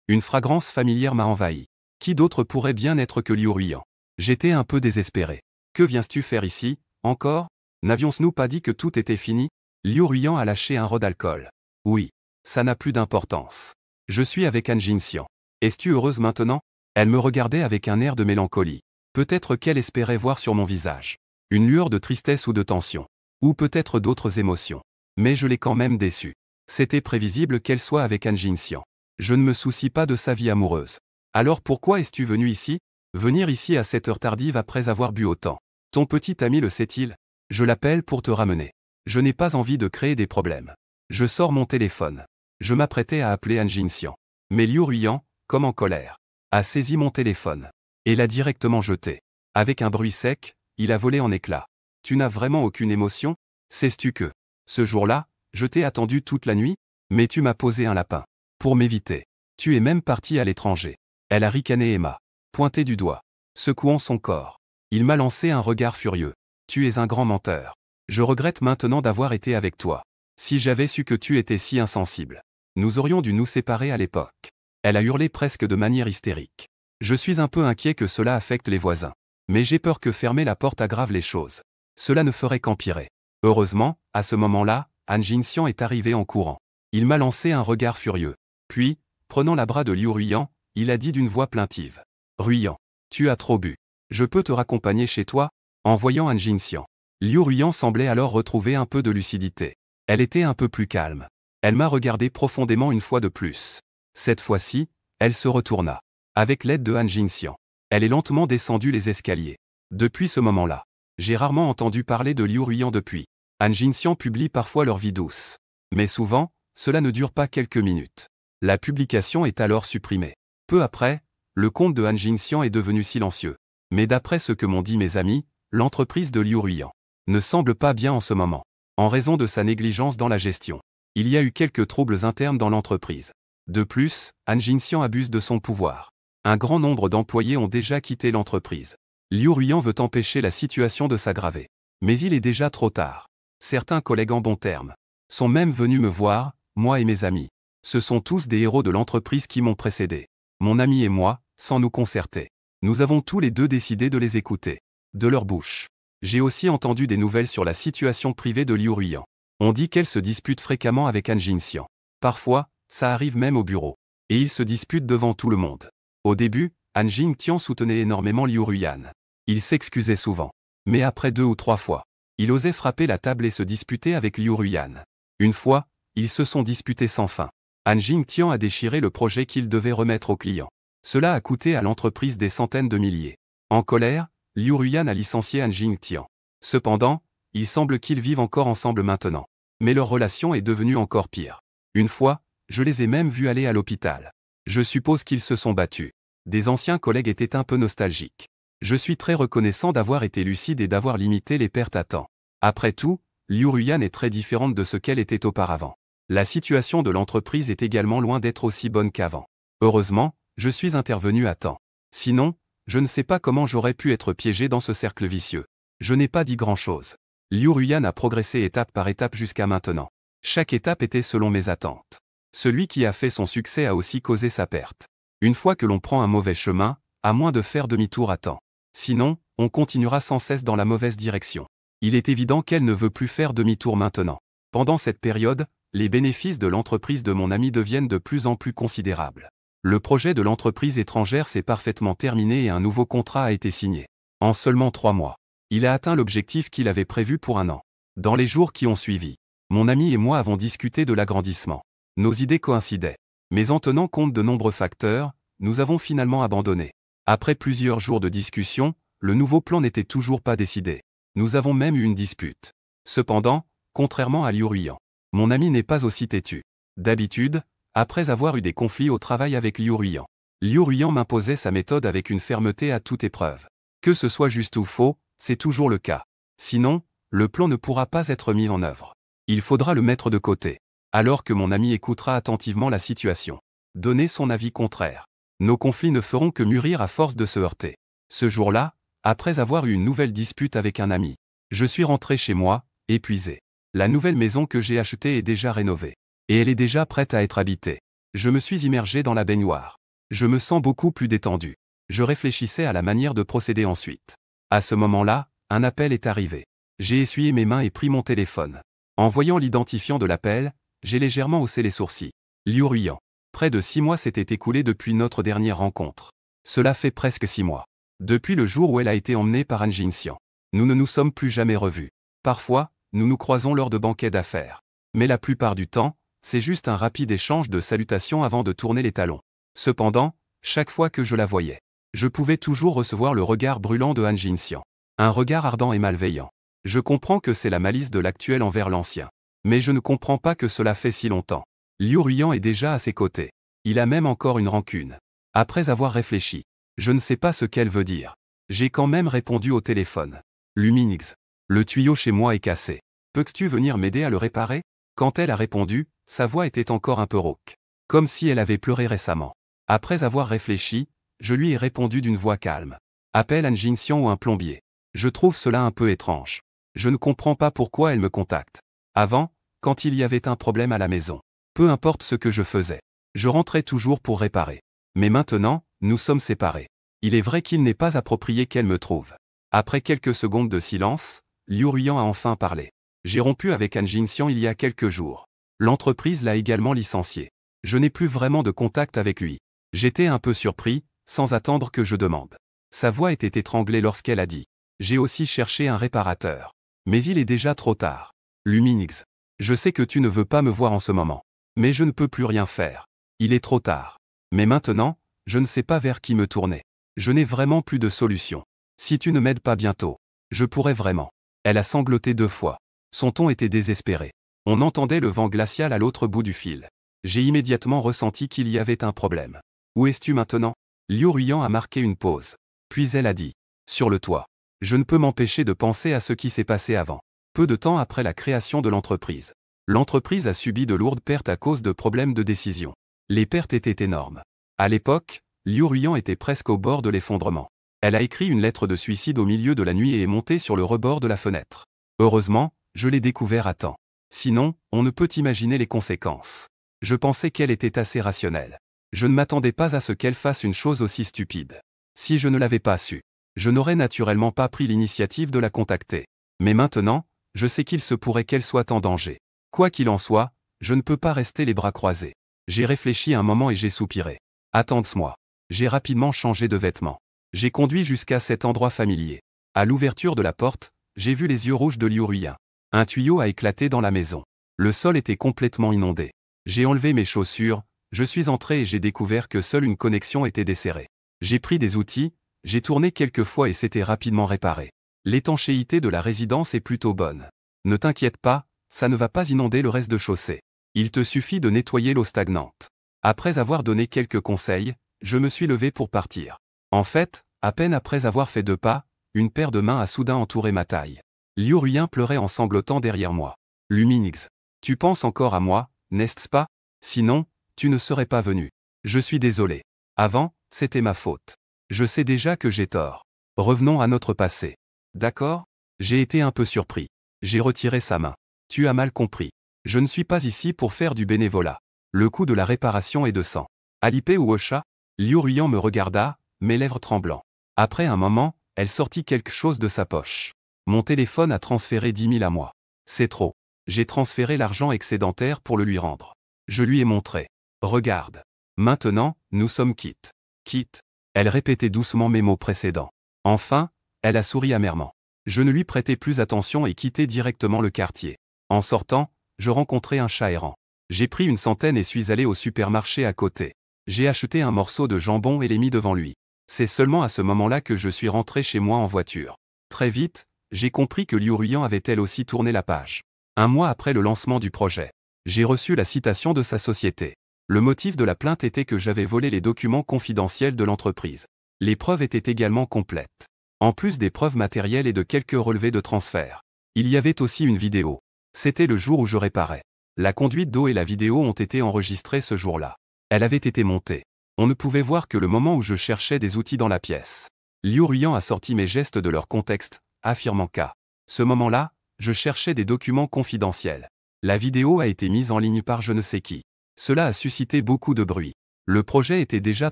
une fragrance familière m'a envahi. Qui d'autre pourrait bien être que Liu Ruiyan? J'étais un peu désespéré. Que viens-tu faire ici, encore? N'avions-nous pas dit que tout était fini? Liu Ruiyan a lâché un rot d'alcool. Oui. Ça n'a plus d'importance. Je suis avec Han Jingxian. Es-tu heureuse maintenant? Elle me regardait avec un air de mélancolie. Peut-être qu'elle espérait voir sur mon visage une lueur de tristesse ou de tension. Ou peut-être d'autres émotions. Mais je l'ai quand même déçue. C'était prévisible qu'elle soit avec Han Jingxian. Je ne me soucie pas de sa vie amoureuse. Alors pourquoi es-tu venu ici? Venir ici à cette heure tardive après avoir bu autant. Ton petit ami le sait-il? Je l'appelle pour te ramener. Je n'ai pas envie de créer des problèmes. Je sors mon téléphone. Je m'apprêtais à appeler Han Jingxian. Mais Liu Ruiyan, comme en colère, a saisi mon téléphone et l'a directement jeté. Avec un bruit sec, il a volé en éclats. Tu n'as vraiment aucune émotion? Sais-tu que, ce jour-là, je t'ai attendu toute la nuit, mais tu m'as posé un lapin. Pour m'éviter. Tu es même parti à l'étranger. Elle a ricané et m'a pointé du doigt, secouant son corps. Il m'a lancé un regard furieux. Tu es un grand menteur. Je regrette maintenant d'avoir été avec toi. Si j'avais su que tu étais si insensible, nous aurions dû nous séparer à l'époque. Elle a hurlé presque de manière hystérique. Je suis un peu inquiet que cela affecte les voisins. Mais j'ai peur que fermer la porte aggrave les choses. Cela ne ferait qu'empirer. Heureusement, à ce moment-là, Han Jingxian est arrivé en courant. Il m'a lancé un regard furieux. Puis, prenant la bras de Liu Ruiyan, il a dit d'une voix plaintive. Ruiyan, tu as trop bu. Je peux te raccompagner chez toi? En voyant Han Jingxian, Liu Ruiyan semblait alors retrouver un peu de lucidité. Elle était un peu plus calme. Elle m'a regardé profondément une fois de plus. Cette fois-ci, elle se retourna. Avec l'aide de Han Jingxian, elle est lentement descendue les escaliers. Depuis ce moment-là, j'ai rarement entendu parler de Liu Ruiyan depuis. Han Jingxian publie parfois leur vie douce. Mais souvent, cela ne dure pas quelques minutes. La publication est alors supprimée. Peu après, le compte de Han Jingxian est devenu silencieux. Mais d'après ce que m'ont dit mes amis, l'entreprise de Liu Ruiyan ne semble pas bien en ce moment. En raison de sa négligence dans la gestion. Il y a eu quelques troubles internes dans l'entreprise. De plus, Han Jingxian abuse de son pouvoir. Un grand nombre d'employés ont déjà quitté l'entreprise. Liu Ruiyan veut empêcher la situation de s'aggraver. Mais il est déjà trop tard. Certains collègues en bons termes sont même venus me voir, moi et mes amis. Ce sont tous des héros de l'entreprise qui m'ont précédé. Mon ami et moi, sans nous concerter. Nous avons tous les deux décidé de les écouter. De leur bouche. J'ai aussi entendu des nouvelles sur la situation privée de Liu Ruiyan. On dit qu'elle se dispute fréquemment avec Han Jingxian. Parfois, ça arrive même au bureau. Et ils se disputent devant tout le monde. Au début, Han Jingtian soutenait énormément Liu Ruyan. Il s'excusait souvent. Mais après 2 ou 3 fois, il osait frapper la table et se disputer avec Liu Ruyan. Une fois, ils se sont disputés sans fin. Han Jingtian a déchiré le projet qu'il devait remettre au client. Cela a coûté à l'entreprise des centaines de milliers. En colère, Liu Ruyan a licencié Han Jingtian. Cependant, il semble qu'ils vivent encore ensemble maintenant. Mais leur relation est devenue encore pire. Une fois, je les ai même vus aller à l'hôpital. Je suppose qu'ils se sont battus. Des anciens collègues étaient un peu nostalgiques. Je suis très reconnaissant d'avoir été lucide et d'avoir limité les pertes à temps. Après tout, Liu Ruyan est très différente de ce qu'elle était auparavant. La situation de l'entreprise est également loin d'être aussi bonne qu'avant. Heureusement, je suis intervenu à temps. Sinon, je ne sais pas comment j'aurais pu être piégé dans ce cercle vicieux. Je n'ai pas dit grand-chose. Liu Ruyan a progressé étape par étape jusqu'à maintenant. Chaque étape était selon mes attentes. Celui qui a fait son succès a aussi causé sa perte. Une fois que l'on prend un mauvais chemin, à moins de faire demi-tour à temps. Sinon, on continuera sans cesse dans la mauvaise direction. Il est évident qu'elle ne veut plus faire demi-tour maintenant. Pendant cette période, les bénéfices de l'entreprise de mon ami deviennent de plus en plus considérables. Le projet de l'entreprise étrangère s'est parfaitement terminé et un nouveau contrat a été signé. En seulement 3 mois, il a atteint l'objectif qu'il avait prévu pour 1 an. Dans les jours qui ont suivi, mon ami et moi avons discuté de l'agrandissement. Nos idées coïncidaient. Mais en tenant compte de nombreux facteurs, nous avons finalement abandonné. Après plusieurs jours de discussion, le nouveau plan n'était toujours pas décidé. Nous avons même eu une dispute. Cependant, contrairement à Liu Ruyan, mon ami n'est pas aussi têtu. D'habitude, après avoir eu des conflits au travail avec Liu Ruyan m'imposait sa méthode avec une fermeté à toute épreuve. Que ce soit juste ou faux, c'est toujours le cas. Sinon, le plan ne pourra pas être mis en œuvre. Il faudra le mettre de côté. Alors que mon ami écoutera attentivement la situation. Donner son avis contraire. Nos conflits ne feront que mûrir à force de se heurter. Ce jour-là, après avoir eu une nouvelle dispute avec un ami, je suis rentré chez moi, épuisé. La nouvelle maison que j'ai achetée est déjà rénovée. Et elle est déjà prête à être habitée. Je me suis immergé dans la baignoire. Je me sens beaucoup plus détendu. Je réfléchissais à la manière de procéder ensuite. À ce moment-là, un appel est arrivé. J'ai essuyé mes mains et pris mon téléphone. En voyant l'identifiant de l'appel, j'ai légèrement haussé les sourcils. Liu Ruyan. Près de 6 mois s'étaient écoulés depuis notre dernière rencontre. Cela fait presque 6 mois. Depuis le jour où elle a été emmenée par Han Jingtian. Nous ne nous sommes plus jamais revus. Parfois, nous nous croisons lors de banquets d'affaires. Mais la plupart du temps, c'est juste un rapide échange de salutations avant de tourner les talons. Cependant, chaque fois que je la voyais, je pouvais toujours recevoir le regard brûlant de Han Jingtian. Un regard ardent et malveillant. Je comprends que c'est la malice de l'actuel envers l'ancien. Mais je ne comprends pas que cela fait si longtemps. Liu Ruyan est déjà à ses côtés. Il a même encore une rancune. Après avoir réfléchi, je ne sais pas ce qu'elle veut dire. J'ai quand même répondu au téléphone. Luminix. Le tuyau chez moi est cassé. Peux-tu venir m'aider à le réparer? Quand elle a répondu, sa voix était encore un peu rauque. Comme si elle avait pleuré récemment. Après avoir réfléchi, je lui ai répondu d'une voix calme. Appelle Han Jingtian ou un plombier. Je trouve cela un peu étrange. Je ne comprends pas pourquoi elle me contacte. Avant, quand il y avait un problème à la maison, peu importe ce que je faisais, je rentrais toujours pour réparer. Mais maintenant, nous sommes séparés. Il est vrai qu'il n'est pas approprié qu'elle me trouve. Après quelques secondes de silence, Liu Ruyan a enfin parlé. J'ai rompu avec Han Jingtian il y a quelques jours. L'entreprise l'a également licencié. Je n'ai plus vraiment de contact avec lui. J'étais un peu surpris, sans attendre que je demande. Sa voix était étranglée lorsqu'elle a dit. J'ai aussi cherché un réparateur. Mais il est déjà trop tard. Luminix. Je sais que tu ne veux pas me voir en ce moment. Mais je ne peux plus rien faire. Il est trop tard. Mais maintenant, je ne sais pas vers qui me tourner. Je n'ai vraiment plus de solution. Si tu ne m'aides pas bientôt, je pourrais vraiment. Elle a sangloté 2 fois. Son ton était désespéré. On entendait le vent glacial à l'autre bout du fil. J'ai immédiatement ressenti qu'il y avait un problème. Où es-tu maintenant? Liu Ruyan a marqué une pause. Puis elle a dit. Sur le toit. Je ne peux m'empêcher de penser à ce qui s'est passé avant. Peu de temps après la création de l'entreprise. L'entreprise a subi de lourdes pertes à cause de problèmes de décision. Les pertes étaient énormes. À l'époque, Liu Ruyan était presque au bord de l'effondrement. Elle a écrit une lettre de suicide au milieu de la nuit et est montée sur le rebord de la fenêtre. Heureusement, je l'ai découvert à temps. Sinon, on ne peut imaginer les conséquences. Je pensais qu'elle était assez rationnelle. Je ne m'attendais pas à ce qu'elle fasse une chose aussi stupide. Si je ne l'avais pas su, je n'aurais naturellement pas pris l'initiative de la contacter. Mais maintenant, je sais qu'il se pourrait qu'elle soit en danger. Quoi qu'il en soit, je ne peux pas rester les bras croisés. J'ai réfléchi un moment et j'ai soupiré. Attends-moi. J'ai rapidement changé de vêtements. J'ai conduit jusqu'à cet endroit familier. À l'ouverture de la porte, j'ai vu les yeux rouges de Liu Ruyan. Un tuyau a éclaté dans la maison. Le sol était complètement inondé. J'ai enlevé mes chaussures, je suis entré et j'ai découvert que seule une connexion était desserrée. J'ai pris des outils, j'ai tourné quelques fois et c'était rapidement réparé. L'étanchéité de la résidence est plutôt bonne. Ne t'inquiète pas, ça ne va pas inonder le rez de chaussée. Il te suffit de nettoyer l'eau stagnante. Après avoir donné quelques conseils, je me suis levé pour partir. En fait, à peine après avoir fait 2 pas, une paire de mains a soudain entouré ma taille. Liu Ruyan pleurait en sanglotant derrière moi. Luminix, tu penses encore à moi, n'est-ce pas? Sinon, tu ne serais pas venu. Je suis désolé. Avant, c'était ma faute. Je sais déjà que j'ai tort. Revenons à notre passé. D'accord? J'ai été un peu surpris. J'ai retiré sa main. Tu as mal compris. Je ne suis pas ici pour faire du bénévolat. Le coût de la réparation est de 100. Alipé ou Ocha? Liu Ruyan me regarda, mes lèvres tremblant. Après un moment, elle sortit quelque chose de sa poche. Mon téléphone a transféré 10 000 à moi. C'est trop. J'ai transféré l'argent excédentaire pour le lui rendre. Je lui ai montré. Regarde. Maintenant, nous sommes quittes. Quitte. Elle répétait doucement mes mots précédents. Enfin, elle a souri amèrement. Je ne lui prêtai plus attention et quittai directement le quartier. En sortant, je rencontrai un chat errant. J'ai pris une centaine et suis allé au supermarché à côté. J'ai acheté un morceau de jambon et l'ai mis devant lui. C'est seulement à ce moment-là que je suis rentré chez moi en voiture. Très vite, j'ai compris que Liu Ruyan avait elle aussi tourné la page. 1 mois après le lancement du projet, j'ai reçu la citation de sa société. Le motif de la plainte était que j'avais volé les documents confidentiels de l'entreprise. Les preuves étaient également complètes. En plus des preuves matérielles et de quelques relevés de transfert. Il y avait aussi une vidéo. C'était le jour où je réparais. La conduite d'eau et la vidéo ont été enregistrées ce jour-là. Elle avait été montée. On ne pouvait voir que le moment où je cherchais des outils dans la pièce. Liu Ruyan a sorti mes gestes de leur contexte, affirmant qu'à ce moment-là, je cherchais des documents confidentiels. La vidéo a été mise en ligne par je ne sais qui. Cela a suscité beaucoup de bruit. Le projet était déjà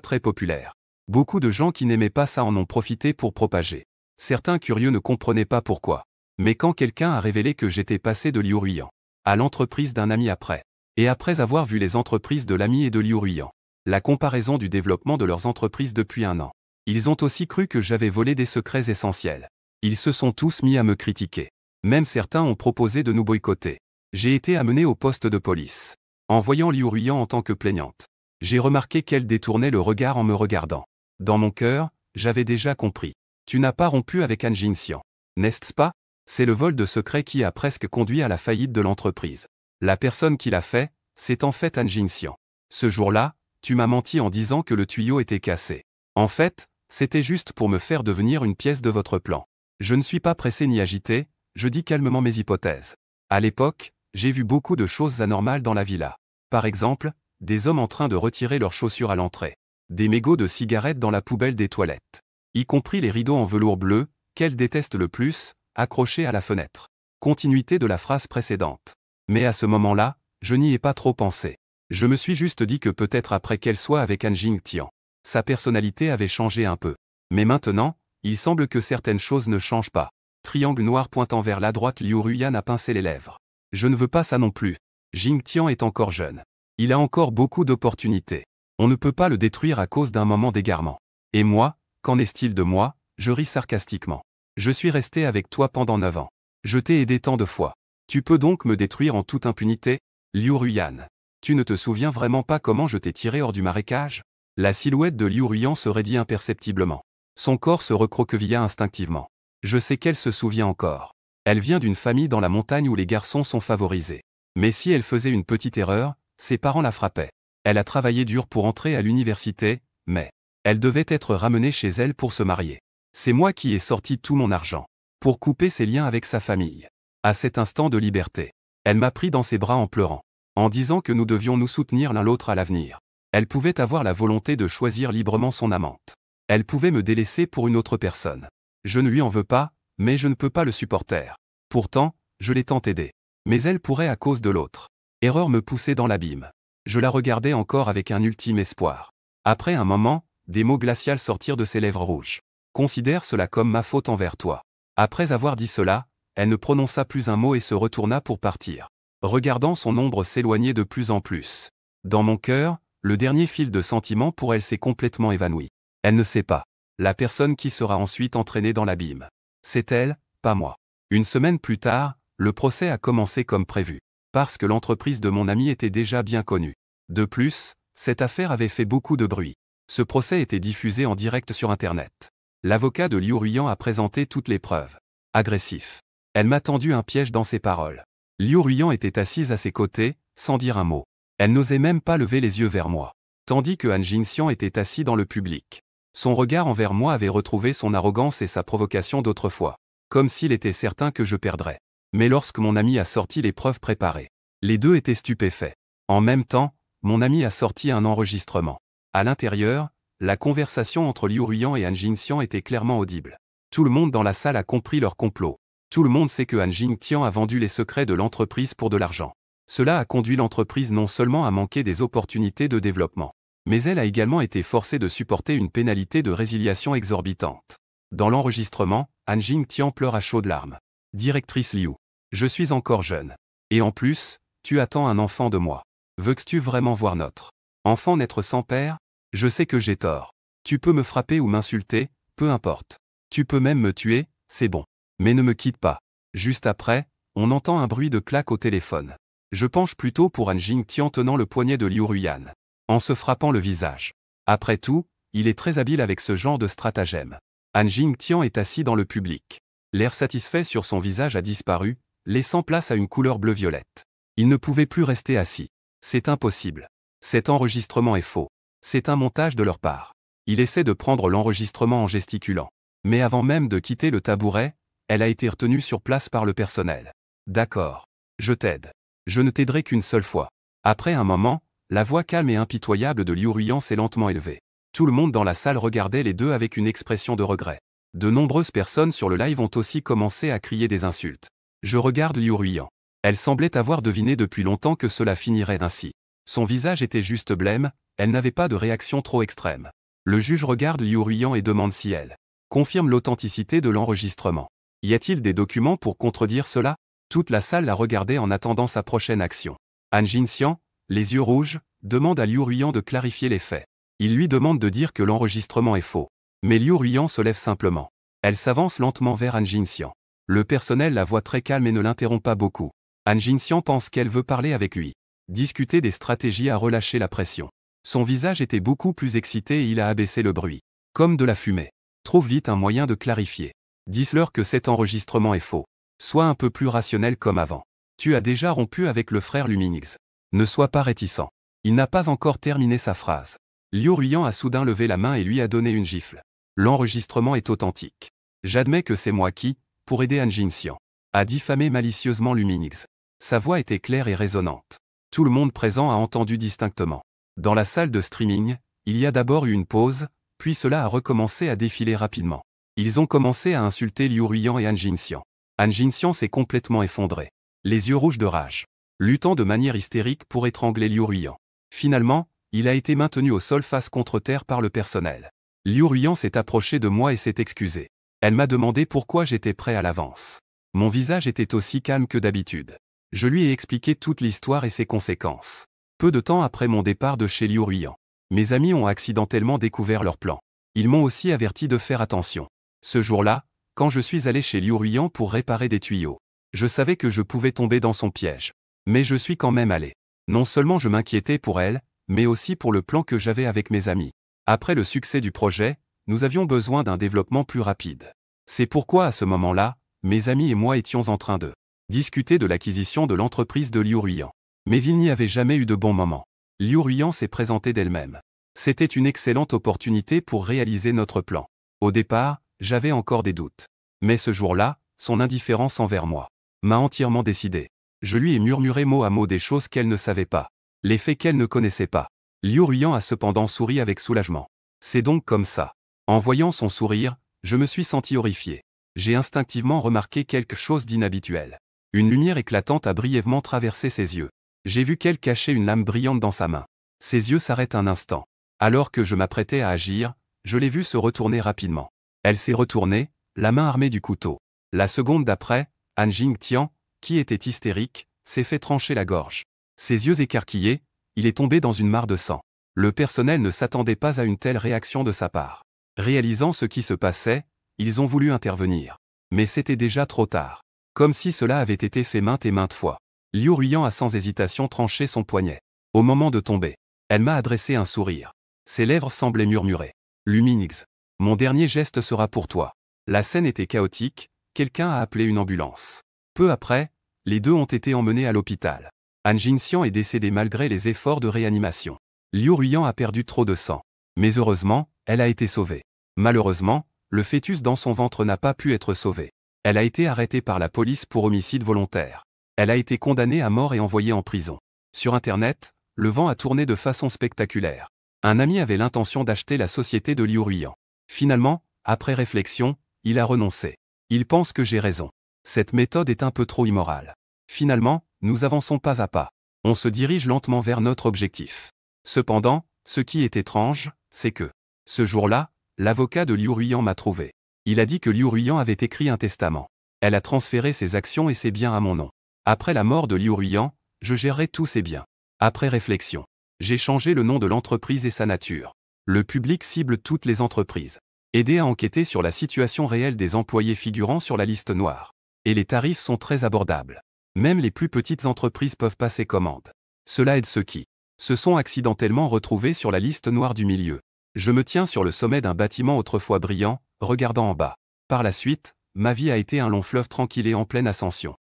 très populaire. Beaucoup de gens qui n'aimaient pas ça en ont profité pour propager. Certains curieux ne comprenaient pas pourquoi. Mais quand quelqu'un a révélé que j'étais passé de Liu Ruyan à l'entreprise d'un ami après, et après avoir vu les entreprises de l'ami et de Liu Ruyan, la comparaison du développement de leurs entreprises depuis 1 an, ils ont aussi cru que j'avais volé des secrets essentiels. Ils se sont tous mis à me critiquer. Même certains ont proposé de nous boycotter. J'ai été amené au poste de police. En voyant Liu Ruyan en tant que plaignante, j'ai remarqué qu'elle détournait le regard en me regardant. Dans mon cœur, j'avais déjà compris. Tu n'as pas rompu avec Han Jingxian, n'est-ce pas? C'est le vol de secrets qui a presque conduit à la faillite de l'entreprise. La personne qui l'a fait, c'est en fait Han Jingxian. Ce jour-là, tu m'as menti en disant que le tuyau était cassé. En fait, c'était juste pour me faire devenir une pièce de votre plan. Je ne suis pas pressé ni agité, je dis calmement mes hypothèses. À l'époque, j'ai vu beaucoup de choses anormales dans la villa. Par exemple, des hommes en train de retirer leurs chaussures à l'entrée. Des mégots de cigarettes dans la poubelle des toilettes. Y compris les rideaux en velours bleu, qu'elle déteste le plus, accrochés à la fenêtre. Continuité de la phrase précédente. Mais à ce moment-là, je n'y ai pas trop pensé. Je me suis juste dit que peut-être après qu'elle soit avec Han Jingxian, sa personnalité avait changé un peu. Mais maintenant, il semble que certaines choses ne changent pas. Triangle noir pointant vers la droite. Liu Ruyan a pincé les lèvres. Je ne veux pas ça non plus. Jingxian est encore jeune. Il a encore beaucoup d'opportunités. On ne peut pas le détruire à cause d'un moment d'égarement. Et moi, qu'en est-il de moi? Je ris sarcastiquement. Je suis resté avec toi pendant 9 ans. Je t'ai aidé tant de fois. Tu peux donc me détruire en toute impunité? Liu Ruyan. Tu ne te souviens vraiment pas comment je t'ai tiré hors du marécage? La silhouette de Liu Ruyan se raidit imperceptiblement. Son corps se recroquevilla instinctivement. Je sais qu'elle se souvient encore. Elle vient d'une famille dans la montagne où les garçons sont favorisés. Mais si elle faisait une petite erreur, ses parents la frappaient. Elle a travaillé dur pour entrer à l'université, mais elle devait être ramenée chez elle pour se marier. C'est moi qui ai sorti tout mon argent pour couper ses liens avec sa famille. À cet instant de liberté, elle m'a pris dans ses bras en pleurant, en disant que nous devions nous soutenir l'un l'autre à l'avenir. Elle pouvait avoir la volonté de choisir librement son amante. Elle pouvait me délaisser pour une autre personne. Je ne lui en veux pas, mais je ne peux pas le supporter. Pourtant, je l'ai tant aidée. Mais elle pourrait à cause de l'autre erreur me pousser dans l'abîme. Je la regardais encore avec un ultime espoir. Après un moment, des mots glacials sortirent de ses lèvres rouges. Considère cela comme ma faute envers toi. Après avoir dit cela, elle ne prononça plus un mot et se retourna pour partir. regardant son ombre s'éloigner de plus en plus. Dans mon cœur, le dernier fil de sentiment pour elle s'est complètement évanoui. Elle ne sait pas. La personne qui sera ensuite entraînée dans l'abîme. C'est elle, pas moi. Une semaine plus tard, le procès a commencé comme prévu. Parce que l'entreprise de mon ami était déjà bien connue. De plus, cette affaire avait fait beaucoup de bruit. Ce procès était diffusé en direct sur Internet. L'avocat de Liu Ruiyan a présenté toutes les preuves. Agressif. Elle m'a tendu un piège dans ses paroles. Liu Ruiyan était assise à ses côtés, sans dire un mot. Elle n'osait même pas lever les yeux vers moi. Tandis que Han Jingxian était assis dans le public. Son regard envers moi avait retrouvé son arrogance et sa provocation d'autrefois. Comme s'il était certain que je perdrais. Mais lorsque mon ami a sorti les preuves préparées, les deux étaient stupéfaits. En même temps, mon ami a sorti un enregistrement. À l'intérieur, la conversation entre Liu Ruiyan et Han Jingxian était clairement audible. Tout le monde dans la salle a compris leur complot. Tout le monde sait que Han Jingxian a vendu les secrets de l'entreprise pour de l'argent. Cela a conduit l'entreprise non seulement à manquer des opportunités de développement, mais elle a également été forcée de supporter une pénalité de résiliation exorbitante. Dans l'enregistrement, Han Jingxian pleure à chaudes larmes. Directrice Liu, je suis encore jeune. Et en plus, tu attends un enfant de moi. Veux-tu vraiment voir notre enfant naître sans père? Je sais que j'ai tort. Tu peux me frapper ou m'insulter, peu importe. Tu peux même me tuer, c'est bon. Mais ne me quitte pas. Juste après, on entend un bruit de claque au téléphone. Je penche plutôt pour Han Jingxian tenant le poignet de Liu Ruiyan, en se frappant le visage. Après tout, il est très habile avec ce genre de stratagème. Han Jingxian est assis dans le public. L'air satisfait sur son visage a disparu, laissant place à une couleur bleu-violette. Il ne pouvait plus rester assis. C'est impossible. Cet enregistrement est faux. C'est un montage de leur part. Il essaie de prendre l'enregistrement en gesticulant. Mais avant même de quitter le tabouret, elle a été retenue sur place par le personnel. D'accord. Je t'aide. Je ne t'aiderai qu'une seule fois. Après un moment, la voix calme et impitoyable de Liu Ruiyan s'est lentement élevée. Tout le monde dans la salle regardait les deux avec une expression de regret. De nombreuses personnes sur le live ont aussi commencé à crier des insultes. Je regarde Liu Ruiyan. Elle semblait avoir deviné depuis longtemps que cela finirait ainsi. Son visage était juste blême, elle n'avait pas de réaction trop extrême. Le juge regarde Liu Ruiyan et demande si elle confirme l'authenticité de l'enregistrement. Y a-t-il des documents pour contredire cela? Toute la salle la regardait en attendant sa prochaine action. Han Jingxian, les yeux rouges, demande à Liu Ruiyan de clarifier les faits. Il lui demande de dire que l'enregistrement est faux. Mais Liu Ruiyan se lève simplement. Elle s'avance lentement vers Han Jingxian. Le personnel la voit très calme et ne l'interrompt pas beaucoup. Han Jingxian pense qu'elle veut parler avec lui. Discuter des stratégies à relâcher la pression. Son visage était beaucoup plus excité et il a abaissé le bruit. Comme de la fumée. Trouve vite un moyen de clarifier. Dis-leur que cet enregistrement est faux. Sois un peu plus rationnel comme avant. Tu as déjà rompu avec le frère Luminix. Ne sois pas réticent. Il n'a pas encore terminé sa phrase. Liu Ruiyan a soudain levé la main et lui a donné une gifle. L'enregistrement est authentique. J'admets que c'est moi qui, pour aider Han Jingxian, a diffamé malicieusement Luminix. Sa voix était claire et résonnante. Tout le monde présent a entendu distinctement. Dans la salle de streaming, il y a d'abord eu une pause, puis cela a recommencé à défiler rapidement. Ils ont commencé à insulter Liu Ruiyan et Han Jingxian. Han Jingxian s'est complètement effondré. Les yeux rouges de rage. Luttant de manière hystérique pour étrangler Liu Ruiyan. Finalement, il a été maintenu au sol face contre terre par le personnel. Liu Ruiyan s'est approché de moi et s'est excusé. Elle m'a demandé pourquoi j'étais prêt à l'avance. Mon visage était aussi calme que d'habitude. Je lui ai expliqué toute l'histoire et ses conséquences. Peu de temps après mon départ de chez Liu Ruiyan, mes amis ont accidentellement découvert leur plan. Ils m'ont aussi averti de faire attention. Ce jour-là, quand je suis allé chez Liu Ruiyan pour réparer des tuyaux, je savais que je pouvais tomber dans son piège. Mais je suis quand même allé. Non seulement je m'inquiétais pour elle, mais aussi pour le plan que j'avais avec mes amis. Après le succès du projet, nous avions besoin d'un développement plus rapide. C'est pourquoi à ce moment-là, mes amis et moi étions en train de discuter de l'acquisition de l'entreprise de Liu Ruiyan. Mais il n'y avait jamais eu de bon moment. Liu Ruiyan s'est présentée d'elle-même. C'était une excellente opportunité pour réaliser notre plan. Au départ, j'avais encore des doutes. Mais ce jour-là, son indifférence envers moi m'a entièrement décidé. Je lui ai murmuré mot à mot des choses qu'elle ne savait pas. Les faits qu'elle ne connaissait pas. Liu Ruiyan a cependant souri avec soulagement. C'est donc comme ça. En voyant son sourire, je me suis senti horrifié. J'ai instinctivement remarqué quelque chose d'inhabituel. Une lumière éclatante a brièvement traversé ses yeux. J'ai vu qu'elle cachait une lame brillante dans sa main. Ses yeux s'arrêtent un instant. Alors que je m'apprêtais à agir, je l'ai vue se retourner rapidement. Elle s'est retournée, la main armée du couteau. La seconde d'après, Han Jingxian, qui était hystérique, s'est fait trancher la gorge. Ses yeux écarquillés, il est tombé dans une mare de sang. Le personnel ne s'attendait pas à une telle réaction de sa part. Réalisant ce qui se passait, ils ont voulu intervenir. Mais c'était déjà trop tard. Comme si cela avait été fait maintes et maintes fois. Liu Ruiyan a sans hésitation tranché son poignet. Au moment de tomber, elle m'a adressé un sourire. Ses lèvres semblaient murmurer. Luminix, mon dernier geste sera pour toi. La scène était chaotique, quelqu'un a appelé une ambulance. Peu après, les deux ont été emmenés à l'hôpital. Han Jinxian est décédée malgré les efforts de réanimation. Liu Ruiyan a perdu trop de sang. Mais heureusement, elle a été sauvée. Malheureusement, le fœtus dans son ventre n'a pas pu être sauvé. Elle a été arrêtée par la police pour homicide volontaire. Elle a été condamnée à mort et envoyée en prison. Sur Internet, le vent a tourné de façon spectaculaire. Un ami avait l'intention d'acheter la société de Liu Ruiyan. Finalement, après réflexion, il a renoncé. Il pense que j'ai raison. Cette méthode est un peu trop immorale. Finalement, nous avançons pas à pas. On se dirige lentement vers notre objectif. Cependant, ce qui est étrange, c'est que, ce jour-là, l'avocat de Liu Ruiyan m'a trouvé. Il a dit que Liu Ruiyan avait écrit un testament. Elle a transféré ses actions et ses biens à mon nom. Après la mort de Liu Ruiyan, je gérerai tous ses biens. Après réflexion, j'ai changé le nom de l'entreprise et sa nature. Le public cible toutes les entreprises. Aider à enquêter sur la situation réelle des employés figurant sur la liste noire. Et les tarifs sont très abordables. Même les plus petites entreprises peuvent passer commande. Cela aide ceux qui se sont accidentellement retrouvés sur la liste noire du milieu. Je me tiens sur le sommet d'un bâtiment autrefois brillant, regardant en bas. Par la suite, ma vie a été un long fleuve tranquille et en pleine ascension.